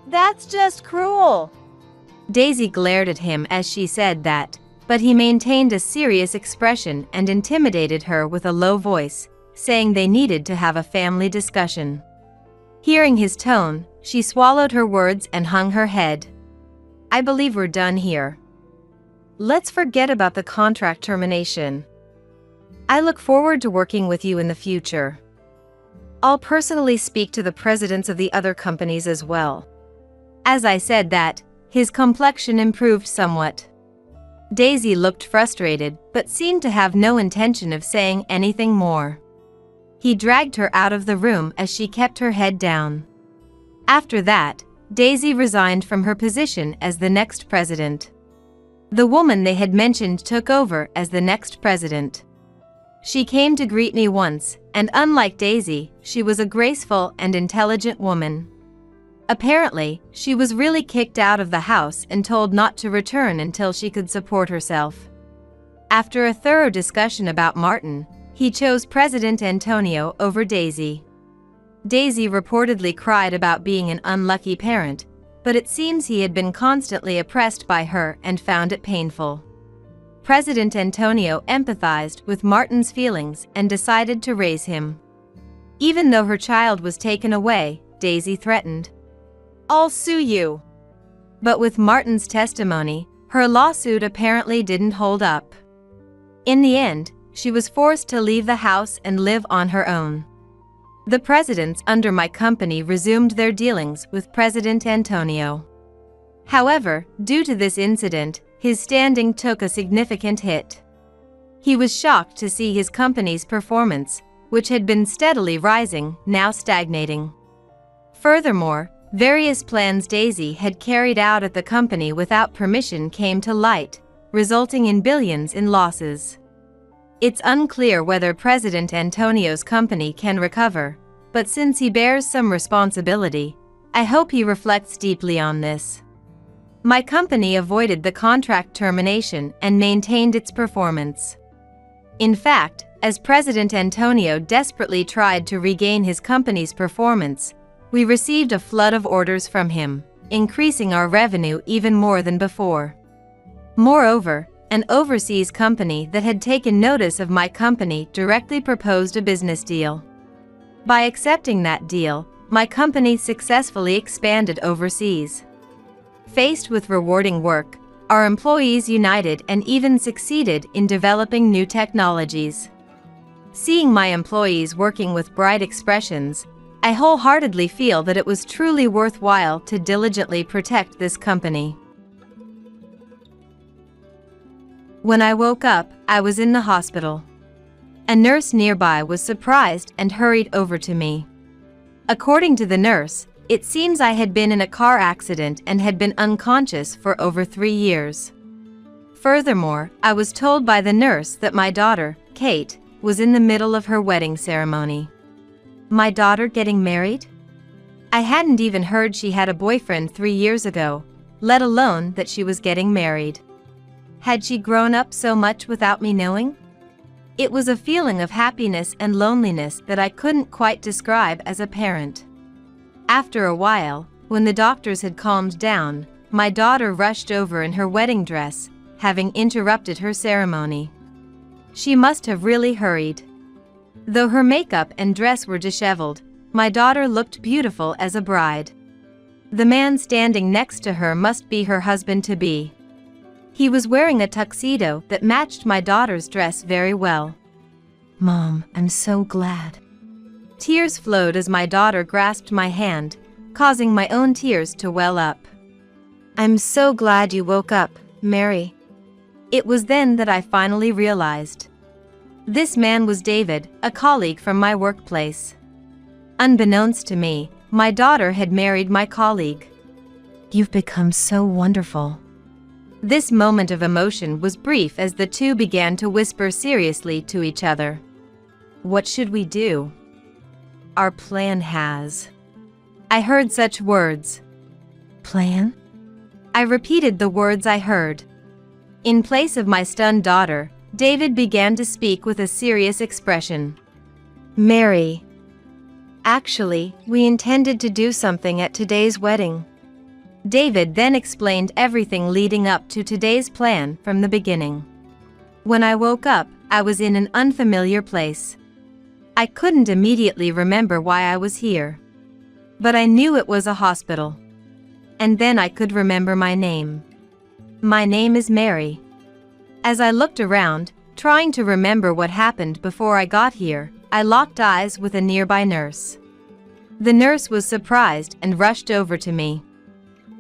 That's just cruel. Daisy glared at him as she said that, but he maintained a serious expression and intimidated her with a low voice, saying they needed to have a family discussion. Hearing his tone, she swallowed her words and hung her head. I believe we're done here. Let's forget about the contract termination. I look forward to working with you in the future. I'll personally speak to the presidents of the other companies as well. As I said that, his complexion improved somewhat. Daisy looked frustrated, but seemed to have no intention of saying anything more. He dragged her out of the room as she kept her head down. After that, Daisy resigned from her position as the next president. The woman they had mentioned took over as the next president. She came to greet me once, and unlike Daisy, she was a graceful and intelligent woman. Apparently, she was really kicked out of the house and told not to return until she could support herself. After a thorough discussion about Martin, he chose President Antonio over Daisy. Daisy reportedly cried about being an unlucky parent, but it seems he had been constantly oppressed by her and found it painful. President Antonio empathized with Martin's feelings and decided to raise him. Even though her child was taken away, Daisy threatened, I'll sue you. But with Martin's testimony, her lawsuit apparently didn't hold up. In the end, she was forced to leave the house and live on her own. The presidents under my company resumed their dealings with President Antonio. However, due to this incident, his standing took a significant hit. He was shocked to see his company's performance, which had been steadily rising, now stagnating. Furthermore, various plans Daisy had carried out at the company without permission came to light, resulting in billions in losses. It's unclear whether President Antonio's company can recover, but since he bears some responsibility, I hope he reflects deeply on this. My company avoided the contract termination and maintained its performance. In fact, As President Antonio desperately tried to regain his company's performance, we received a flood of orders from him, increasing our revenue even more than before. Moreover, an overseas company that had taken notice of my company directly proposed a business deal. By accepting that deal, my company successfully expanded overseas. Faced with rewarding work, our employees united and even succeeded in developing new technologies. Seeing my employees working with bright expressions, I wholeheartedly feel that it was truly worthwhile to diligently protect this company. When I woke up, I was in the hospital. A nurse nearby was surprised and hurried over to me. According to the nurse, it seems I had been in a car accident and had been unconscious for over 3 years. Furthermore, I was told by the nurse that my daughter, Kate, was in the middle of her wedding ceremony. My daughter getting married? I hadn't even heard she had a boyfriend 3 years ago, let alone that she was getting married. Had she grown up so much without me knowing? It was a feeling of happiness and loneliness that I couldn't quite describe as a parent. After a while, when the doctors had calmed down, my daughter rushed over in her wedding dress, having interrupted her ceremony. She must have really hurried. Though her makeup and dress were disheveled, my daughter looked beautiful as a bride. The man standing next to her must be her husband-to-be. He was wearing a tuxedo that matched my daughter's dress very well. Mom, I'm so glad. Tears flowed as my daughter grasped my hand, causing my own tears to well up. I'm so glad you woke up, Mary. It was then that I finally realized. This man was David, a colleague from my workplace. Unbeknownst to me, my daughter had married my colleague. You've become so wonderful. This moment of emotion was brief as the two began to whisper seriously to each other. What should we do? Our plan has. I heard such words. Plan? I repeated the words I heard. In place of my stunned daughter, David began to speak with a serious expression. Mary. Actually, we intended to do something at today's wedding. David then explained everything leading up to today's plan from the beginning. When I woke up, I was in an unfamiliar place. I couldn't immediately remember why I was here. But I knew it was a hospital. And then I could remember my name. My name is Mary. As I looked around, trying to remember what happened before I got here, I locked eyes with a nearby nurse. The nurse was surprised and rushed over to me.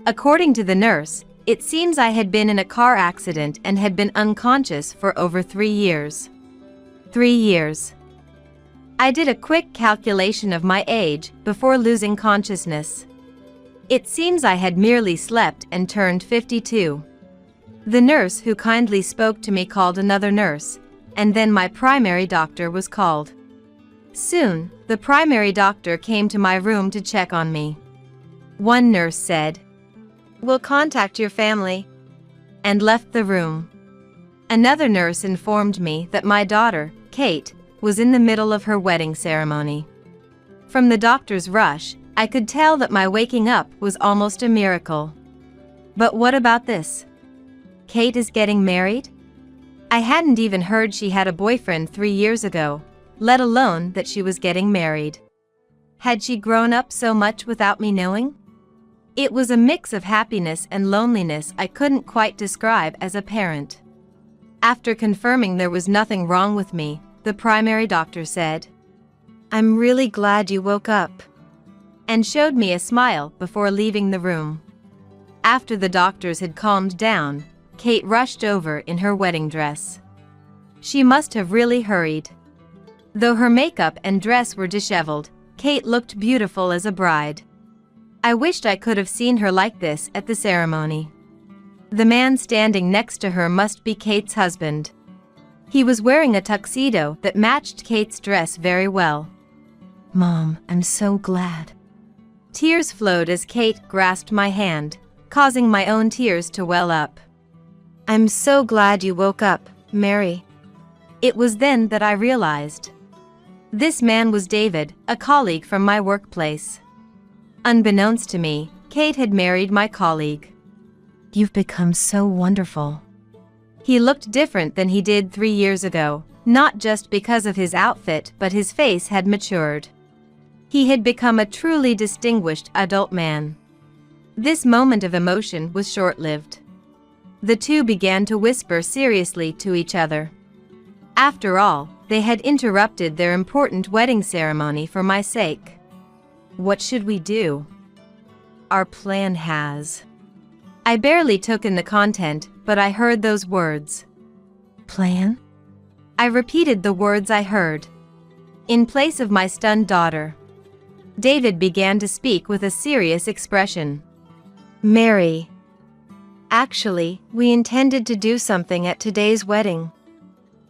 According to the nurse, it seems I had been in a car accident and had been unconscious for over 3 years. 3 years. I did a quick calculation of my age before losing consciousness. It seems I had merely slept and turned 52. The nurse who kindly spoke to me called another nurse, and then my primary doctor was called. Soon, the primary doctor came to my room to check on me. One nurse said, "We'll contact your family," and left the room. Another nurse informed me that my daughter, Kate, was in the middle of her wedding ceremony. From the doctor's rush, I could tell that my waking up was almost a miracle. But what about this? Kate is getting married? I hadn't even heard she had a boyfriend 3 years ago, let alone that she was getting married. Had she grown up so much without me knowing? It was a mix of happiness and loneliness I couldn't quite describe as a parent. After confirming there was nothing wrong with me, the primary doctor said, "I'm really glad you woke up," and showed me a smile before leaving the room. After the doctors had calmed down, Kate rushed over in her wedding dress. She must have really hurried. Though her makeup and dress were disheveled, Kate looked beautiful as a bride. I wished I could have seen her like this at the ceremony. The man standing next to her must be Kate's husband. He was wearing a tuxedo that matched Kate's dress very well. Mom, I'm so glad. Tears flowed as Kate grasped my hand, causing my own tears to well up. I'm so glad you woke up, Mary. It was then that I realized. This man was David, a colleague from my workplace. Unbeknownst to me, Kate had married my colleague. You've become so wonderful. He looked different than he did 3 years ago, not just because of his outfit, but his face had matured. He had become a truly distinguished adult man. This moment of emotion was short-lived. The two began to whisper seriously to each other. After all, they had interrupted their important wedding ceremony for my sake. What should we do? Our plan has. I barely took in the content, but I heard those words. Plan? I repeated the words I heard. In place of my stunned daughter, David began to speak with a serious expression. Mary. Actually, we intended to do something at today's wedding.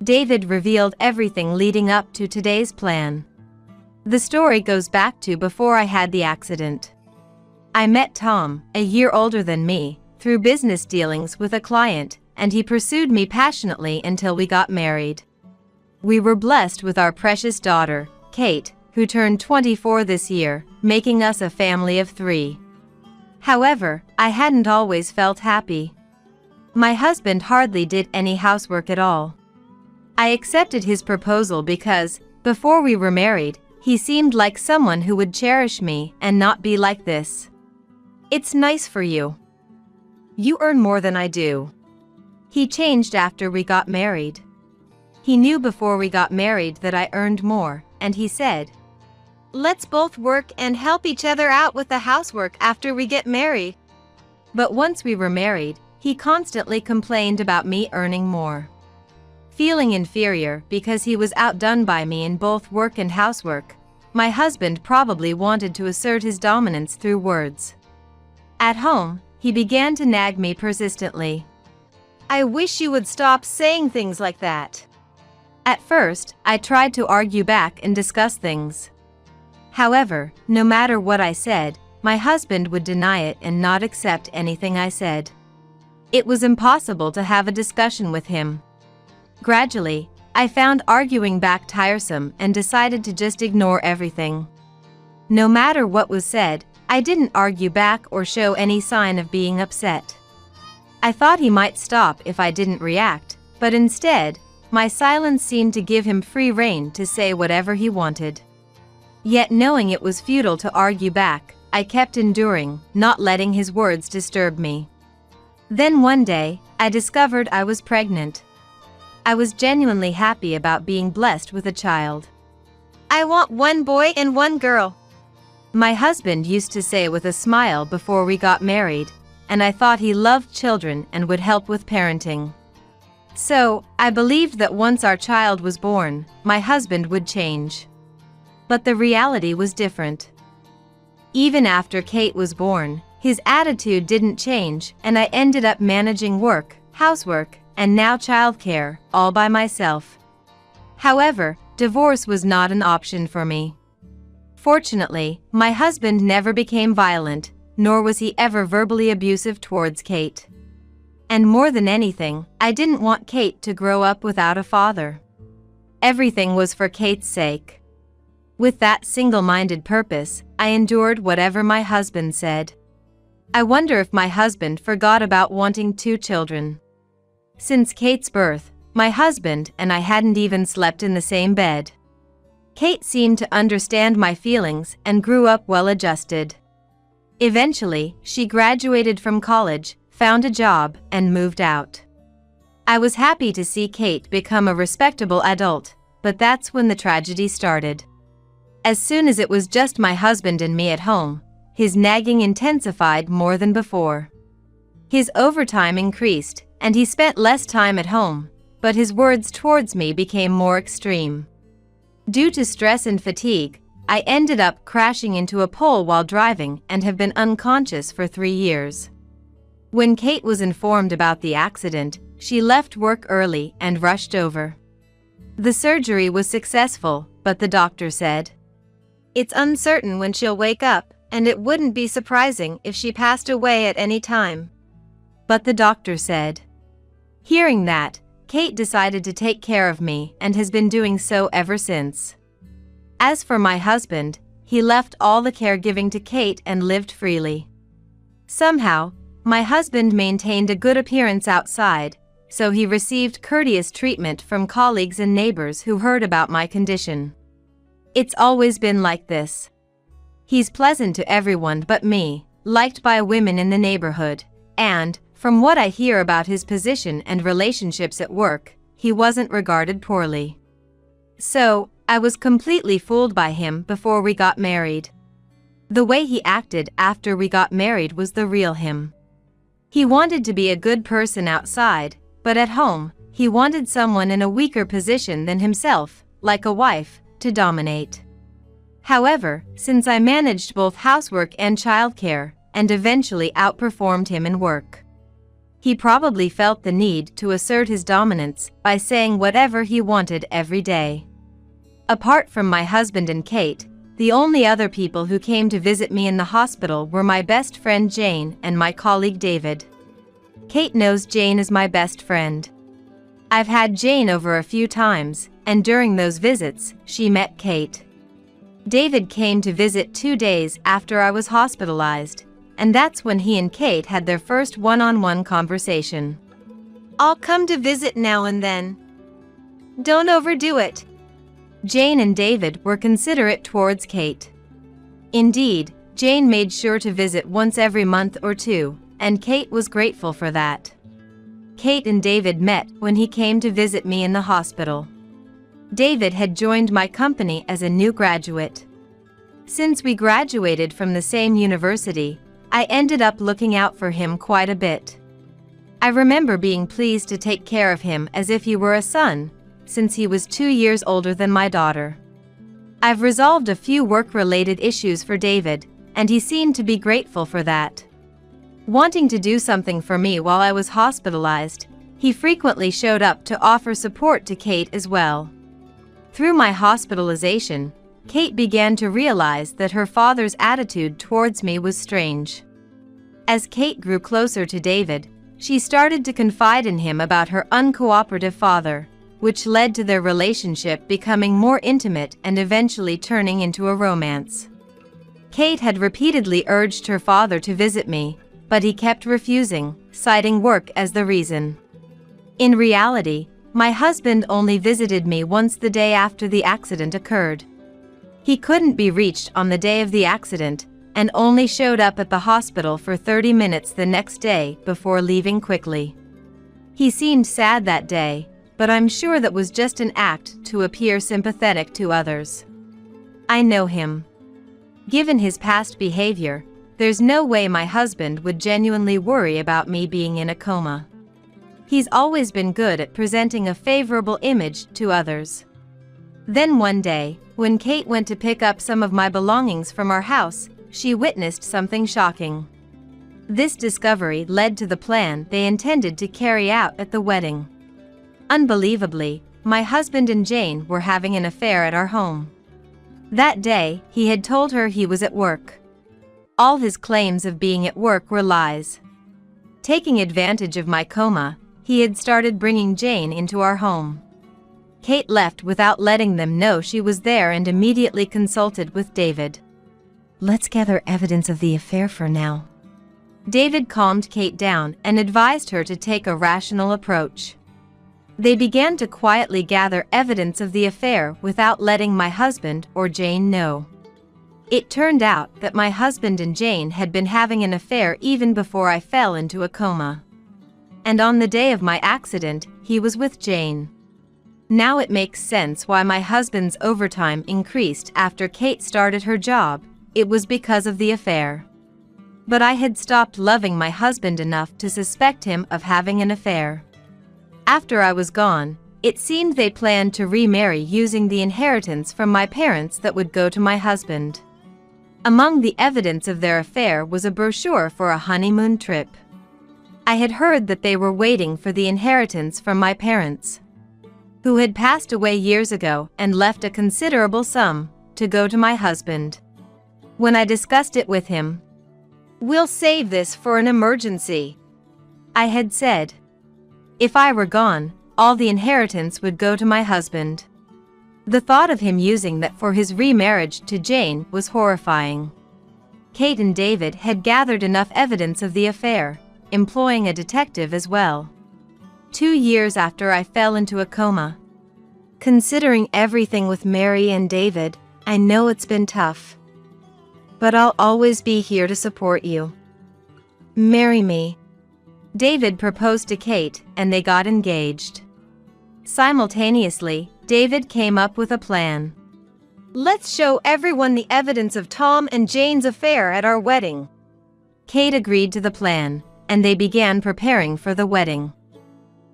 David revealed everything leading up to today's plan. The story goes back to before I had the accident. I met Tom, a year older than me, through business dealings with a client, and he pursued me passionately until we got married. We were blessed with our precious daughter, Kate, who turned 24 this year, making us a family of 3. However, I hadn't always felt happy. My husband hardly did any housework at all. I accepted his proposal because, before we were married, he seemed like someone who would cherish me and not be like this. It's nice for you. You earn more than I do. He changed after we got married. He knew before we got married that I earned more, and he said, "Let's both work and help each other out with the housework after we get married." But once we were married, he constantly complained about me earning more. Feeling inferior because he was outdone by me in both work and housework, my husband probably wanted to assert his dominance through words. At home, he began to nag me persistently. "I wish you would stop saying things like that." At first, I tried to argue back and discuss things. However, no matter what I said, my husband would deny it and not accept anything I said. It was impossible to have a discussion with him. Gradually, I found arguing back tiresome and decided to just ignore everything. No matter what was said, I didn't argue back or show any sign of being upset. I thought he might stop if I didn't react, but instead, my silence seemed to give him free rein to say whatever he wanted. Yet knowing it was futile to argue back, I kept enduring, not letting his words disturb me. Then one day, I discovered I was pregnant. I was genuinely happy about being blessed with a child. "I want 1 boy and 1 girl." My husband used to say with a smile before we got married, and I thought he loved children and would help with parenting. So, I believed that once our child was born, my husband would change. But the reality was different. Even after Kate was born, his attitude didn't change, and I ended up managing work, housework, and now childcare, all by myself. However, divorce was not an option for me. Fortunately, my husband never became violent, nor was he ever verbally abusive towards Kate. And more than anything, I didn't want Kate to grow up without a father. Everything was for Kate's sake. With that single-minded purpose, I endured whatever my husband said. I wonder if my husband forgot about wanting 2 children. Since Kate's birth, my husband and I hadn't even slept in the same bed. Kate seemed to understand my feelings and grew up well-adjusted. Eventually, she graduated from college, found a job, and moved out. I was happy to see Kate become a respectable adult, but that's when the tragedy started. As soon as it was just my husband and me at home, his nagging intensified more than before. His overtime increased, and he spent less time at home, but his words towards me became more extreme. Due to stress and fatigue, I ended up crashing into a pole while driving and have been unconscious for 3 years. When Kate was informed about the accident, she left work early and rushed over. The surgery was successful, but the doctor said, "It's uncertain when she'll wake up, and it wouldn't be surprising if she passed away at any time." But the doctor said. Hearing that, Kate decided to take care of me and has been doing so ever since. As for my husband, he left all the caregiving to Kate and lived freely. Somehow, my husband maintained a good appearance outside, so he received courteous treatment from colleagues and neighbors who heard about my condition. It's always been like this. He's pleasant to everyone but me, liked by women in the neighborhood, and, from what I hear about his position and relationships at work, he wasn't regarded poorly. So, I was completely fooled by him before we got married. The way he acted after we got married was the real him. He wanted to be a good person outside, but at home, he wanted someone in a weaker position than himself, like a wife, to dominate. However, since I managed both housework and childcare, and eventually outperformed him in work, he probably felt the need to assert his dominance by saying whatever he wanted every day. Apart from my husband and Kate, the only other people who came to visit me in the hospital were my best friend Jane and my colleague David. Kate knows Jane is my best friend. I've had Jane over a few times, and during those visits, she met Kate. David came to visit 2 days after I was hospitalized, and that's when he and Kate had their first one-on-one conversation. "I'll come to visit now and then. Don't overdo it." Jane and David were considerate towards Kate. Indeed, Jane made sure to visit once every month or two, and Kate was grateful for that. Kate and David met when he came to visit me in the hospital. David had joined my company as a new graduate. Since we graduated from the same university, I ended up looking out for him quite a bit. I remember being pleased to take care of him as if he were a son, since he was 2 years older than my daughter. I've resolved a few work-related issues for David, and he seemed to be grateful for that. Wanting to do something for me while I was hospitalized, he frequently showed up to offer support to Kate as well. Through my hospitalization, Kate began to realize that her father's attitude towards me was strange. As Kate grew closer to David, she started to confide in him about her uncooperative father, which led to their relationship becoming more intimate and eventually turning into a romance. Kate had repeatedly urged her father to visit me, but he kept refusing, citing work as the reason. In reality, my husband only visited me once the day after the accident occurred. He couldn't be reached on the day of the accident, and only showed up at the hospital for 30 minutes the next day before leaving quickly. He seemed sad that day, but I'm sure that was just an act to appear sympathetic to others. I know him. Given his past behavior, there's no way my husband would genuinely worry about me being in a coma. He's always been good at presenting a favorable image to others. Then one day, when Kate went to pick up some of my belongings from our house, she witnessed something shocking. This discovery led to the plan they intended to carry out at the wedding. Unbelievably, my husband and Jane were having an affair at our home. That day, he had told her he was at work. All his claims of being at work were lies. Taking advantage of my coma, he had started bringing Jane into our home. Kate left without letting them know she was there and immediately consulted with David. Let's gather evidence of the affair for now. David calmed Kate down and advised her to take a rational approach. They began to quietly gather evidence of the affair without letting my husband or Jane know. It turned out that my husband and Jane had been having an affair even before I fell into a coma. And on the day of my accident, he was with Jane. Now it makes sense why my husband's overtime increased after Kate started her job. It was because of the affair. But I had stopped loving my husband enough to suspect him of having an affair. After I was gone, it seemed they planned to remarry using the inheritance from my parents that would go to my husband. Among the evidence of their affair was a brochure for a honeymoon trip. I had heard that they were waiting for the inheritance from my parents, who had passed away years ago and left a considerable sum to go to my husband. When I discussed it with him, "We'll save this for an emergency," I had said. If I were gone, all the inheritance would go to my husband. The thought of him using that for his remarriage to Jane was horrifying. Kate and David had gathered enough evidence of the affair, employing a detective as well. 2 years after I fell into a coma. Considering everything with Mary and David, I know it's been tough. But I'll always be here to support you. Marry me. David proposed to Kate, and they got engaged. Simultaneously, David came up with a plan. Let's show everyone the evidence of Tom and Jane's affair at our wedding. Kate agreed to the plan, and they began preparing for the wedding.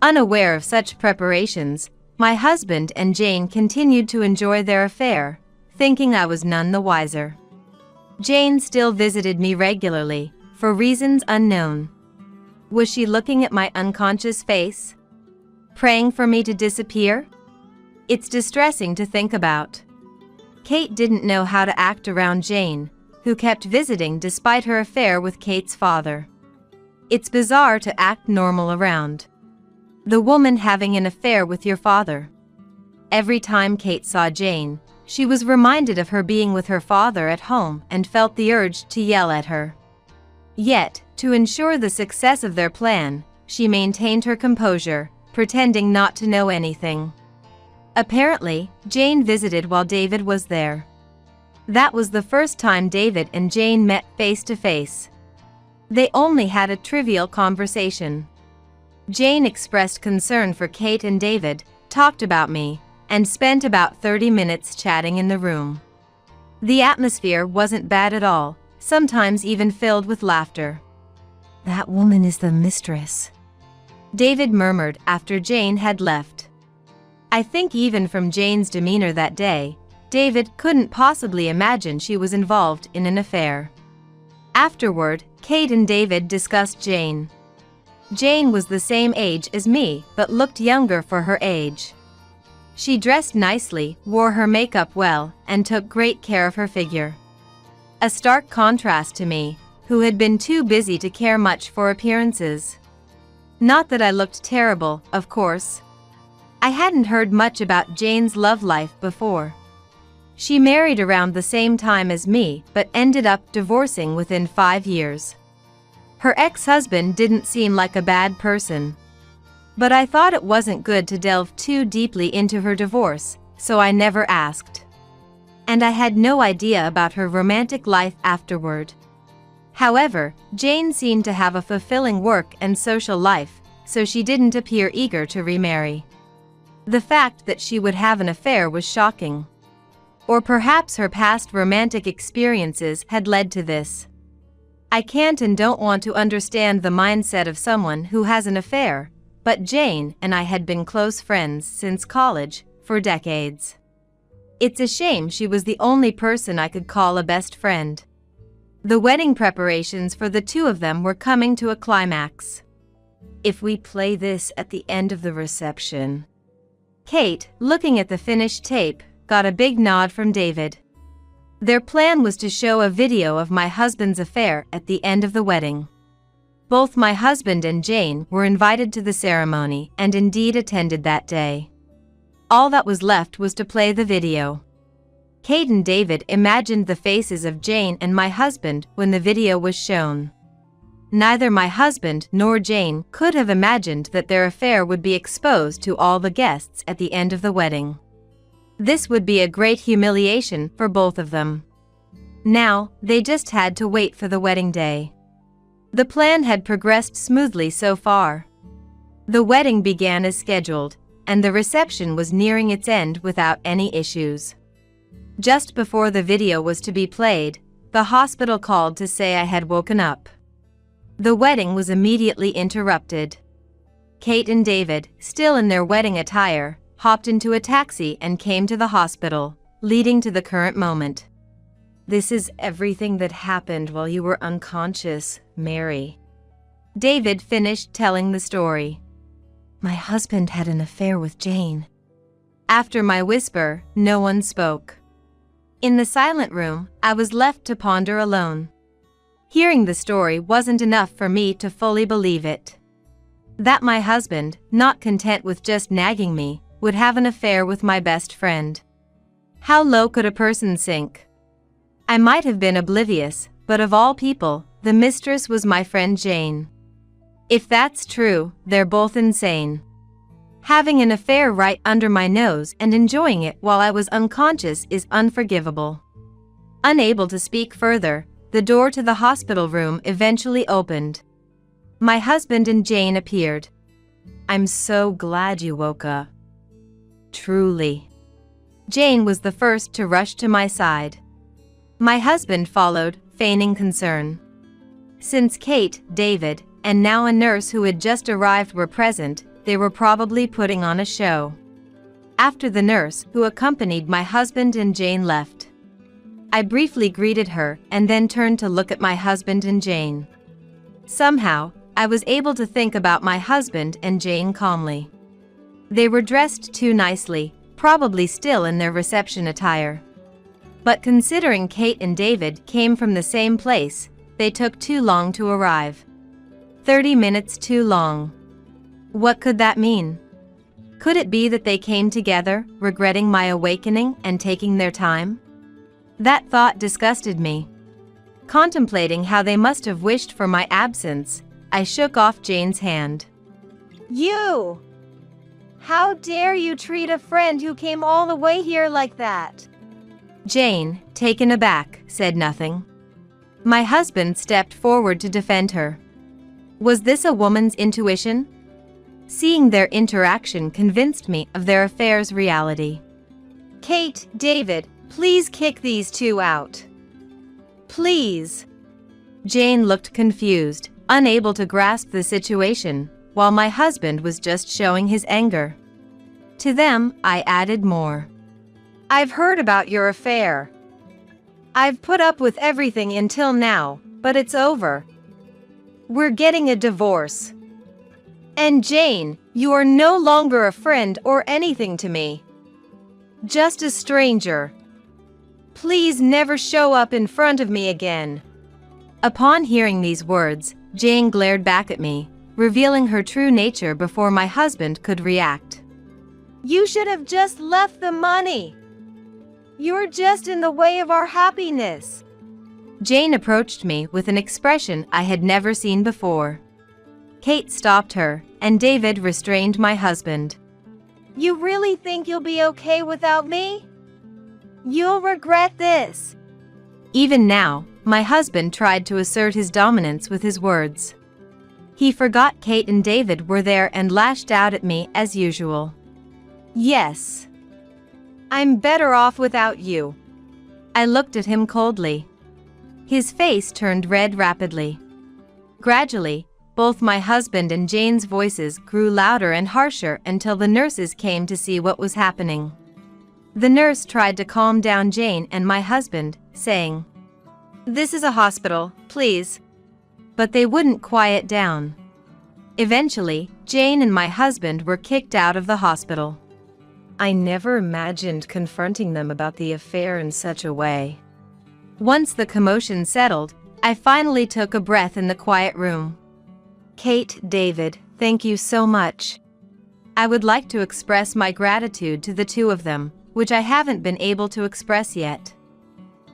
Unaware of such preparations, my husband and Jane continued to enjoy their affair, thinking I was none the wiser. Jane still visited me regularly, for reasons unknown. Was she looking at my unconscious face? Praying for me to disappear? It's distressing to think about. Kate didn't know how to act around Jane, who kept visiting despite her affair with Kate's father. It's bizarre to act normal around the woman having an affair with your father. Every time Kate saw Jane, she was reminded of her being with her father at home and felt the urge to yell at her. Yet, to ensure the success of their plan, she maintained her composure, pretending not to know anything. Apparently, Jane visited while David was there. That was the first time David and Jane met face to face. They only had a trivial conversation. Jane expressed concern for Kate and David, talked about me, and spent about 30 minutes chatting in the room. The atmosphere wasn't bad at all, sometimes even filled with laughter. That woman is the mistress, David murmured after Jane had left. I think even from Jane's demeanor that day, David couldn't possibly imagine she was involved in an affair. Afterward, Kate and David discussed Jane. Jane was the same age as me but looked younger for her age. She dressed nicely, wore her makeup well, and took great care of her figure. A stark contrast to me, who had been too busy to care much for appearances. Not that I looked terrible, of course. I hadn't heard much about Jane's love life before. She married around the same time as me but ended up divorcing within 5 years. Her ex-husband didn't seem like a bad person. But I thought it wasn't good to delve too deeply into her divorce, so I never asked. And I had no idea about her romantic life afterward. However, Jane seemed to have a fulfilling work and social life, so she didn't appear eager to remarry. The fact that she would have an affair was shocking. Or perhaps her past romantic experiences had led to this. I can't and don't want to understand the mindset of someone who has an affair, but Jane and I had been close friends since college, for decades. It's a shame she was the only person I could call a best friend. The wedding preparations for the two of them were coming to a climax. If we play this at the end of the reception. Kate, looking at the finished tape, got a big nod from David. Their plan was to show a video of my husband's affair at the end of the wedding. Both my husband and Jane were invited to the ceremony and indeed attended that day. All that was left was to play the video. Kate and David imagined the faces of Jane and my husband when the video was shown. Neither my husband nor Jane could have imagined that their affair would be exposed to all the guests at the end of the wedding. This would be a great humiliation for both of them. Now, they just had to wait for the wedding day. The plan had progressed smoothly so far. The wedding began as scheduled, and the reception was nearing its end without any issues. Just before the video was to be played, the hospital called to say I had woken up. The wedding was immediately interrupted. Kate and David, still in their wedding attire, hopped into a taxi and came to the hospital, leading to the current moment. This is everything that happened while you were unconscious, Mary. David finished telling the story. My husband had an affair with Jane. After my whisper, no one spoke. In the silent room, I was left to ponder alone. Hearing the story wasn't enough for me to fully believe it. That my husband, not content with just nagging me, would have an affair with my best friend. How low could a person sink? I might have been oblivious, but of all people, the mistress was my friend Jane. If that's true, they're both insane. Having an affair right under my nose and enjoying it while I was unconscious is unforgivable. Unable to speak further, the door to the hospital room eventually opened. My husband and Jane appeared. "I'm so glad you woke up." "Truly." Jane was the first to rush to my side. My husband followed, feigning concern. Since Kate, David, and now a nurse who had just arrived were present, they were probably putting on a show. After the nurse, who accompanied my husband and Jane, left, I briefly greeted her and then turned to look at my husband and Jane. Somehow, I was able to think about my husband and Jane calmly. They were dressed too nicely, probably still in their reception attire. But considering Kate and David came from the same place, they took too long to arrive. 30 minutes too long. What could that mean? Could it be that they came together, regretting my awakening and taking their time? That thought disgusted me. Contemplating how they must have wished for my absence, I shook off Jane's hand. "You! How dare you treat a friend who came all the way here like that?" Jane, taken aback, said nothing. My husband stepped forward to defend her. Was this a woman's intuition? Seeing their interaction convinced me of their affair's reality. "Kate, David, please kick these two out. Please." Jane looked confused, unable to grasp the situation, while my husband was just showing his anger. To them, I added more. "I've heard about your affair. I've put up with everything until now, but it's over. We're getting a divorce. And Jane, you are no longer a friend or anything to me. Just a stranger. Please never show up in front of me again." Upon hearing these words, Jane glared back at me, revealing her true nature before my husband could react. "You should have just left the money. You're just in the way of our happiness." Jane approached me with an expression I had never seen before. Kate stopped her, and David restrained my husband. "You really think you'll be okay without me? You'll regret this." Even now, my husband tried to assert his dominance with his words. He forgot Kate and David were there and lashed out at me as usual. "Yes. I'm better off without you." I looked at him coldly. His face turned red rapidly. Gradually, both my husband and Jane's voices grew louder and harsher until the nurses came to see what was happening. The nurse tried to calm down Jane and my husband, saying, "This is a hospital, please." But they wouldn't quiet down. Eventually, Jane and my husband were kicked out of the hospital. I never imagined confronting them about the affair in such a way. Once the commotion settled, I finally took a breath in the quiet room. "Kate, David, thank you so much. I would like to express my gratitude to the two of them, which I haven't been able to express yet.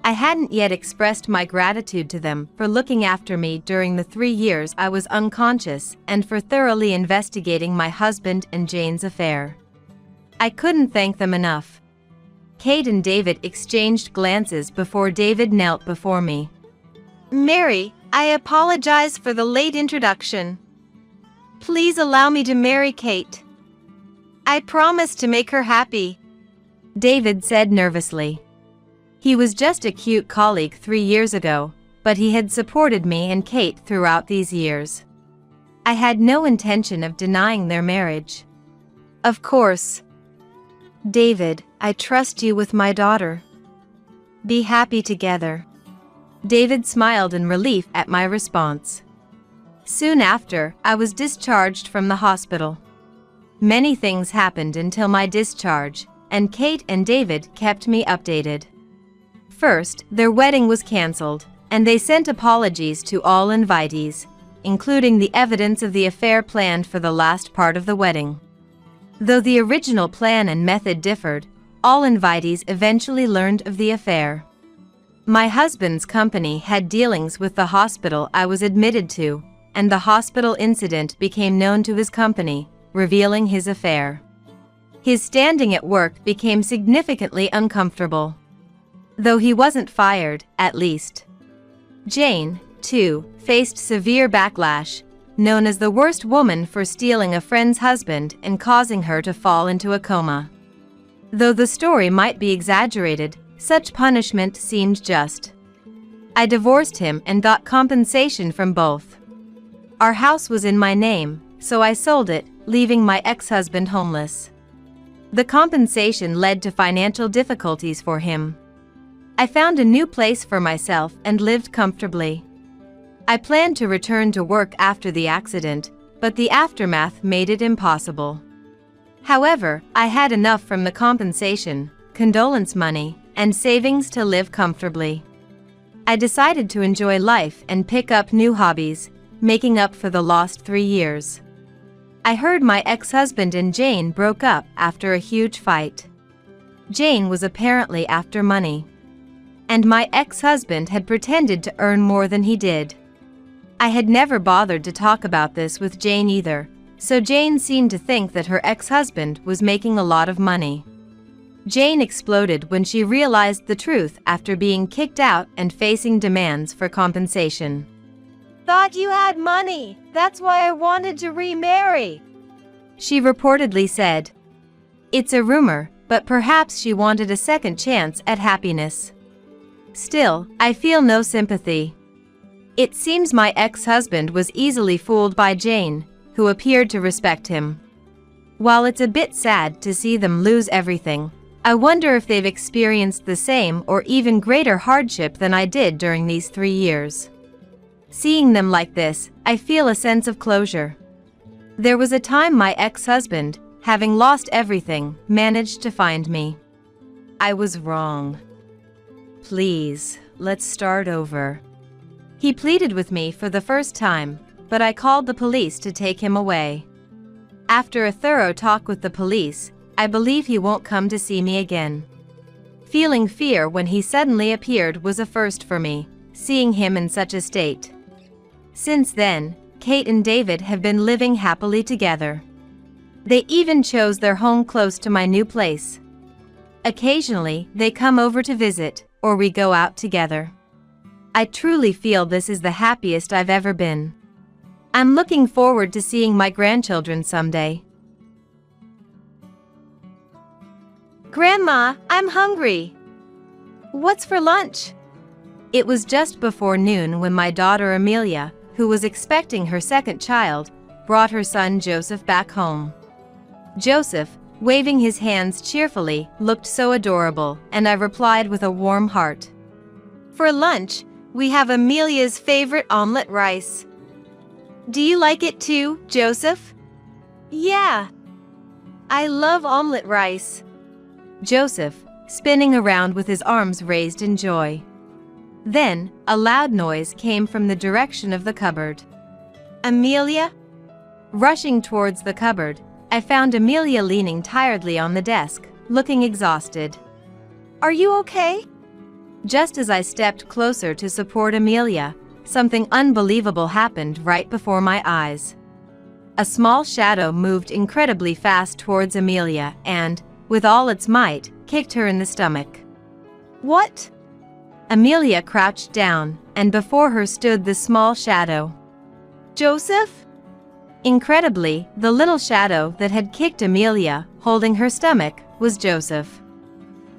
I hadn't yet expressed my gratitude to them for looking after me during the 3 years I was unconscious and for thoroughly investigating my husband and Jane's affair. I couldn't thank them enough." Kate and David exchanged glances before David knelt before me. "Mary, I apologize for the late introduction. Please allow me to marry Kate. I promise to make her happy," David said nervously. He was just a cute colleague 3 years ago, but he had supported me and Kate throughout these years. I had no intention of denying their marriage. "Of course. David, I trust you with my daughter. Be happy together." David smiled in relief at my response. Soon after, I was discharged from the hospital. Many things happened until my discharge, and Kate and David kept me updated. First, their wedding was canceled, and they sent apologies to all invitees, including the evidence of the affair planned for the last part of the wedding. Though the original plan and method differed, all invitees eventually learned of the affair. My husband's company had dealings with the hospital I was admitted to, and the hospital incident became known to his company, revealing his affair. His standing at work became significantly uncomfortable. Though he wasn't fired, at least. Jane, too, faced severe backlash, known as the worst woman for stealing a friend's husband and causing her to fall into a coma. Though the story might be exaggerated, such punishment seemed just. I divorced him and got compensation from both. Our house was in my name, so I sold it, leaving my ex-husband homeless. The compensation led to financial difficulties for him. I found a new place for myself and lived comfortably. I planned to return to work after the accident, but the aftermath made it impossible. However, I had enough from the compensation, condolence money, and savings to live comfortably. I decided to enjoy life and pick up new hobbies, making up for the lost 3 years. I heard my ex-husband and Jane broke up after a huge fight. Jane was apparently after money. And my ex-husband had pretended to earn more than he did. I had never bothered to talk about this with Jane either, so Jane seemed to think that her ex-husband was making a lot of money. Jane exploded when she realized the truth after being kicked out and facing demands for compensation. Thought you had money. That's why I wanted to remarry, she reportedly said. It's a rumor, but perhaps she wanted a second chance at happiness. Still, I feel no sympathy. It seems my ex-husband was easily fooled by Jane, who appeared to respect him. While it's a bit sad to see them lose everything, I wonder if they've experienced the same or even greater hardship than I did during these 3 years. Seeing them like this, I feel a sense of closure. There was a time my ex-husband, having lost everything, managed to find me. I was wrong. Please, let's start over. He pleaded with me for the first time, but I called the police to take him away. After a thorough talk with the police, I believe he won't come to see me again. Feeling fear when he suddenly appeared was a first for me, seeing him in such a state. Since then, Kate and David have been living happily together. They even chose their home close to my new place. Occasionally, they come over to visit, or we go out together. I truly feel this is the happiest I've ever been. I'm looking forward to seeing my grandchildren someday. Grandma, I'm hungry. What's for lunch? It was just before noon when my daughter Amelia, who was expecting her second child, brought her son Joseph back home. Joseph, waving his hands cheerfully, looked so adorable, and I replied with a warm heart. For lunch, we have Amelia's favorite omelet rice. Do you like it too, Joseph? Yeah. I love omelet rice. Joseph, spinning around with his arms raised in joy. Then, a loud noise came from the direction of the cupboard. Amelia? Rushing towards the cupboard, I found Amelia leaning tiredly on the desk, looking exhausted. Are you okay? Just as I stepped closer to support Amelia, something unbelievable happened right before my eyes. A small shadow moved incredibly fast towards Amelia and, with all its might, kicked her in the stomach. What? Amelia crouched down, and before her stood the small shadow. Joseph? Incredibly, the little shadow that had kicked Amelia, holding her stomach, was Joseph.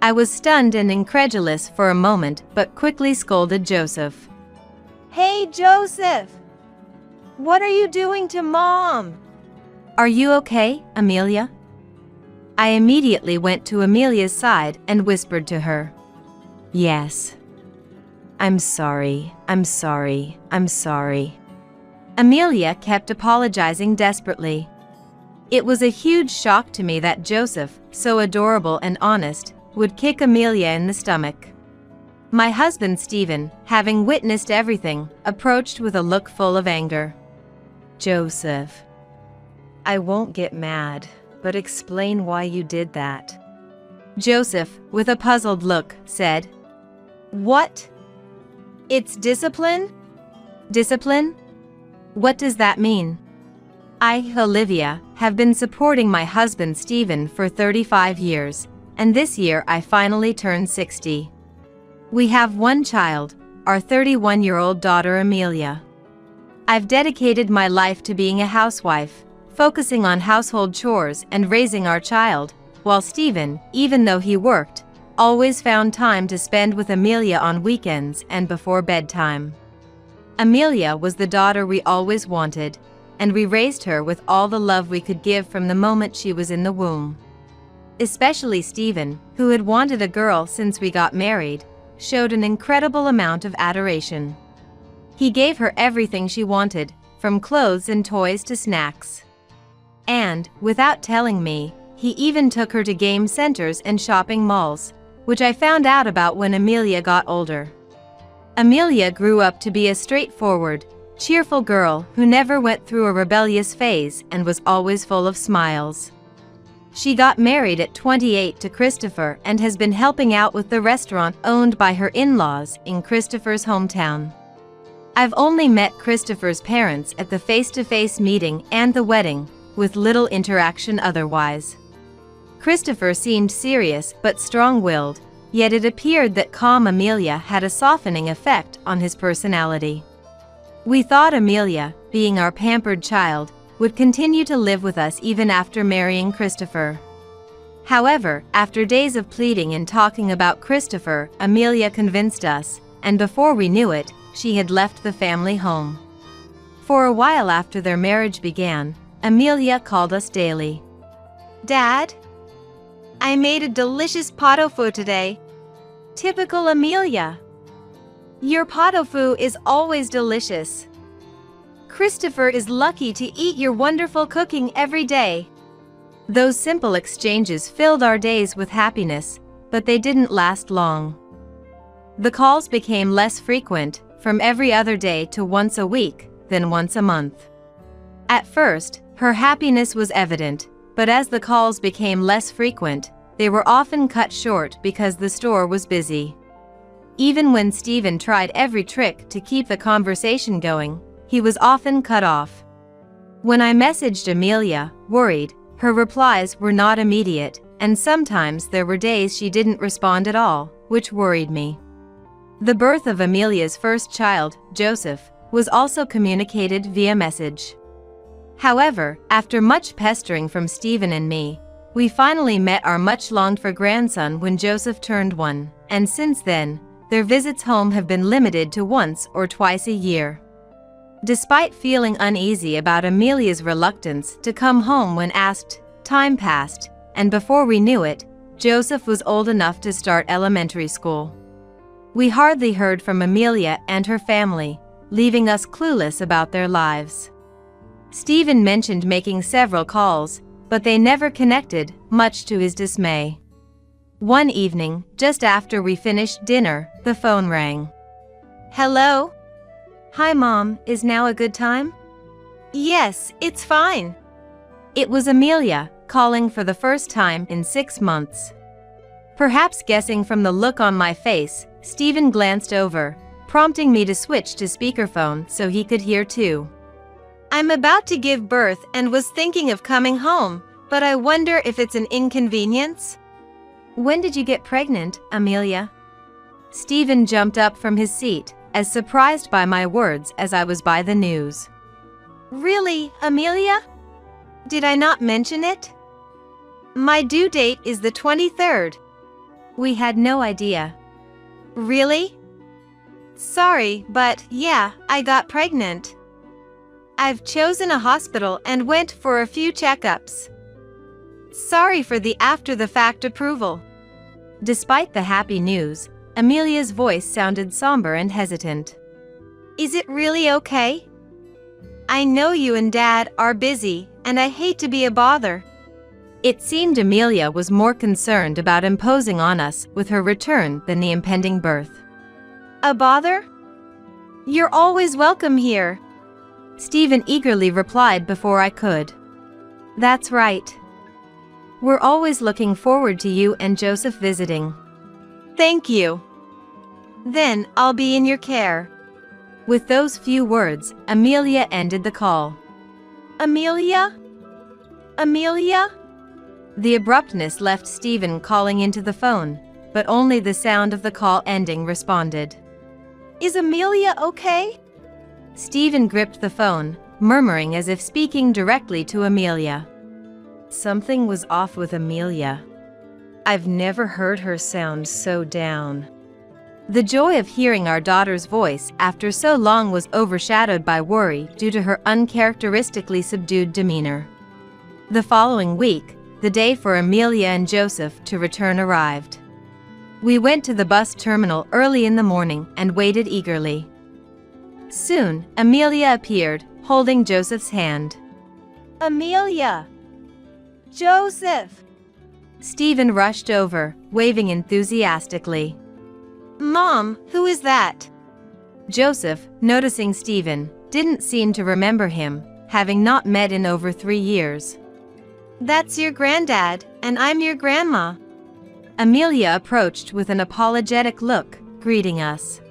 I was stunned and incredulous for a moment, but quickly scolded Joseph. Hey, Joseph! What are you doing to Mom? Are you okay, Amelia? I immediately went to Amelia's side and whispered to her. Yes. I'm sorry, I'm sorry, I'm sorry. Amelia kept apologizing desperately. It was a huge shock to me that Joseph, so adorable and honest, would kick Amelia in the stomach. My husband Stephen, having witnessed everything, approached with a look full of anger. Joseph. I won't get mad, but explain why you did that. Joseph, with a puzzled look, said, What? It's discipline? Discipline? What does that mean? I, Olivia, have been supporting my husband Stephen for 35 years, and this year I finally turned 60. We have one child, our 31-year-old daughter Amelia. I've dedicated my life to being a housewife, focusing on household chores and raising our child, while Stephen, even though he worked, always found time to spend with Amelia on weekends and before bedtime. Amelia was the daughter we always wanted, and we raised her with all the love we could give from the moment she was in the womb. Especially Stephen, who had wanted a girl since we got married, showed an incredible amount of adoration. He gave her everything she wanted, from clothes and toys to snacks. And, without telling me, he even took her to game centers and shopping malls, which I found out about when Amelia got older. Amelia grew up to be a straightforward, cheerful girl who never went through a rebellious phase and was always full of smiles. She got married at 28 to Christopher and has been helping out with the restaurant owned by her in-laws in Christopher's hometown. I've only met Christopher's parents at the face-to-face meeting and the wedding, with little interaction otherwise. Christopher seemed serious but strong-willed, yet it appeared that calm Amelia had a softening effect on his personality. We thought Amelia, being our pampered child, would continue to live with us even after marrying Christopher. However, after days of pleading and talking about Christopher, Amelia convinced us, and before we knew it, she had left the family home. For a while after their marriage began, Amelia called us daily. Dad? I made a delicious pot au feu today. Typical Amelia. Your pot au feu is always delicious. Christopher is lucky to eat your wonderful cooking every day. Those simple exchanges filled our days with happiness, but they didn't last long. The calls became less frequent, from every other day to once a week, then once a month. At first, her happiness was evident, but as the calls became less frequent, they were often cut short because the store was busy. Even when Stephen tried every trick to keep the conversation going, he was often cut off. When I messaged Amelia, worried, her replies were not immediate, and sometimes there were days she didn't respond at all, which worried me. The birth of Amelia's first child, Joseph, was also communicated via message. However, after much pestering from Stephen and me, we finally met our much-longed-for grandson when Joseph turned 1, and since then, their visits home have been limited to once or twice a year. Despite feeling uneasy about Amelia's reluctance to come home when asked, time passed, and before we knew it, Joseph was old enough to start elementary school. We hardly heard from Amelia and her family, leaving us clueless about their lives. Stephen mentioned making several calls, but they never connected, much to his dismay. One evening, just after we finished dinner, the phone rang. Hello? Hi Mom, is now a good time? Yes, it's fine. It was Amelia, calling for the first time in 6 months. Perhaps guessing from the look on my face, Stephen glanced over, prompting me to switch to speakerphone so he could hear too. I'm about to give birth and was thinking of coming home, but I wonder if it's an inconvenience? When did you get pregnant, Amelia? Stephen jumped up from his seat, as surprised by my words as I was by the news. Really, Amelia? Did I not mention it? My due date is the 23rd. We had no idea. Really? Sorry, but yeah, I got pregnant. I've chosen a hospital and went for a few checkups. Sorry for the after-the-fact approval. Despite the happy news, Amelia's voice sounded somber and hesitant. Is it really okay? I know you and Dad are busy, and I hate to be a bother. It seemed Amelia was more concerned about imposing on us with her return than the impending birth. A bother? You're always welcome here. Stephen eagerly replied before I could. That's right. We're always looking forward to you and Joseph visiting. Thank you. Then I'll be in your care. With those few words, Amelia ended the call. Amelia? Amelia? The abruptness left Stephen calling into the phone, but only the sound of the call ending responded. Is Amelia okay? Stephen gripped the phone, murmuring as if speaking directly to Amelia. Something was off with Amelia. I've never heard her sound so down. The joy of hearing our daughter's voice after so long was overshadowed by worry due to her uncharacteristically subdued demeanor. The following week, the day for Amelia and Joseph to return arrived. We went to the bus terminal early in the morning and waited eagerly. Soon, Amelia appeared, holding Joseph's hand. Amelia! Joseph! Stephen rushed over, waving enthusiastically. Mom, who is that? Joseph, noticing Stephen, didn't seem to remember him, having not met in over 3 years. That's your granddad, and I'm your grandma. Amelia approached with an apologetic look, greeting us.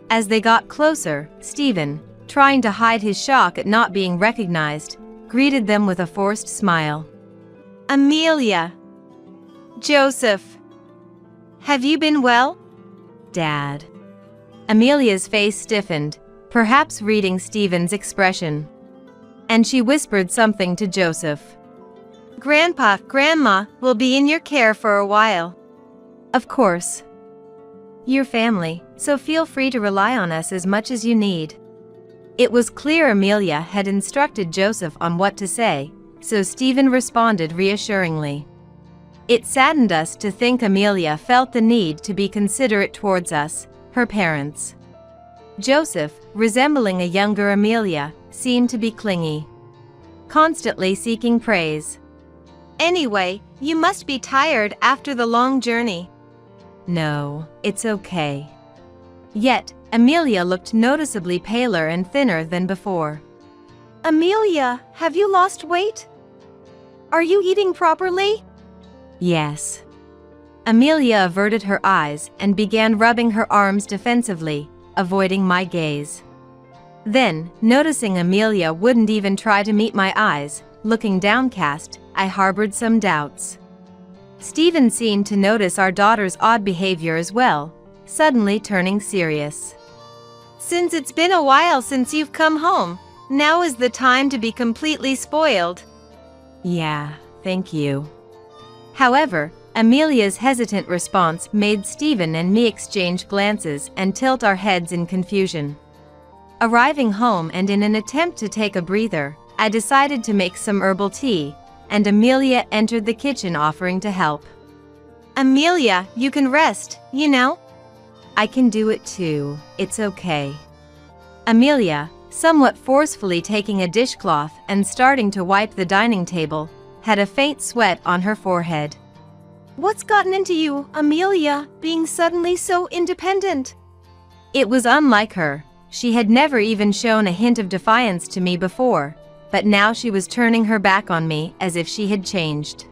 As they got closer, Stephen, trying to hide his shock at not being recognized, greeted them with a forced smile. Amelia. Joseph. Have you been well? Dad. Amelia's face stiffened, perhaps reading Stephen's expression. And she whispered something to Joseph. Grandpa, Grandma will be in your care for a while. Of course. Your family, so feel free to rely on us as much as you need. It was clear Amelia had instructed Joseph on what to say, so Stephen responded reassuringly. It saddened us to think Amelia felt the need to be considerate towards us, her parents. Joseph, resembling a younger Amelia, seemed to be clingy, constantly seeking praise. Anyway, you must be tired after the long journey. No, it's okay. Yet, Amelia looked noticeably paler and thinner than before. Amelia, have you lost weight? Are you eating properly? Yes. Amelia averted her eyes and began rubbing her arms defensively, avoiding my gaze. Then, noticing Amelia wouldn't even try to meet my eyes, looking downcast, I harbored some doubts. Stephen seemed to notice our daughter's odd behavior as well, suddenly turning serious. Since it's been a while since you've come home, now is the time to be completely spoiled. Yeah, thank you. However, Amelia's hesitant response made Stephen and me exchange glances and tilt our heads in confusion. Arriving home and in an attempt to take a breather, I decided to make some herbal tea, and Amelia entered the kitchen offering to help. Amelia, you can rest, you know? I can do it too, it's okay. Amelia, somewhat forcefully taking a dishcloth and starting to wipe the dining table, had a faint sweat on her forehead. What's gotten into you, Amelia, being suddenly so independent? It was unlike her. She had never even shown a hint of defiance to me before, but now she was turning her back on me as if she had changed.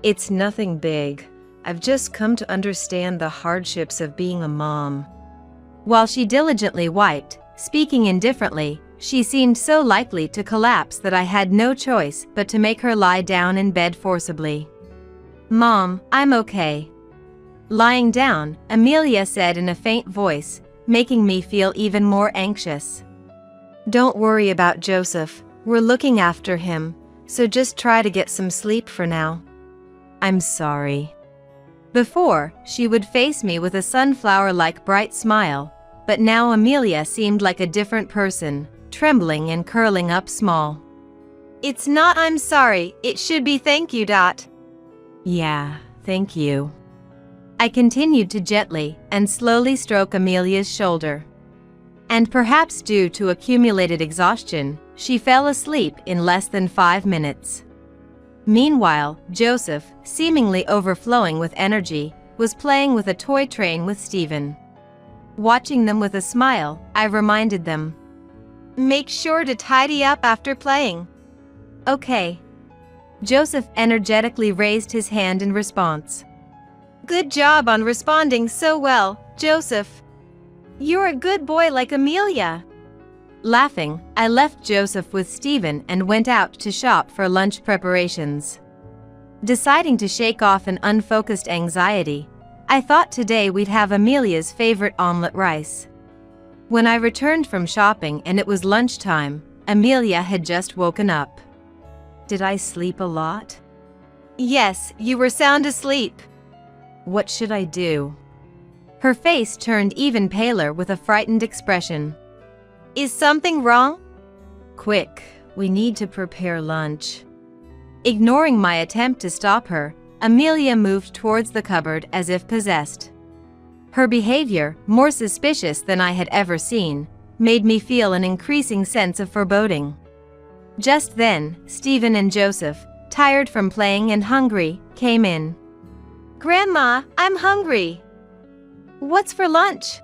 It's nothing big. I've just come to understand the hardships of being a mom. While she diligently wiped, speaking indifferently, she seemed so likely to collapse that I had no choice but to make her lie down in bed forcibly. Mom, I'm okay. Lying down, Amelia said in a faint voice, making me feel even more anxious. Don't worry about Joseph. We're looking after him, so just try to get some sleep for now. I'm sorry. Before, she would face me with a sunflower-like bright smile, but now Amelia seemed like a different person, trembling and curling up small. It's not I'm sorry, it should be thank you. Yeah, thank you. I continued to gently and slowly stroke Amelia's shoulder. And perhaps due to accumulated exhaustion, she fell asleep in less than 5 minutes. Meanwhile, Joseph, seemingly overflowing with energy, was playing with a toy train with Stephen. Watching them with a smile, I reminded them. Make sure to tidy up after playing. Okay. Joseph energetically raised his hand in response. Good job on responding so well, Joseph. You're a good boy like Amelia. Laughing, I left Joseph with Stephen and went out to shop for lunch preparations. Deciding to shake off an unfocused anxiety, I thought today we'd have Amelia's favorite omelette rice. When I returned from shopping and it was lunchtime, Amelia had just woken up. Did I sleep a lot? Yes, you were sound asleep. What should I do? Her face turned even paler with a frightened expression. Is something wrong? Quick, we need to prepare lunch. Ignoring my attempt to stop her, Amelia moved towards the cupboard as if possessed. Her behavior, more suspicious than I had ever seen, made me feel an increasing sense of foreboding. Just then, Stephen and Joseph, tired from playing and hungry, came in. Grandma, I'm hungry. What's for lunch?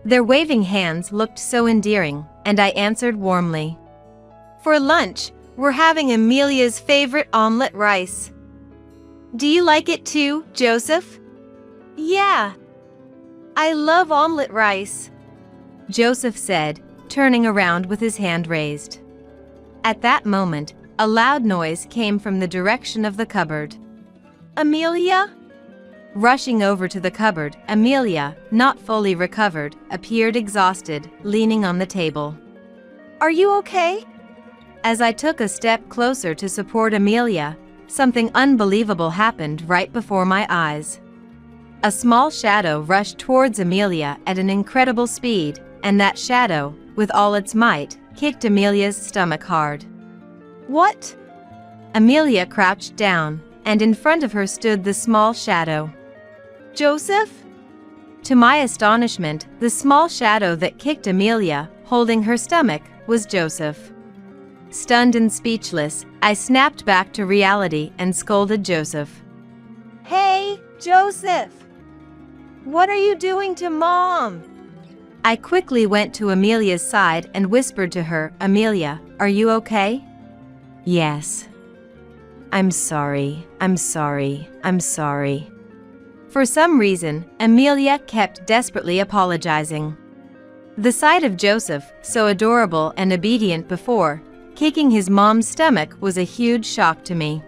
Their waving hands looked so endearing, and I answered warmly. For lunch, we're having Amelia's favorite omelette rice. Do you like it too, Joseph? Yeah. I love omelette rice, Joseph said, turning around with his hand raised. At that moment, a loud noise came from the direction of the cupboard. Amelia? Rushing over to the cupboard, Amelia, not fully recovered, appeared exhausted, leaning on the table. Are you okay? As I took a step closer to support Amelia, something unbelievable happened right before my eyes. A small shadow rushed towards Amelia at an incredible speed, and that shadow, with all its might, kicked Amelia's stomach hard. What? Amelia crouched down, and in front of her stood the small shadow. Joseph? To my astonishment, the small shadow that kicked Amelia, holding her stomach, was Joseph. Stunned and speechless, I snapped back to reality and scolded Joseph. Hey, Joseph! What are you doing to Mom? I quickly went to Amelia's side and whispered to her, Amelia, are you okay? Yes. I'm sorry. For some reason, Amelia kept desperately apologizing. The sight of Joseph, so adorable and obedient before, kicking his mom's stomach was a huge shock to me.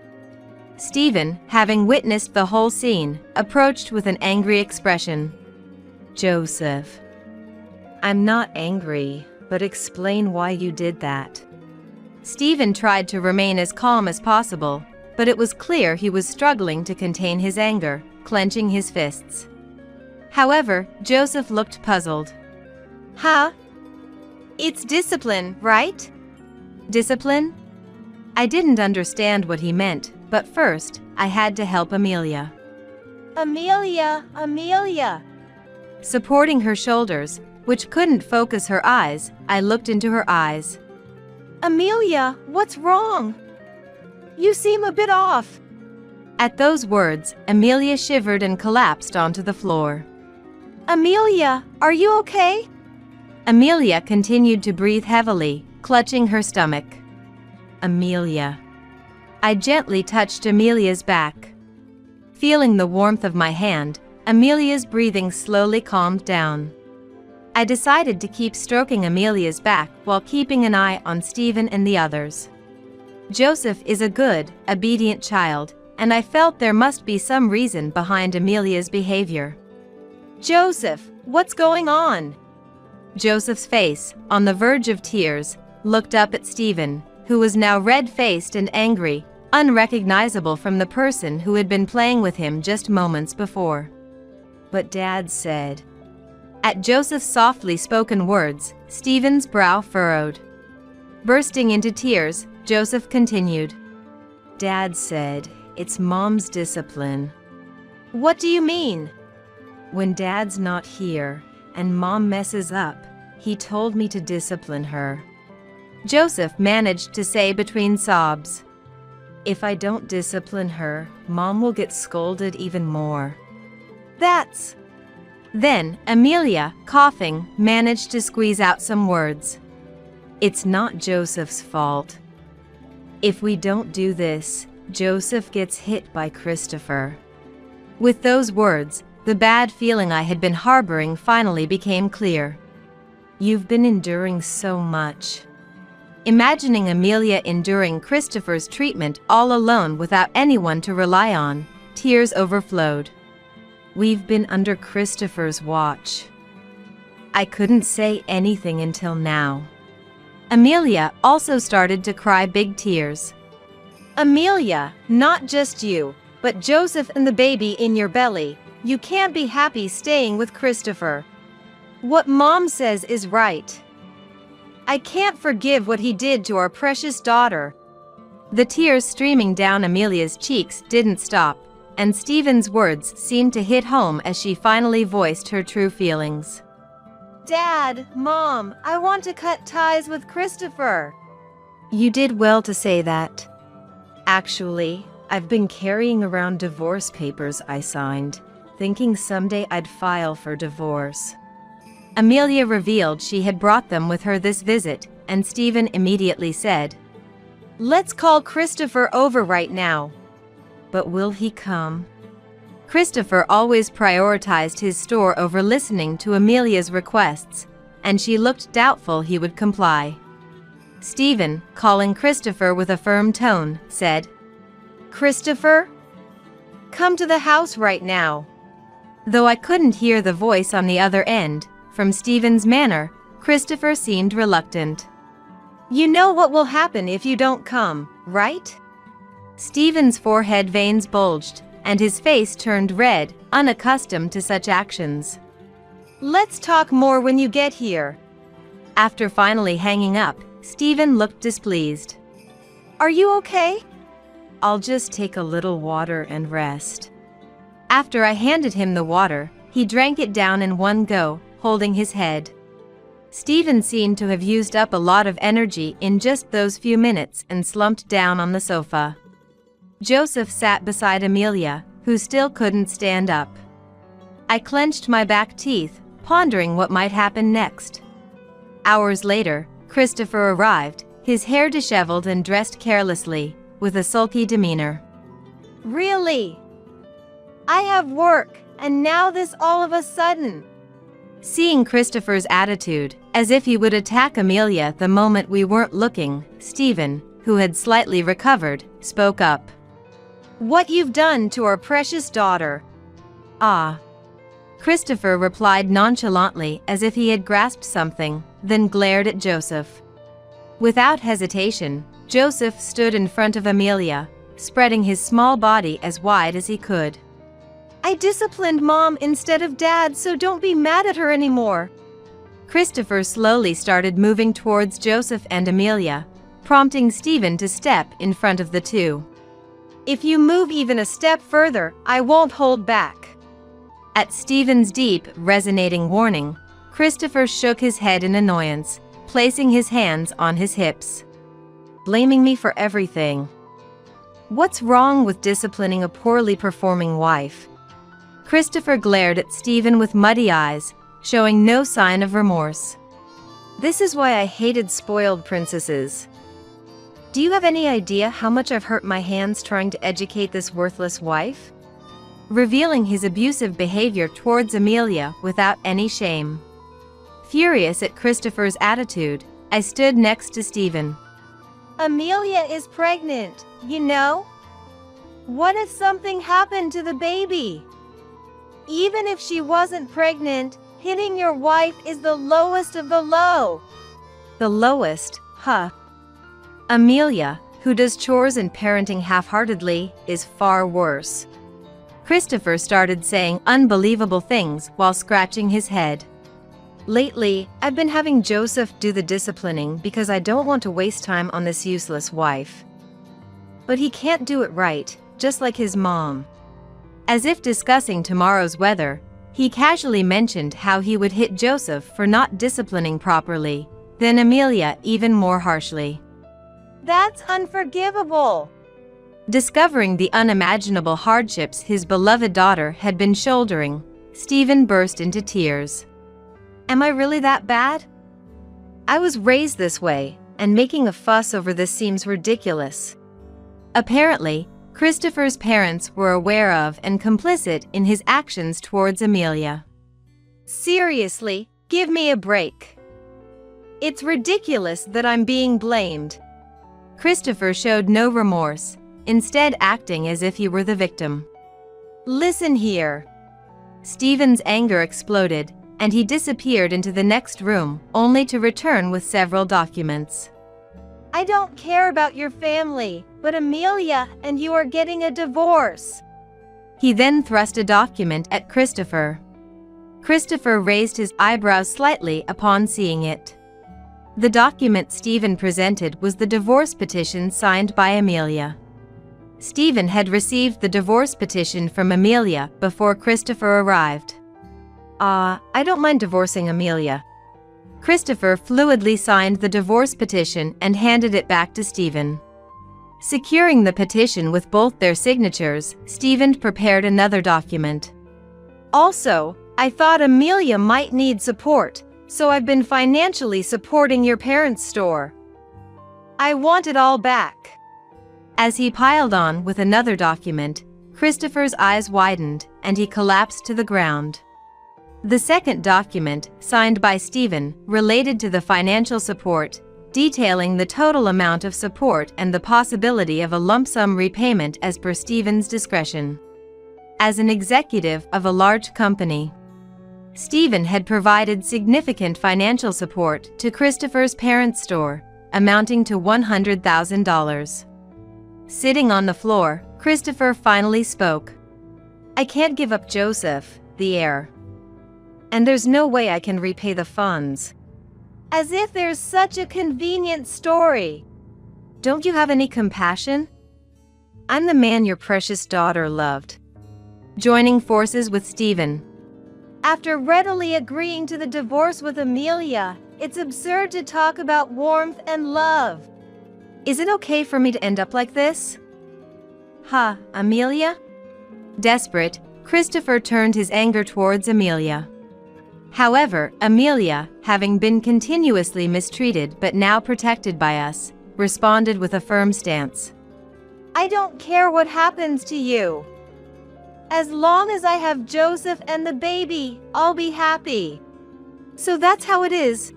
Stephen, having witnessed the whole scene, approached with an angry expression. Joseph, I'm not angry, but explain why you did that. Stephen tried to remain as calm as possible, but it was clear he was struggling to contain his anger, clenching his fists. However, Joseph looked puzzled. Huh? It's discipline, right? Discipline? I didn't understand what he meant, but first, I had to help Amelia. Amelia! Supporting her shoulders, which couldn't focus her eyes, I looked into her eyes. Amelia, what's wrong? You seem a bit off. At those words, Amelia shivered and collapsed onto the floor. Amelia, are you okay? Amelia continued to breathe heavily, clutching her stomach. Amelia. I gently touched Amelia's back. Feeling the warmth of my hand, Amelia's breathing slowly calmed down. I decided to keep stroking Amelia's back while keeping an eye on Stephen and the others. Joseph is a good, obedient child, and I felt there must be some reason behind Amelia's behavior. Joseph, what's going on? Joseph's face, on the verge of tears, looked up at Stephen, who was now red-faced and angry, unrecognizable from the person who had been playing with him just moments before. But Dad said. At Joseph's softly spoken words, Stephen's brow furrowed. Bursting into tears, Joseph continued. Dad said, it's Mom's discipline. What do you mean? When Dad's not here, and Mom messes up, he told me to discipline her. Joseph managed to say between sobs. If I don't discipline her, Mom will get scolded even more. That's... Then, Amelia, coughing, managed to squeeze out some words. It's not Joseph's fault. If we don't do this, Joseph gets hit by Christopher." With those words, the bad feeling I had been harboring finally became clear. "You've been enduring so much." Imagining Amelia enduring Christopher's treatment all alone without anyone to rely on, tears overflowed. "We've been under Christopher's watch." I couldn't say anything until now. Amelia also started to cry big tears. Amelia, not just you, but Joseph and the baby in your belly. You can't be happy staying with Christopher. What Mom says is right. I can't forgive what he did to our precious daughter." The tears streaming down Amelia's cheeks didn't stop, and Stephen's words seemed to hit home as she finally voiced her true feelings. "Dad, Mom, I want to cut ties with Christopher." "You did well to say that. Actually, I've been carrying around divorce papers I signed, thinking someday I'd file for divorce." Amelia revealed she had brought them with her this visit, and Stephen immediately said, "Let's call Christopher over right now." "But will he come?" Christopher always prioritized his store over listening to Amelia's requests, and she looked doubtful he would comply. Stephen, calling Christopher with a firm tone, said, "Christopher, come to the house right now." Though I couldn't hear the voice on the other end, from Stephen's manner, Christopher seemed reluctant. "You know what will happen if you don't come, right?" Stephen's forehead veins bulged, and his face turned red, unaccustomed to such actions. "Let's talk more when you get here." After finally hanging up, Stephen looked displeased. "Are you okay?" "I'll just take a little water and rest." After I handed him the water, he drank it down in one go, holding his head. Stephen seemed to have used up a lot of energy in just those few minutes and slumped down on the sofa. Joseph sat beside Amelia, who still couldn't stand up. I clenched my back teeth, pondering what might happen next. Hours later, Christopher arrived, his hair disheveled and dressed carelessly, with a sulky demeanor. "Really? I have work, and now this all of a sudden." Seeing Christopher's attitude, as if he would attack Amelia the moment we weren't looking, Stephen, who had slightly recovered, spoke up. "What you've done to our precious daughter." "Ah." Christopher replied nonchalantly as if he had grasped something, then glared at Joseph. Without hesitation, Joseph stood in front of Amelia, spreading his small body as wide as he could. "I disciplined Mom instead of Dad, so don't be mad at her anymore." Christopher slowly started moving towards Joseph and Amelia, prompting Stephen to step in front of the two. "If you move even a step further, I won't hold back." At Stephen's deep, resonating warning, Christopher shook his head in annoyance, placing his hands on his hips. "Blaming me for everything. What's wrong with disciplining a poorly performing wife?" Christopher glared at Stephen with muddy eyes, showing no sign of remorse. "This is why I hated spoiled princesses. Do you have any idea how much I've hurt my hands trying to educate this worthless wife?" Revealing his abusive behavior towards Amelia without any shame. Furious at Christopher's attitude, I stood next to Stephen. "Amelia is pregnant, you know? What if something happened to the baby? Even if she wasn't pregnant, hitting your wife is the lowest of the low." "The lowest, huh? Amelia, who does chores and parenting half-heartedly, is far worse." Christopher started saying unbelievable things while scratching his head. "Lately, I've been having Joseph do the disciplining because I don't want to waste time on this useless wife. But he can't do it right, just like his mom." As if discussing tomorrow's weather, he casually mentioned how he would hit Joseph for not disciplining properly, then Amelia even more harshly. "That's unforgivable." Discovering the unimaginable hardships his beloved daughter had been shouldering, Stephen burst into tears. "Am I really that bad? I was raised this way, and making a fuss over this seems ridiculous. Apparently, Christopher's parents were aware of and complicit in his actions towards Amelia. Seriously, give me a break. It's ridiculous that I'm being blamed. Christopher showed no remorse, instead acting as if he were the victim. Listen here. Stephen's anger exploded, and he disappeared into the next room, only to return with several documents. I don't care about your family, but Amelia and you are getting a divorce. He then thrust a document at Christopher. Christopher raised his eyebrows slightly upon seeing it. The document Stephen presented was the divorce petition signed by Amelia. Stephen had received the divorce petition from Amelia before Christopher arrived. I don't mind divorcing Amelia. Christopher fluidly signed the divorce petition and handed it back to Stephen. Securing the petition with both their signatures, Stephen prepared another document. Also, I thought Amelia might need support, so I've been financially supporting your parents' store. I want it all back. As he piled on with another document, Christopher's eyes widened and he collapsed to the ground. The second document, signed by Stephen, related to the financial support, detailing the total amount of support and the possibility of a lump sum repayment as per Stephen's discretion. As an executive of a large company, Stephen had provided significant financial support to Christopher's parents' store, amounting to $100,000. Sitting on the floor, Christopher finally spoke. I can't give up Joseph, the heir. And there's no way I can repay the funds. As if there's such a convenient story. Don't you have any compassion? I'm the man your precious daughter loved. Joining forces with Stephen. After readily agreeing to the divorce with Amelia, it's absurd to talk about warmth and love. Is it okay for me to end up like this? Amelia? Desperate, Christopher turned his anger towards Amelia. However, Amelia, having been continuously mistreated but now protected by us, responded with a firm stance. I don't care what happens to you. As long as I have Joseph and the baby, I'll be happy. So that's how it is.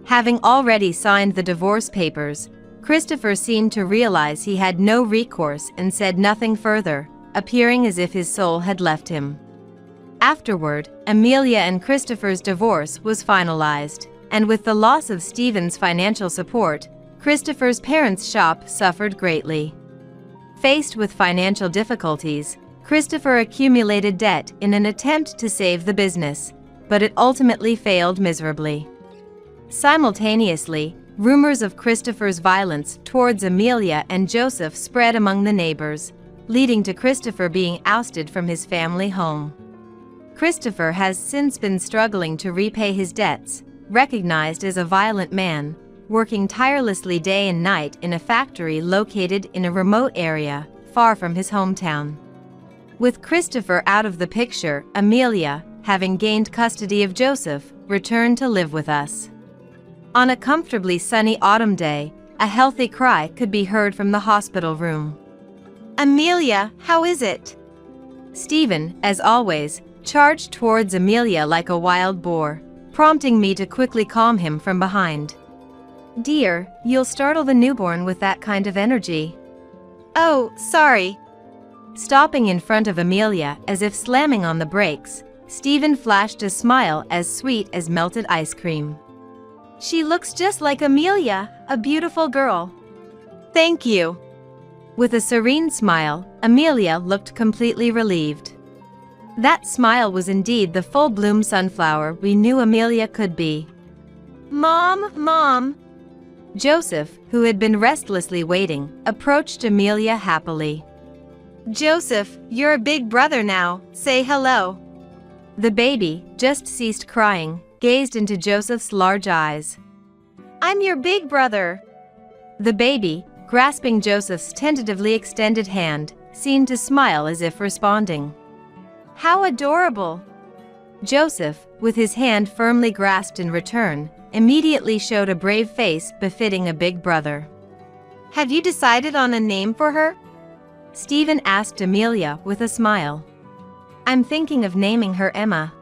Having already signed the divorce papers, Christopher seemed to realize he had no recourse and said nothing further, appearing as if his soul had left him. Afterward, Amelia and Christopher's divorce was finalized, and with the loss of Stephen's financial support, Christopher's parents' shop suffered greatly. Faced with financial difficulties, Christopher accumulated debt in an attempt to save the business, but it ultimately failed miserably. Simultaneously, rumors of Christopher's violence towards Amelia and Joseph spread among the neighbors, leading to Christopher being ousted from his family home. Christopher has since been struggling to repay his debts, recognized as a violent man, working tirelessly day and night in a factory located in a remote area, far from his hometown. With Christopher out of the picture, Amelia, having gained custody of Joseph, returned to live with us. On a comfortably sunny autumn day, a healthy cry could be heard from the hospital room. Amelia, how is it? Stephen, as always, charged towards Amelia like a wild boar, prompting me to quickly calm him from behind. Dear, you'll startle the newborn with that kind of energy. Oh, sorry. Stopping in front of Amelia as if slamming on the brakes, Stephen flashed a smile as sweet as melted ice cream. She looks just like Amelia, a beautiful girl. Thank you. With a serene smile, Amelia looked completely relieved. That smile was indeed the full-bloom sunflower we knew Amelia could be. Mom! Joseph, who had been restlessly waiting, approached Amelia happily. Joseph, you're a big brother now, say hello. The baby, just ceased crying, gazed into Joseph's large eyes. I'm your big brother. The baby, grasping Joseph's tentatively extended hand, seemed to smile as if responding. How adorable! Joseph, with his hand firmly grasped in return, immediately showed a brave face befitting a big brother. Have you decided on a name for her? Stephen asked Amelia with a smile. I'm thinking of naming her Emma.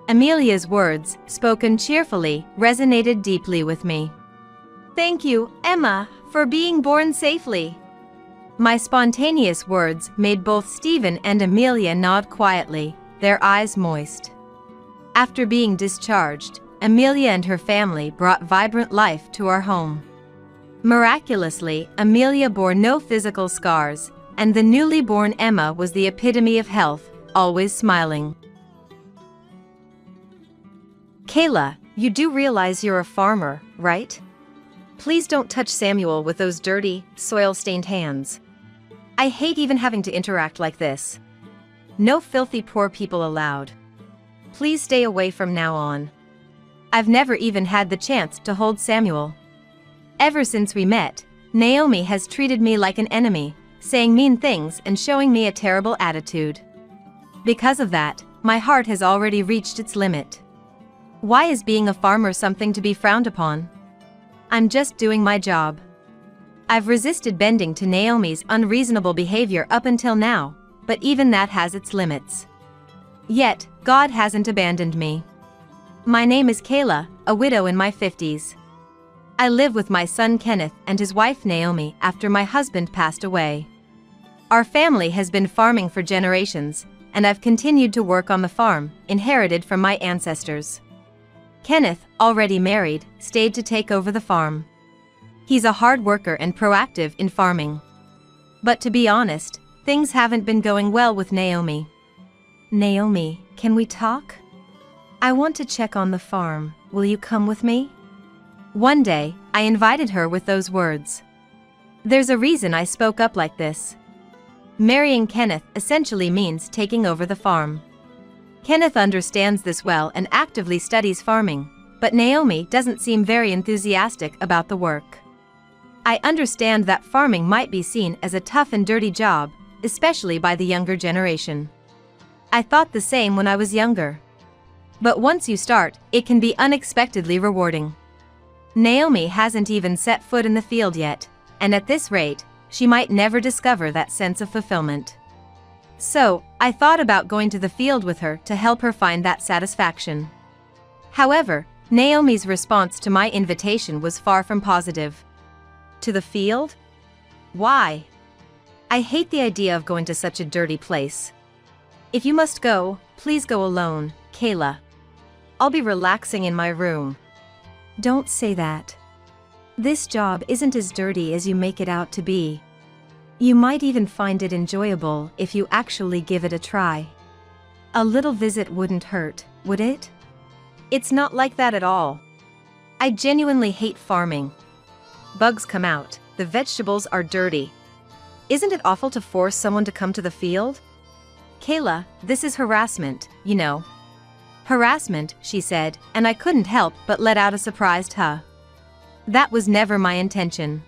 Amelia's words, spoken cheerfully, resonated deeply with me. Thank you, Emma, for being born safely. My spontaneous words made both Stephen and Amelia nod quietly, their eyes moist. After being discharged, Amelia and her family brought vibrant life to our home. Miraculously, Amelia bore no physical scars, and the newly born Emma was the epitome of health, always smiling. Kayla, you do realize you're a farmer, right? Please don't touch Samuel with those dirty, soil-stained hands. I hate even having to interact like this. No filthy poor people allowed. Please stay away from now on. I've never even had the chance to hold Samuel. Ever since we met, Naomi has treated me like an enemy, saying mean things and showing me a terrible attitude. Because of that, my heart has already reached its limit. Why is being a farmer something to be frowned upon? I'm just doing my job. I've resisted bending to Naomi's unreasonable behavior up until now, but even that has its limits. Yet, God hasn't abandoned me. My name is Kayla, a widow in my 50s. I live with my son Kenneth and his wife Naomi after my husband passed away. Our family has been farming for generations, and I've continued to work on the farm, inherited from my ancestors. Kenneth, already married, stayed to take over the farm. He's a hard worker and proactive in farming. But to be honest, things haven't been going well with Naomi. Naomi, can we talk? I want to check on the farm. Will you come with me? One day, I invited her with those words. There's a reason I spoke up like this. Marrying Kenneth essentially means taking over the farm. Kenneth understands this well and actively studies farming, but Naomi doesn't seem very enthusiastic about the work. I understand that farming might be seen as a tough and dirty job, especially by the younger generation. I thought the same when I was younger. But once you start, it can be unexpectedly rewarding. Naomi hasn't even set foot in the field yet, and at this rate, she might never discover that sense of fulfillment. So, I thought about going to the field with her to help her find that satisfaction. However, Naomi's response to my invitation was far from positive. To the field? Why? I hate the idea of going to such a dirty place. If you must go, please go alone, Kayla. I'll be relaxing in my room. Don't say that. This job isn't as dirty as you make it out to be. You might even find it enjoyable if you actually give it a try. A little visit wouldn't hurt, would it? It's not like that at all. I genuinely hate farming. Bugs come out, the vegetables are dirty. Isn't it awful to force someone to come to the field? Kayla, this is harassment, you know. Harassment, she said, and I couldn't help but let out a surprised huh. That was never my intention.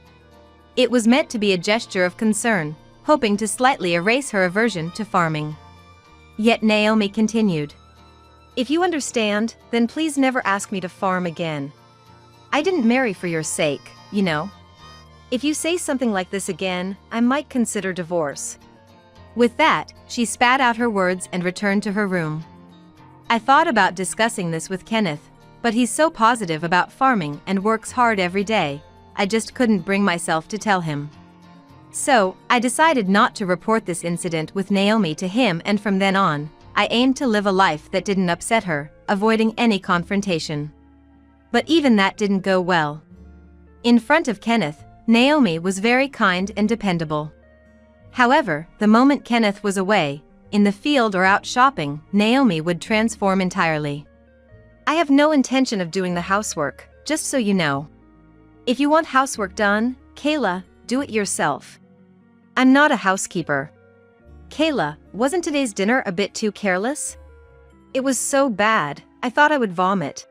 It was meant to be a gesture of concern, hoping to slightly erase her aversion to farming. Yet Naomi continued. If you understand, then please never ask me to farm again. I didn't marry for your sake, you know. If you say something like this again, I might consider divorce. With that, she spat out her words and returned to her room. I thought about discussing this with Kenneth, but he's so positive about farming and works hard every day, I just couldn't bring myself to tell him. So, I decided not to report this incident with Naomi to him, and from then on, I aimed to live a life that didn't upset her, avoiding any confrontation. But even that didn't go well. In front of Kenneth, Naomi was very kind and dependable. However, the moment Kenneth was away, in the field or out shopping, Naomi would transform entirely. I have no intention of doing the housework, just so you know. If you want housework done, Kayla, do it yourself. I'm not a housekeeper. Kayla, wasn't today's dinner a bit too careless? It was so bad, I thought I would vomit.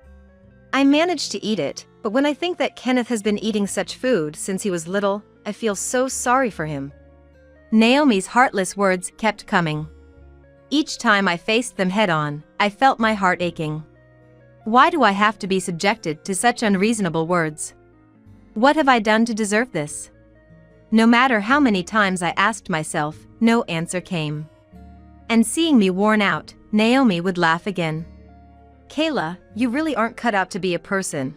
I managed to eat it, but when I think that Kenneth has been eating such food since he was little, I feel so sorry for him. Naomi's heartless words kept coming. Each time I faced them head-on, I felt my heart aching. Why do I have to be subjected to such unreasonable words? What have I done to deserve this? No matter how many times I asked myself, no answer came. And seeing me worn out, Naomi would laugh again. Kayla, you really aren't cut out to be a person.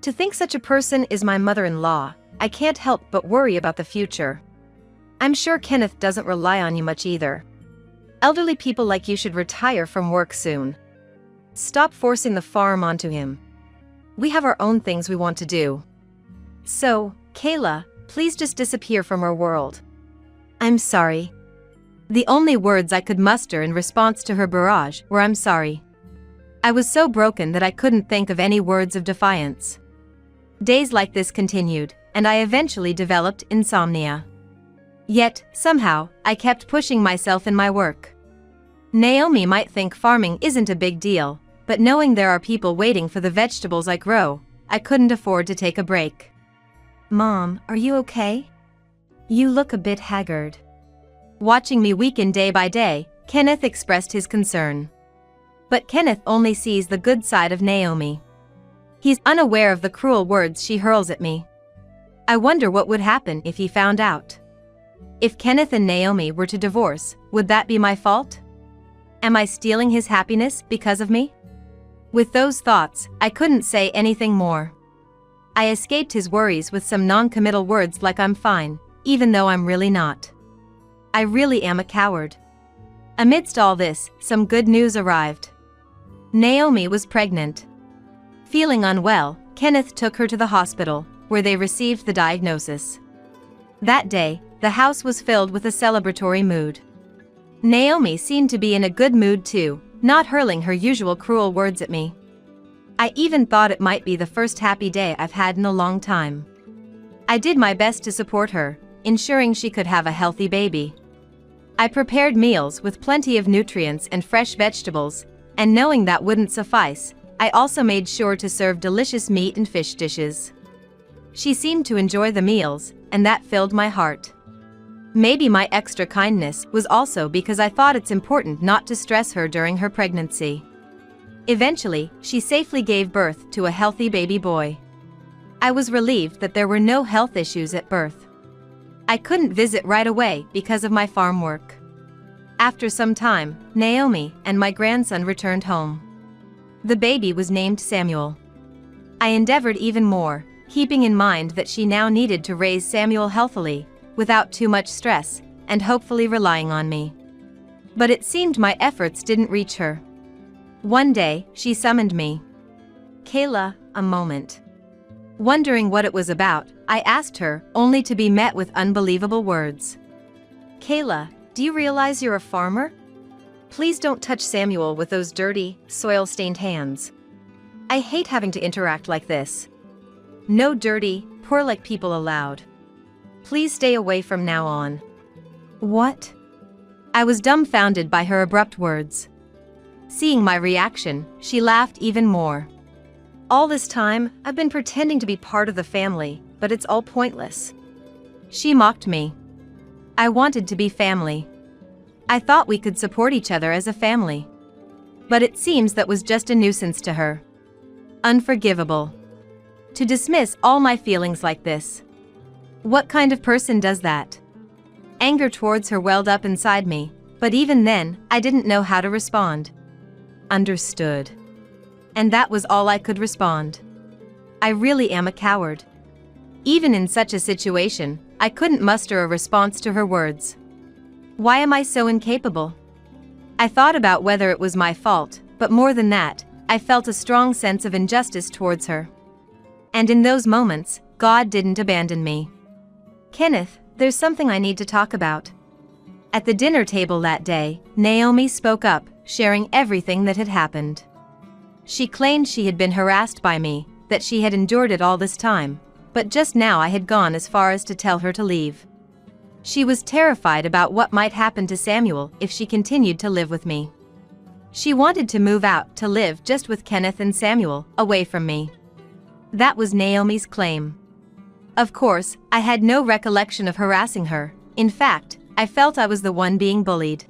To think such a person is my mother-in-law, I can't help but worry about the future. I'm sure Kenneth doesn't rely on you much either. Elderly people like you should retire from work soon. Stop forcing the farm onto him. We have our own things we want to do. So, Kayla, please just disappear from our world. I'm sorry. The only words I could muster in response to her barrage were I'm sorry. I was so broken that I couldn't think of any words of defiance. Days like this continued, and I eventually developed insomnia. Yet, somehow, I kept pushing myself in my work. Naomi might think farming isn't a big deal, but knowing there are people waiting for the vegetables I grow, I couldn't afford to take a break. Mom, are you okay? You look a bit haggard. Watching me weaken day by day, Kenneth expressed his concern. But Kenneth only sees the good side of Naomi. He's unaware of the cruel words she hurls at me. I wonder what would happen if he found out. If Kenneth and Naomi were to divorce, would that be my fault? Am I stealing his happiness because of me? With those thoughts, I couldn't say anything more. I escaped his worries with some non-committal words like I'm fine, even though I'm really not. I really am a coward. Amidst all this, some good news arrived. Naomi was pregnant. Feeling unwell, Kenneth took her to the hospital, where they received the diagnosis. That day, the house was filled with a celebratory mood. Naomi seemed to be in a good mood too, not hurling her usual cruel words at me. I even thought it might be the first happy day I've had in a long time. I did my best to support her, ensuring she could have a healthy baby. I prepared meals with plenty of nutrients and fresh vegetables, and knowing that wouldn't suffice, I also made sure to serve delicious meat and fish dishes. She seemed to enjoy the meals, and that filled my heart. Maybe my extra kindness was also because I thought it's important not to stress her during her pregnancy. Eventually, she safely gave birth to a healthy baby boy. I was relieved that there were no health issues at birth. I couldn't visit right away because of my farm work. After some time, Naomi and my grandson returned home. The baby was named Samuel. I endeavored even more, keeping in mind that she now needed to raise Samuel healthily, without too much stress, and hopefully relying on me. But it seemed my efforts didn't reach her. One day, she summoned me. Kayla, a moment. Wondering what it was about, I asked her, only to be met with unbelievable words. Kayla, do you realize you're a farmer? Please don't touch Samuel with those dirty, soil-stained hands. I hate having to interact like this. No dirty, poor-like people allowed. Please stay away from now on. What? I was dumbfounded by her abrupt words. Seeing my reaction, she laughed even more. All this time, I've been pretending to be part of the family, but it's all pointless. She mocked me. I wanted to be family. I thought we could support each other as a family. But it seems that was just a nuisance to her. Unforgivable. To dismiss all my feelings like this. What kind of person does that? Anger towards her welled up inside me, but even then, I didn't know how to respond. Understood. And that was all I could respond. I really am a coward. Even in such a situation, I couldn't muster a response to her words. Why am I so incapable? I thought about whether it was my fault, but more than that, I felt a strong sense of injustice towards her. And in those moments, God didn't abandon me. Kenneth, there's something I need to talk about. At the dinner table that day, Naomi spoke up, sharing everything that had happened. She claimed she had been harassed by me, that she had endured it all this time, but just now I had gone as far as to tell her to leave. She was terrified about what might happen to Samuel if she continued to live with me. She wanted to move out to live just with Kenneth and Samuel, away from me. That was Naomi's claim. Of course, I had no recollection of harassing her. In fact, I felt I was the one being bullied.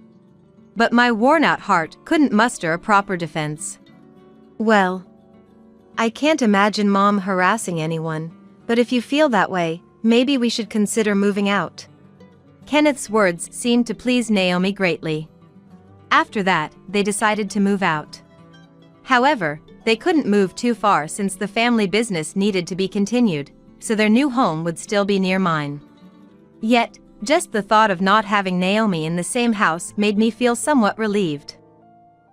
But my worn-out heart couldn't muster a proper defense. Well, I can't imagine Mom harassing anyone, but if you feel that way, maybe we should consider moving out. Kenneth's words seemed to please Naomi greatly. After that, they decided to move out. However, they couldn't move too far since the family business needed to be continued, so their new home would still be near mine. Yet, just the thought of not having Naomi in the same house made me feel somewhat relieved.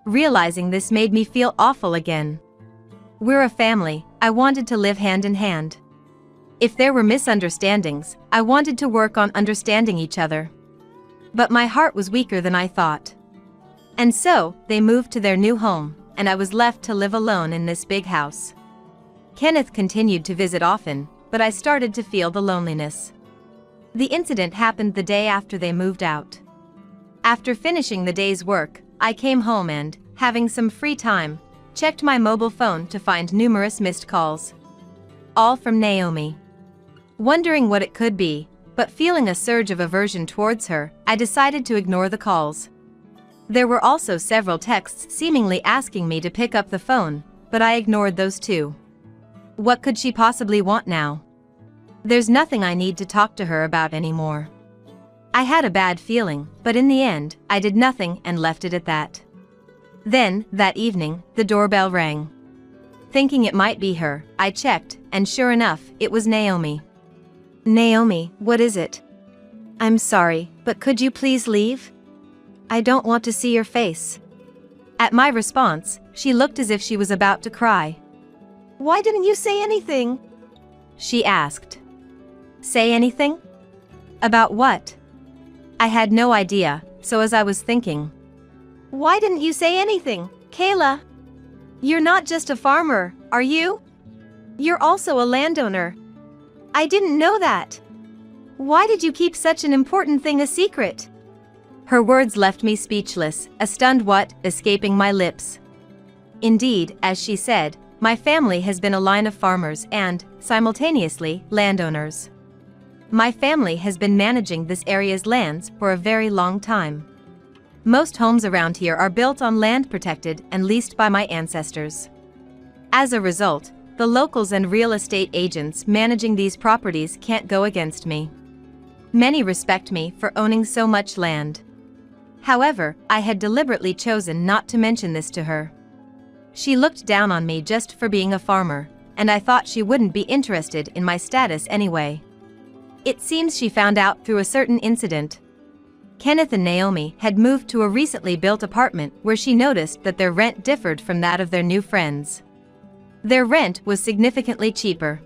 Realizing this made me feel awful again. We're a family, I wanted to live hand in hand. If there were misunderstandings, I wanted to work on understanding each other. But my heart was weaker than I thought. And so, they moved to their new home, and I was left to live alone in this big house. Kenneth continued to visit often, but I started to feel the loneliness. The incident happened the day after they moved out. After finishing the day's work, I came home and, having some free time, checked my mobile phone to find numerous missed calls. All from Naomi. Wondering what it could be, but feeling a surge of aversion towards her, I decided to ignore the calls. There were also several texts seemingly asking me to pick up the phone, but I ignored those too. What could she possibly want now? There's nothing I need to talk to her about anymore. I had a bad feeling, but in the end, I did nothing and left it at that. Then, that evening, the doorbell rang. Thinking it might be her, I checked, and sure enough, it was Naomi. Naomi, what is it? I'm sorry, but could you please leave? I don't want to see your face. At my response, she looked as if she was about to cry. Why didn't you say anything? She asked. Say anything? About what? I had no idea, so as I was thinking. Why didn't you say anything, Kayla? You're not just a farmer, are you? You're also a landowner. I didn't know that. Why did you keep such an important thing a secret? Her words left me speechless, a stunned what escaping my lips. Indeed, as she said, my family has been a line of farmers and, simultaneously, landowners. My family has been managing this area's lands for a very long time. Most homes around here are built on land protected and leased by my ancestors. As a result, the locals and real estate agents managing these properties can't go against me. Many respect me for owning so much land. However, I had deliberately chosen not to mention this to her. She looked down on me just for being a farmer, and I thought she wouldn't be interested in my status anyway. It seems she found out through a certain incident. Kenneth and Naomi had moved to a recently built apartment where she noticed that their rent differed from that of their new friends. Their rent was significantly cheaper.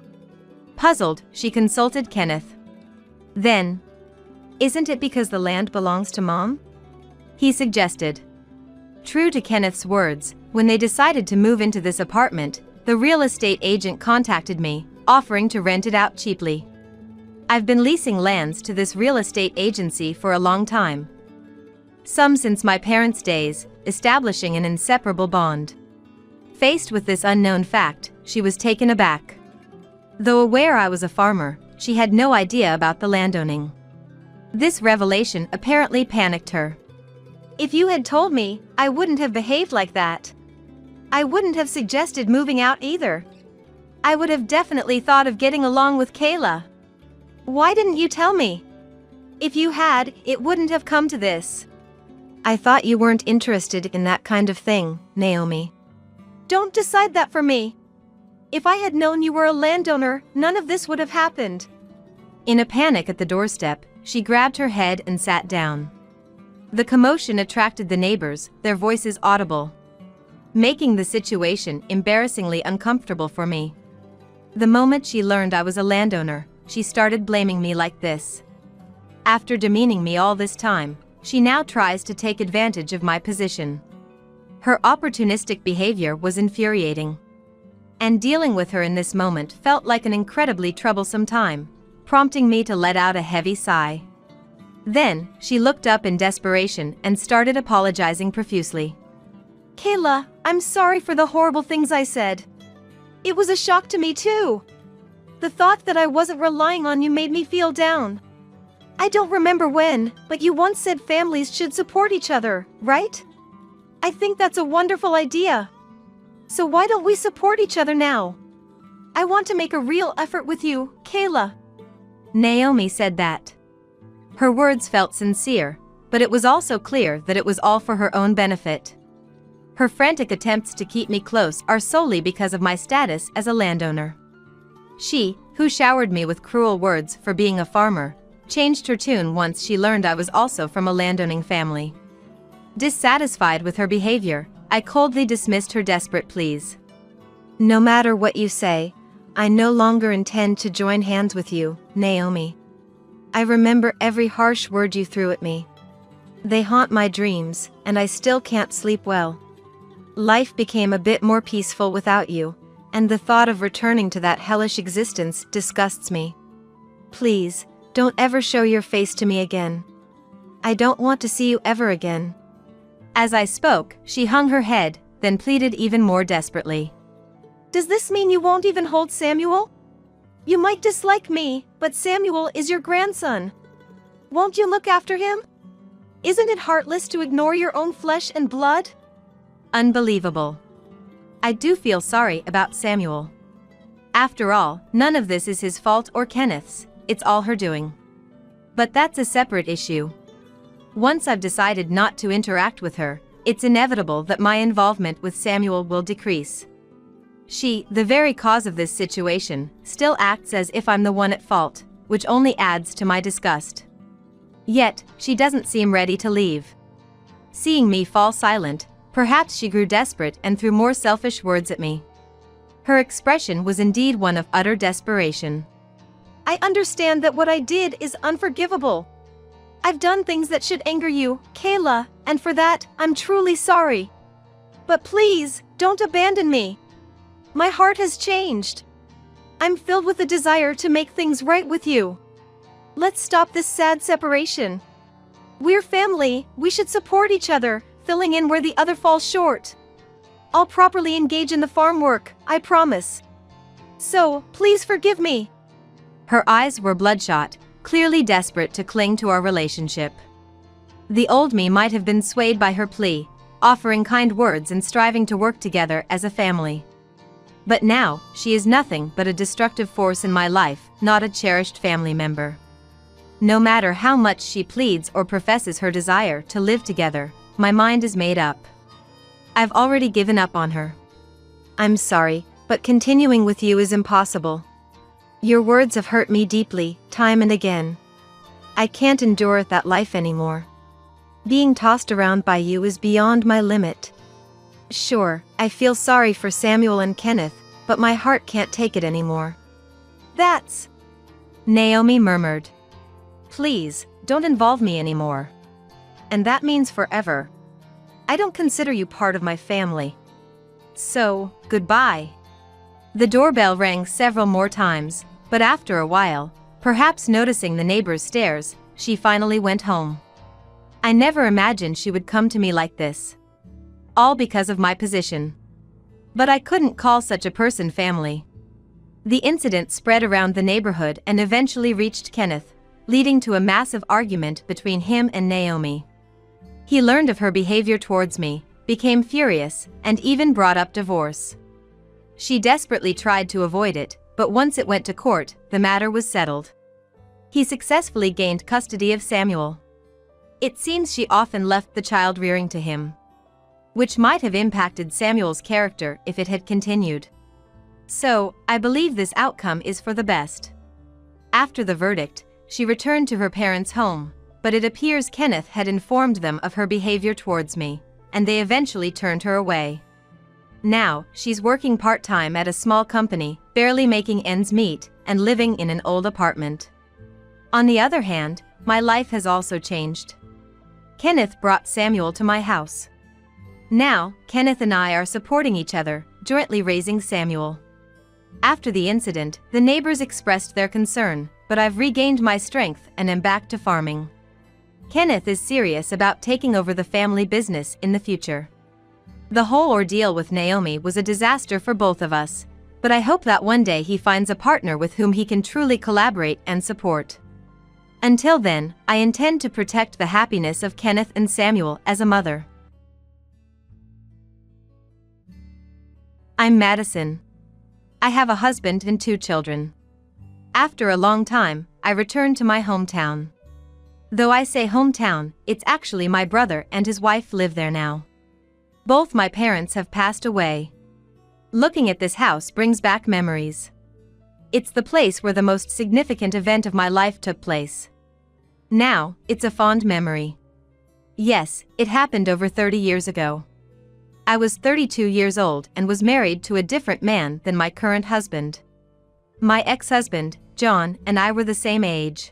Puzzled, she consulted Kenneth. Then, isn't it because the land belongs to Mom? He suggested. True to Kenneth's words, when they decided to move into this apartment, the real estate agent contacted me, offering to rent it out cheaply. I've been leasing lands to this real estate agency for a long time. Some since my parents' days, establishing an inseparable bond. Faced with this unknown fact, she was taken aback. Though aware I was a farmer, she had no idea about the landowning. This revelation apparently panicked her. If you had told me, I wouldn't have behaved like that. I wouldn't have suggested moving out either. I would have definitely thought of getting along with Kayla. Why didn't you tell me? If you had, it wouldn't have come to this. I thought you weren't interested in that kind of thing, Naomi. Don't decide that for me. If I had known you were a landowner, none of this would have happened. In a panic at the doorstep, she grabbed her head and sat down. The commotion attracted the neighbors, their voices audible, making the situation embarrassingly uncomfortable for me. The moment she learned I was a landowner, she started blaming me like this. After demeaning me all this time, she now tries to take advantage of my position. Her opportunistic behavior was infuriating. And dealing with her in this moment felt like an incredibly troublesome time, prompting me to let out a heavy sigh. Then, she looked up in desperation and started apologizing profusely. Kayla, I'm sorry for the horrible things I said. It was a shock to me too. The thought that I wasn't relying on you made me feel down. I don't remember when, but you once said families should support each other, right? I think that's a wonderful idea. So why don't we support each other now? I want to make a real effort with you, Kayla. Naomi said that. Her words felt sincere, but it was also clear that it was all for her own benefit. Her frantic attempts to keep me close are solely because of my status as a landowner. She, who showered me with cruel words for being a farmer, changed her tune once she learned I was also from a landowning family. Dissatisfied with her behavior, I coldly dismissed her desperate pleas. No matter what you say, I no longer intend to join hands with you, Naomi. I remember every harsh word you threw at me. They haunt my dreams, and I still can't sleep well. Life became a bit more peaceful without you, and the thought of returning to that hellish existence disgusts me. Please, don't ever show your face to me again. I don't want to see you ever again. As I spoke, she hung her head, then pleaded even more desperately. Does this mean you won't even hold Samuel? You might dislike me, but Samuel is your grandson. Won't you look after him? Isn't it heartless to ignore your own flesh and blood? Unbelievable. I do feel sorry about Samuel. After all, none of this is his fault or Kenneth's, it's all her doing. But that's a separate issue. Once I've decided not to interact with her, it's inevitable that my involvement with Samuel will decrease. She, the very cause of this situation, still acts as if I'm the one at fault, which only adds to my disgust. Yet, she doesn't seem ready to leave. Seeing me fall silent, perhaps she grew desperate and threw more selfish words at me. Her expression was indeed one of utter desperation. I understand that what I did is unforgivable. I've done things that should anger you, Kayla, and for that, I'm truly sorry. But please, don't abandon me. My heart has changed. I'm filled with a desire to make things right with you. Let's stop this sad separation. We're family, we should support each other, filling in where the other falls short. I'll properly engage in the farm work, I promise. So, please forgive me. Her eyes were bloodshot, clearly desperate to cling to our relationship. The old me might have been swayed by her plea, offering kind words and striving to work together as a family. But now, she is nothing but a destructive force in my life, not a cherished family member. No matter how much she pleads or professes her desire to live together, my mind is made up. I've already given up on her. I'm sorry, but continuing with you is impossible. Your words have hurt me deeply, time and again. I can't endure that life anymore. Being tossed around by you is beyond my limit. Sure, I feel sorry for Samuel and Kenneth, but my heart can't take it anymore. That's... Naomi murmured. Please, don't involve me anymore. And that means forever. I don't consider you part of my family. So, goodbye. The doorbell rang several more times, but after a while, perhaps noticing the neighbor's stares, she finally went home. I never imagined she would come to me like this. All because of my position. But I couldn't call such a person family. The incident spread around the neighborhood and eventually reached Kenneth, leading to a massive argument between him and Naomi. He learned of her behavior towards me, became furious, and even brought up divorce. She desperately tried to avoid it, but once it went to court, the matter was settled. He successfully gained custody of Samuel. It seems she often left the child rearing to him, which might have impacted Samuel's character if it had continued. So, I believe this outcome is for the best. After the verdict, she returned to her parents' home, but it appears Kenneth had informed them of her behavior towards me, and they eventually turned her away. Now, she's working part-time at a small company, barely making ends meet, and living in an old apartment. On the other hand, my life has also changed. Kenneth brought Samuel to my house. Now, Kenneth and I are supporting each other, jointly raising Samuel. After the incident, the neighbors expressed their concern, but I've regained my strength and am back to farming. Kenneth is serious about taking over the family business in the future. The whole ordeal with Naomi was a disaster for both of us, but I hope that one day he finds a partner with whom he can truly collaborate and support. Until then, I intend to protect the happiness of Kenneth and Samuel as a mother. I'm Madison. I have a husband and 2 children. After a long time, I returned to my hometown. Though I say hometown, it's actually my brother and his wife live there now. Both my parents have passed away. Looking at this house brings back memories. It's the place where the most significant event of my life took place. Now, it's a fond memory. Yes, it happened over 30 years ago. I was 32 years old and was married to a different man than my current husband. My ex-husband, John, and I were the same age.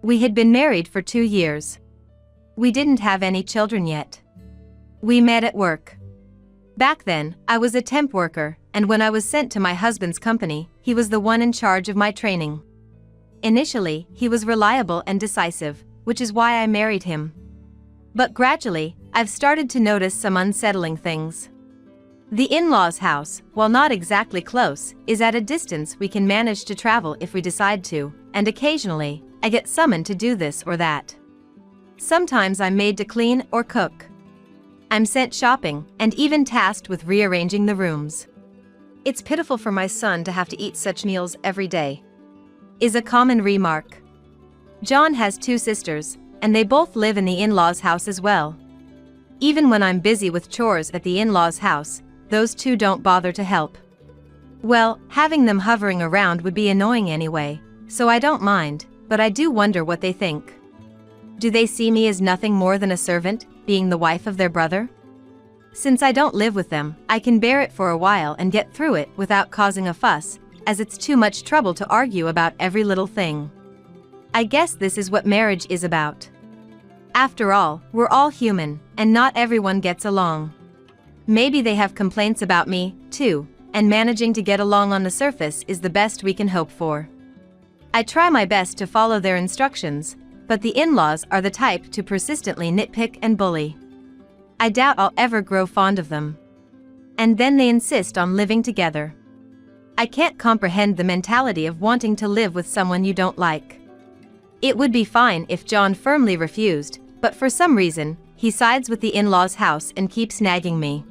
We had been married for 2 years. We didn't have any children yet. We met at work. Back then, I was a temp worker, and when I was sent to my husband's company, he was the one in charge of my training. Initially, he was reliable and decisive, which is why I married him. But gradually, I've started to notice some unsettling things. The in-laws' house, while not exactly close, is at a distance we can manage to travel if we decide to, and occasionally, I get summoned to do this or that. Sometimes I'm made to clean or cook. I'm sent shopping, and even tasked with rearranging the rooms. "It's pitiful for my son to have to eat such meals every day," is a common remark. John has 2 sisters, and they both live in the in-laws' house as well. Even when I'm busy with chores at the in-laws' house, those 2 don't bother to help. Well, having them hovering around would be annoying anyway, so I don't mind, but I do wonder what they think. Do they see me as nothing more than a servant, being the wife of their brother? Since I don't live with them, I can bear it for a while and get through it without causing a fuss, as it's too much trouble to argue about every little thing. I guess this is what marriage is about. After all, we're all human, and not everyone gets along. Maybe they have complaints about me, too, and managing to get along on the surface is the best we can hope for. I try my best to follow their instructions, but the in-laws are the type to persistently nitpick and bully. I doubt I'll ever grow fond of them. And then they insist on living together. I can't comprehend the mentality of wanting to live with someone you don't like. It would be fine if John firmly refused, but for some reason, he sides with the in-laws' house and keeps nagging me.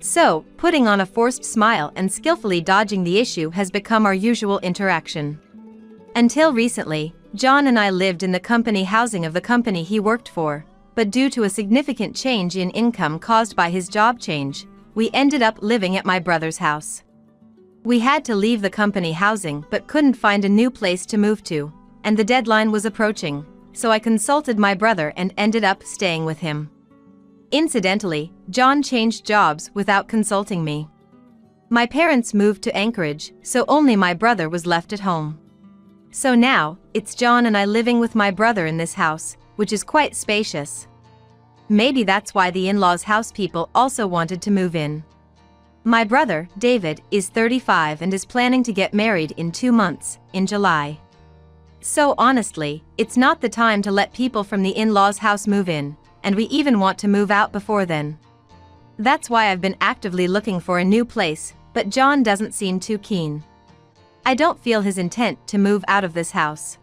So, putting on a forced smile and skillfully dodging the issue has become our usual interaction. Until recently, John and I lived in the company housing of the company he worked for, but due to a significant change in income caused by his job change, we ended up living at my brother's house. We had to leave the company housing but couldn't find a new place to move to, and the deadline was approaching, so I consulted my brother and ended up staying with him. Incidentally, John changed jobs without consulting me. My parents moved to Anchorage, so only my brother was left at home. So now, it's John and I living with my brother in this house, which is quite spacious. Maybe that's why the in-laws' house people also wanted to move in. My brother, David, is 35 and is planning to get married in 2 months, in July. So honestly, it's not the time to let people from the in-laws' house move in, and we even want to move out before then. That's why I've been actively looking for a new place, but John doesn't seem too keen. I don't feel his intent to move out of this house.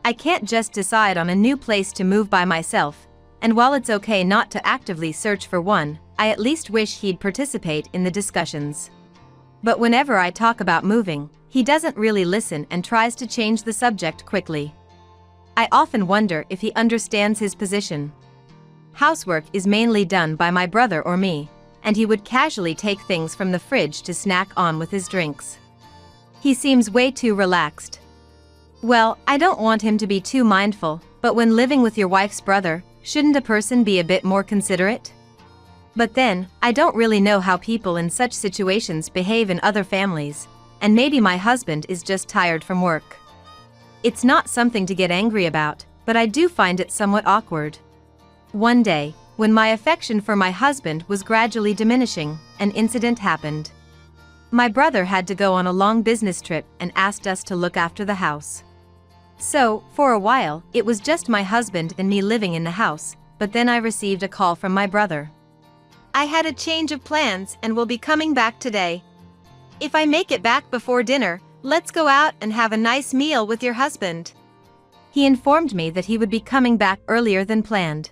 I can't just decide on a new place to move by myself, and while it's okay not to actively search for one, I at least wish he'd participate in the discussions. But whenever I talk about moving, he doesn't really listen and tries to change the subject quickly. I often wonder if he understands his position. Housework is mainly done by my brother or me, and he would casually take things from the fridge to snack on with his drinks. He seems way too relaxed. Well, I don't want him to be too mindful, but when living with your wife's brother, shouldn't a person be a bit more considerate? But then, I don't really know how people in such situations behave in other families, and maybe my husband is just tired from work. It's not something to get angry about, but I do find it somewhat awkward. One day, when my affection for my husband was gradually diminishing, an incident happened. My brother had to go on a long business trip and asked us to look after the house. So, for a while, it was just my husband and me living in the house, but then I received a call from my brother. "I had a change of plans and will be coming back today. If I make it back before dinner, let's go out and have a nice meal with your husband." He informed me that he would be coming back earlier than planned.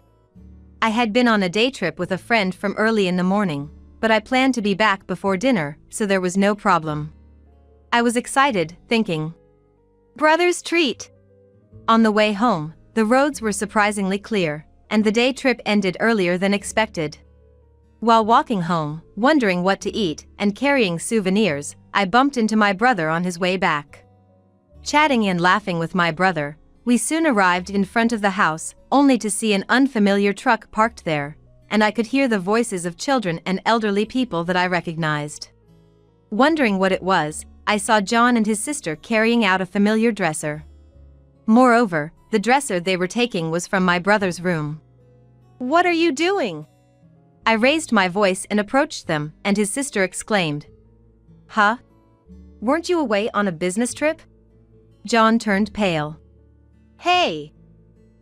I had been on a day trip with a friend from early in the morning, but I planned to be back before dinner, so there was no problem. I was excited, thinking, brother's treat. On the way home, the roads were surprisingly clear, and the day trip ended earlier than expected. While walking home, wondering what to eat, and carrying souvenirs, I bumped into my brother on his way back. Chatting and laughing with my brother, we soon arrived in front of the house, only to see an unfamiliar truck parked there, and I could hear the voices of children and elderly people that I recognized. Wondering what it was, I saw John and his sister carrying out a familiar dresser. Moreover, the dresser they were taking was from my brother's room. What are you doing? I raised my voice and approached them, and his sister exclaimed, "Huh? Weren't you away on a business trip?" John turned pale. Hey!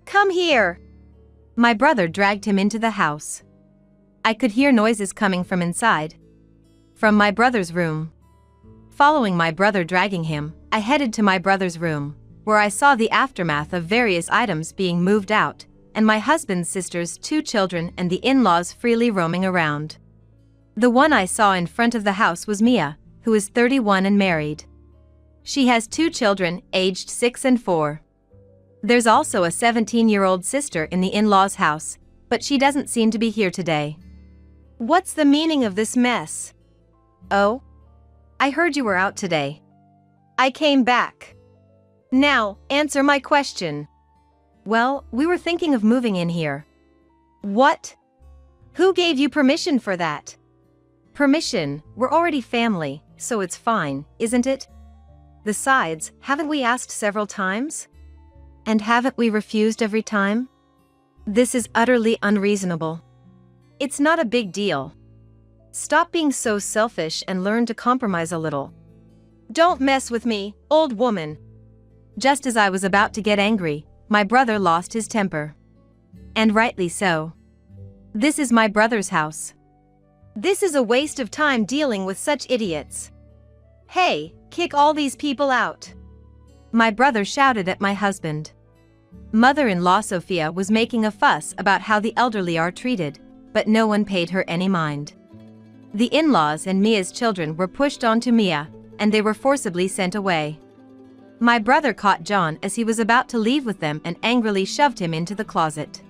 Come here! My brother dragged him into the house. I could hear noises coming from inside. From my brother's room. Following my brother dragging him, I headed to my brother's room, where I saw the aftermath of various items being moved out, and my husband's sister's 2 children and the in-laws freely roaming around. The one I saw in front of the house was Mia, who is 31 and married. She has 2 children, aged 6 and 4. There's also a 17-year-old sister in the in-laws' house, but she doesn't seem to be here today. What's the meaning of this mess? Oh? I heard you were out today. I came back. Now, answer my question. Well, we were thinking of moving in here. What? Who gave you permission for that? Permission? We're already family, so it's fine, isn't it? Besides, haven't we asked several times? And haven't we refused every time? This is utterly unreasonable. It's not a big deal. Stop being so selfish and learn to compromise a little. Don't mess with me, old woman. Just as I was about to get angry, my brother lost his temper. And rightly so. This is my brother's house. This is a waste of time dealing with such idiots. Hey, kick all these people out. My brother shouted at my husband. Mother-in-law Sophia was making a fuss about how the elderly are treated, but no one paid her any mind. The in-laws and Mia's children were pushed onto Mia, and they were forcibly sent away. My brother caught John as he was about to leave with them and angrily shoved him into the closet.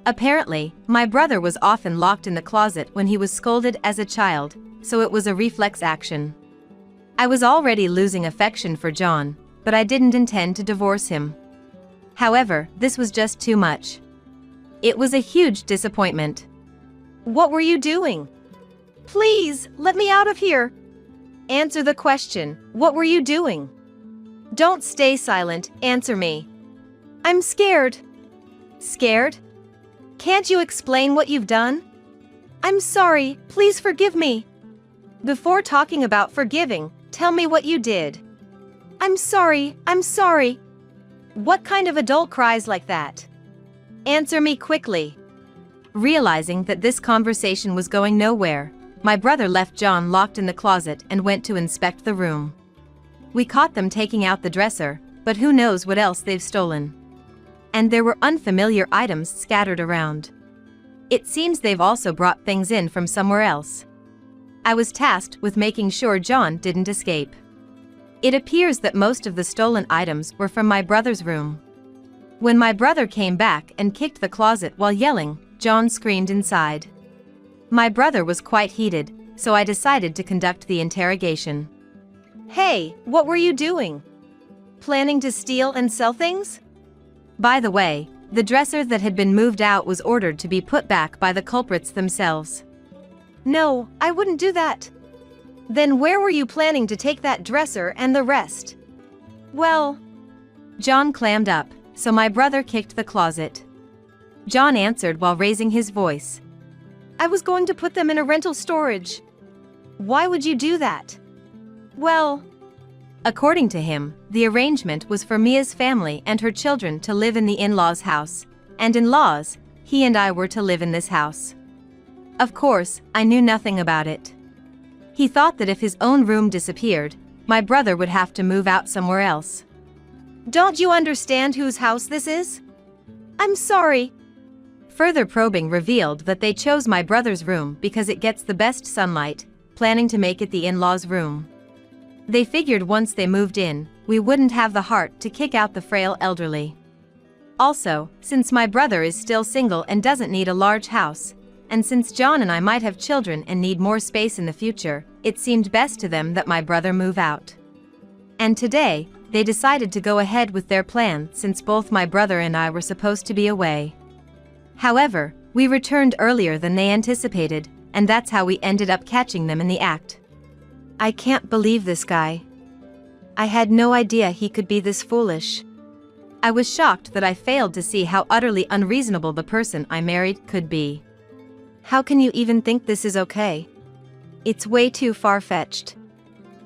Apparently, my brother was often locked in the closet when he was scolded as a child, so it was a reflex action. I was already losing affection for John, but I didn't intend to divorce him. However, this was just too much. It was a huge disappointment. What were you doing? Please, let me out of here. Answer the question, what were you doing? Don't stay silent, answer me. I'm scared. Scared? Can't you explain what you've done? I'm sorry, please forgive me. Before talking about forgiving, tell me what you did. I'm sorry, I'm sorry. What kind of adult cries like that? Answer me quickly. Realizing that this conversation was going nowhere, my brother left John locked in the closet and went to inspect the room. We caught them taking out the dresser, but who knows what else they've stolen. And there were unfamiliar items scattered around. It seems they've also brought things in from somewhere else. I was tasked with making sure John didn't escape. It appears that most of the stolen items were from my brother's room. When my brother came back and kicked the closet while yelling, John screamed inside. My brother was quite heated, so I decided to conduct the interrogation. Hey, what were you doing? Planning to steal and sell things? By the way, the dresser that had been moved out was ordered to be put back by the culprits themselves. No, I wouldn't do that. Then where were you planning to take that dresser and the rest? Well, John clammed up, so my brother kicked the closet. John answered while raising his voice. I was going to put them in a rental storage. Why would you do that? Well, according to him, the arrangement was for Mia's family and her children to live in the in-laws' house, and in-laws, he and I were to live in this house. Of course, I knew nothing about it. He thought that if his own room disappeared, my brother would have to move out somewhere else. Don't you understand whose house this is? I'm sorry. Further probing revealed that they chose my brother's room because it gets the best sunlight, planning to make it the in-laws' room. They figured once they moved in, we wouldn't have the heart to kick out the frail elderly. Also, since my brother is still single and doesn't need a large house, and since John and I might have children and need more space in the future, it seemed best to them that my brother move out. And today, they decided to go ahead with their plan since both my brother and I were supposed to be away. However, we returned earlier than they anticipated, and that's how we ended up catching them in the act. I can't believe this guy. I had no idea he could be this foolish. I was shocked that I failed to see how utterly unreasonable the person I married could be. How can you even think this is okay? It's way too far-fetched.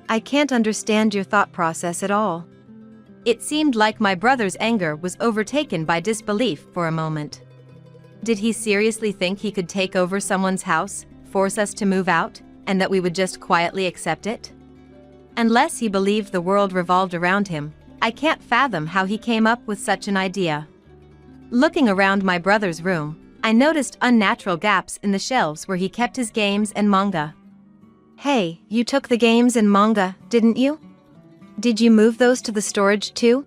I can't understand your thought process at all. It seemed like my brother's anger was overtaken by disbelief for a moment. Did he seriously think he could take over someone's house, force us to move out, and that we would just quietly accept it? Unless he believed the world revolved around him, I can't fathom how he came up with such an idea. Looking around my brother's room, I noticed unnatural gaps in the shelves where he kept his games and manga. Hey, you took the games and manga, didn't you? Did you move those to the storage too?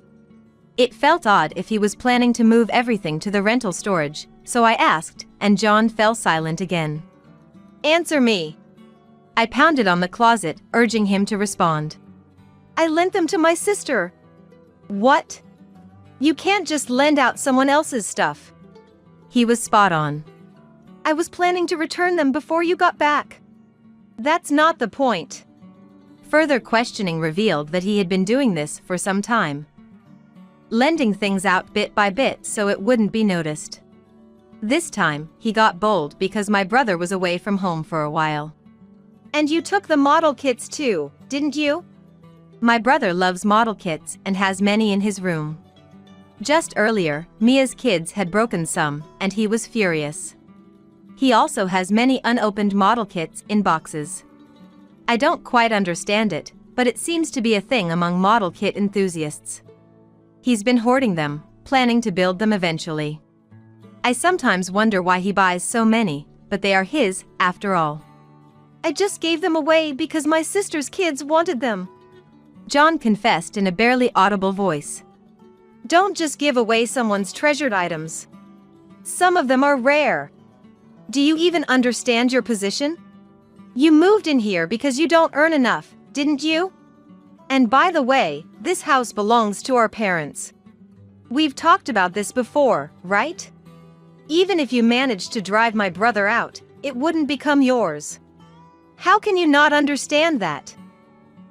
It felt odd if he was planning to move everything to the rental storage, so I asked, and John fell silent again. Answer me. I pounded on the closet, urging him to respond. I lent them to my sister. What? You can't just lend out someone else's stuff. He was spot on. I was planning to return them before you got back. That's not the point. Further questioning revealed that he had been doing this for some time, lending things out bit by bit so it wouldn't be noticed. This time, he got bold because my brother was away from home for a while. And you took the model kits too, didn't you? My brother loves model kits and has many in his room. Just earlier, Mia's kids had broken some, and he was furious. He also has many unopened model kits in boxes. I don't quite understand it, but it seems to be a thing among model kit enthusiasts. He's been hoarding them, planning to build them eventually. I sometimes wonder why he buys so many, but they are his, after all. I just gave them away because my sister's kids wanted them. John confessed in a barely audible voice. Don't just give away someone's treasured items. Some of them are rare. Do you even understand your position? You moved in here because you don't earn enough, didn't you? And by the way, this house belongs to our parents. We've talked about this before, right? Even if you managed to drive my brother out, it wouldn't become yours. How can you not understand that?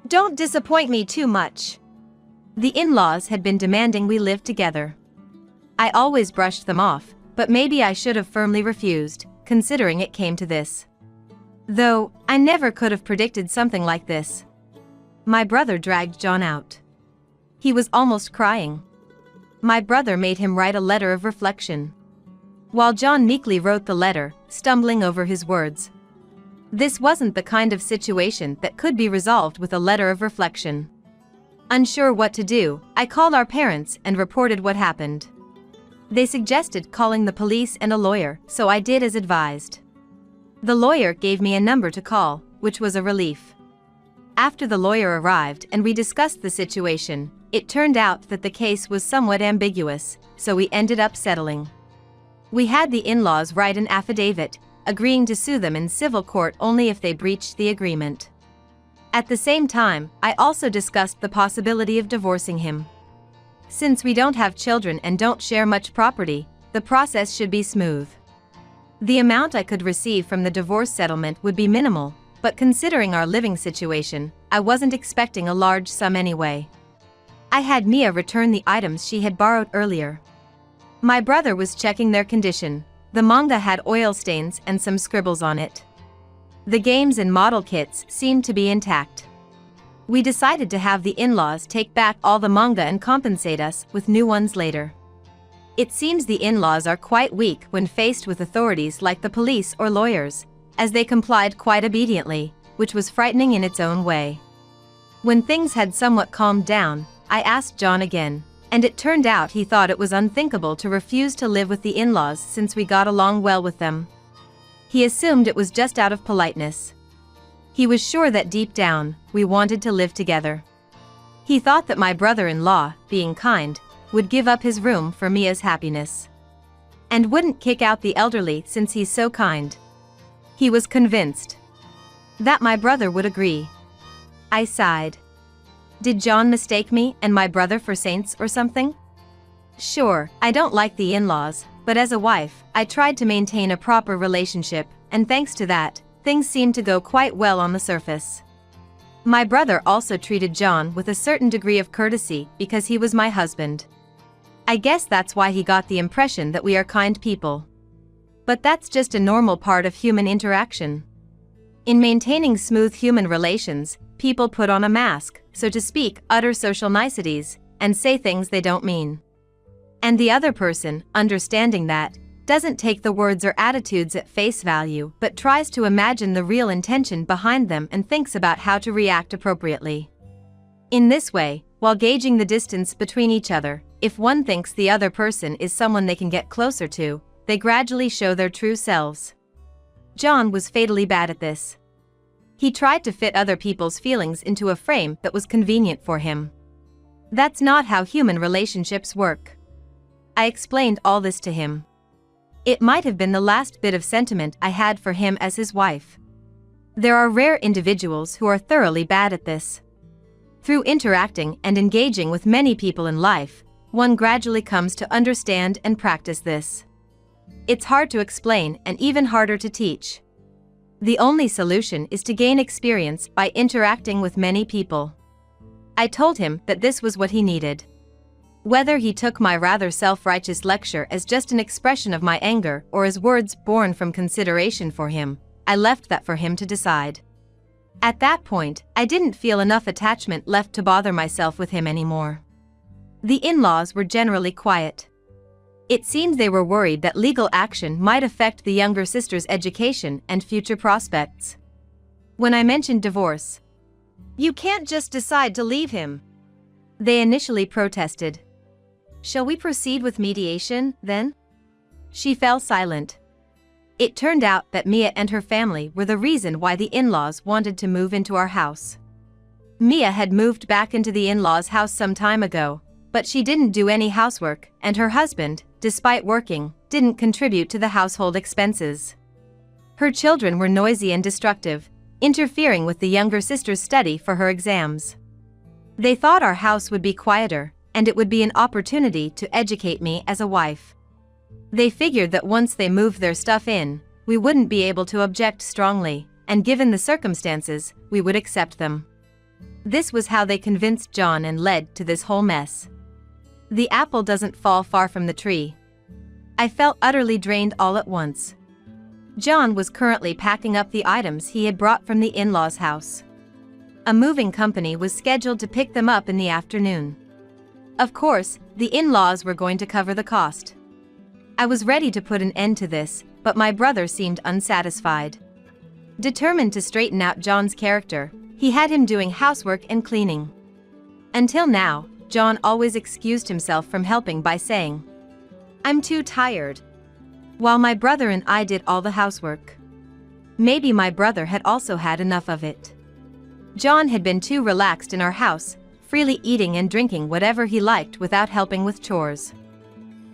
Don't disappoint me too much. The in-laws had been demanding we live together. I always brushed them off, but maybe I should have firmly refused, considering it came to this. Though, I never could have predicted something like this. My brother dragged John out. He was almost crying. My brother made him write a letter of reflection, while John meekly wrote the letter, stumbling over his words. This wasn't the kind of situation that could be resolved with a letter of reflection. Unsure what to do, I called our parents and reported what happened. They suggested calling the police and a lawyer, so I did as advised. The lawyer gave me a number to call, which was a relief. After the lawyer arrived and we discussed the situation, it turned out that the case was somewhat ambiguous, so we ended up settling. We had the in-laws write an affidavit, agreeing to sue them in civil court only if they breached the agreement. At the same time, I also discussed the possibility of divorcing him. Since we don't have children and don't share much property, the process should be smooth. The amount I could receive from the divorce settlement would be minimal, but considering our living situation, I wasn't expecting a large sum anyway. I had Mia return the items she had borrowed earlier. My brother was checking their condition. The manga had oil stains and some scribbles on it. The games and model kits seemed to be intact. We decided to have the in-laws take back all the manga and compensate us with new ones later. It seems the in-laws are quite weak when faced with authorities like the police or lawyers, as they complied quite obediently, which was frightening in its own way. When things had somewhat calmed down, I asked John again, And it turned out he thought it was unthinkable to refuse to live with the in-laws since we got along well with them. He assumed it was just out of politeness. He was sure that deep down, we wanted to live together. He thought that my brother-in-law, being kind, would give up his room for Mia's happiness. And wouldn't kick out the elderly since he's so kind. He was convinced that my brother would agree. I sighed. Did John mistake me and my brother for saints or something? Sure, I don't like the in-laws, but as a wife, I tried to maintain a proper relationship, and thanks to that, things seemed to go quite well on the surface. My brother also treated John with a certain degree of courtesy because he was my husband. I guess that's why he got the impression that we are kind people. But that's just a normal part of human interaction. In maintaining smooth human relations, people put on a mask, so to speak, utter social niceties, and say things they don't mean. And the other person, understanding that, doesn't take the words or attitudes at face value but tries to imagine the real intention behind them and thinks about how to react appropriately. In this way, while gauging the distance between each other, if one thinks the other person is someone they can get closer to, they gradually show their true selves. John was fatally bad at this. He tried to fit other people's feelings into a frame that was convenient for him. That's not how human relationships work. I explained all this to him. It might have been the last bit of sentiment I had for him as his wife. There are rare individuals who are thoroughly bad at this. Through interacting and engaging with many people in life, one gradually comes to understand and practice this. It's hard to explain and even harder to teach. The only solution is to gain experience by interacting with many people. I told him that this was what he needed. Whether he took my rather self-righteous lecture as just an expression of my anger or as words born from consideration for him, I left that for him to decide. At that point, I didn't feel enough attachment left to bother myself with him anymore. The in-laws were generally quiet. It seemed they were worried that legal action might affect the younger sister's education and future prospects. When I mentioned divorce, "You can't just decide to leave him," they initially protested. "Shall we proceed with mediation, then?" She fell silent. It turned out that Mia and her family were the reason why the in-laws wanted to move into our house. Mia had moved back into the in-laws' house some time ago, but she didn't do any housework, and her husband, despite working, didn't contribute to the household expenses. Her children were noisy and destructive, interfering with the younger sister's study for her exams. They thought our house would be quieter, and it would be an opportunity to educate me as a wife. They figured that once they moved their stuff in, we wouldn't be able to object strongly, and given the circumstances, we would accept them. This was how they convinced John and led to this whole mess. The apple doesn't fall far from the tree. I felt utterly drained all at once. John was currently packing up the items he had brought from the in-laws' house. A moving company was scheduled to pick them up in the afternoon. Of course, the in-laws were going to cover the cost. I was ready to put an end to this, but my brother seemed unsatisfied. Determined to straighten out John's character, he had him doing housework and cleaning. Until now, John always excused himself from helping by saying, "I'm too tired," while my brother and I did all the housework. Maybe my brother had also had enough of it. John had been too relaxed in our house, freely eating and drinking whatever he liked without helping with chores.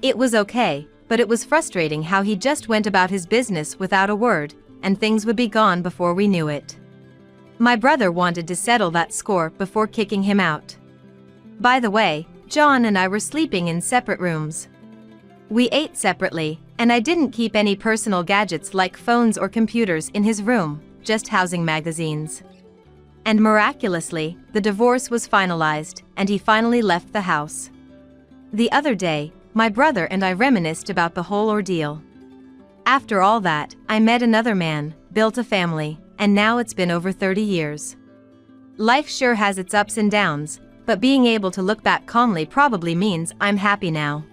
It was okay, but it was frustrating how he just went about his business without a word, and things would be gone before we knew it. My brother wanted to settle that score before kicking him out. By the way, John and I were sleeping in separate rooms. We ate separately, and I didn't keep any personal gadgets like phones or computers in his room, just housing magazines. And miraculously, the divorce was finalized, and he finally left the house. The other day, my brother and I reminisced about the whole ordeal. After all that, I met another man, built a family, and now it's been over 30 years. Life sure has its ups and downs, but being able to look back calmly probably means I'm happy now.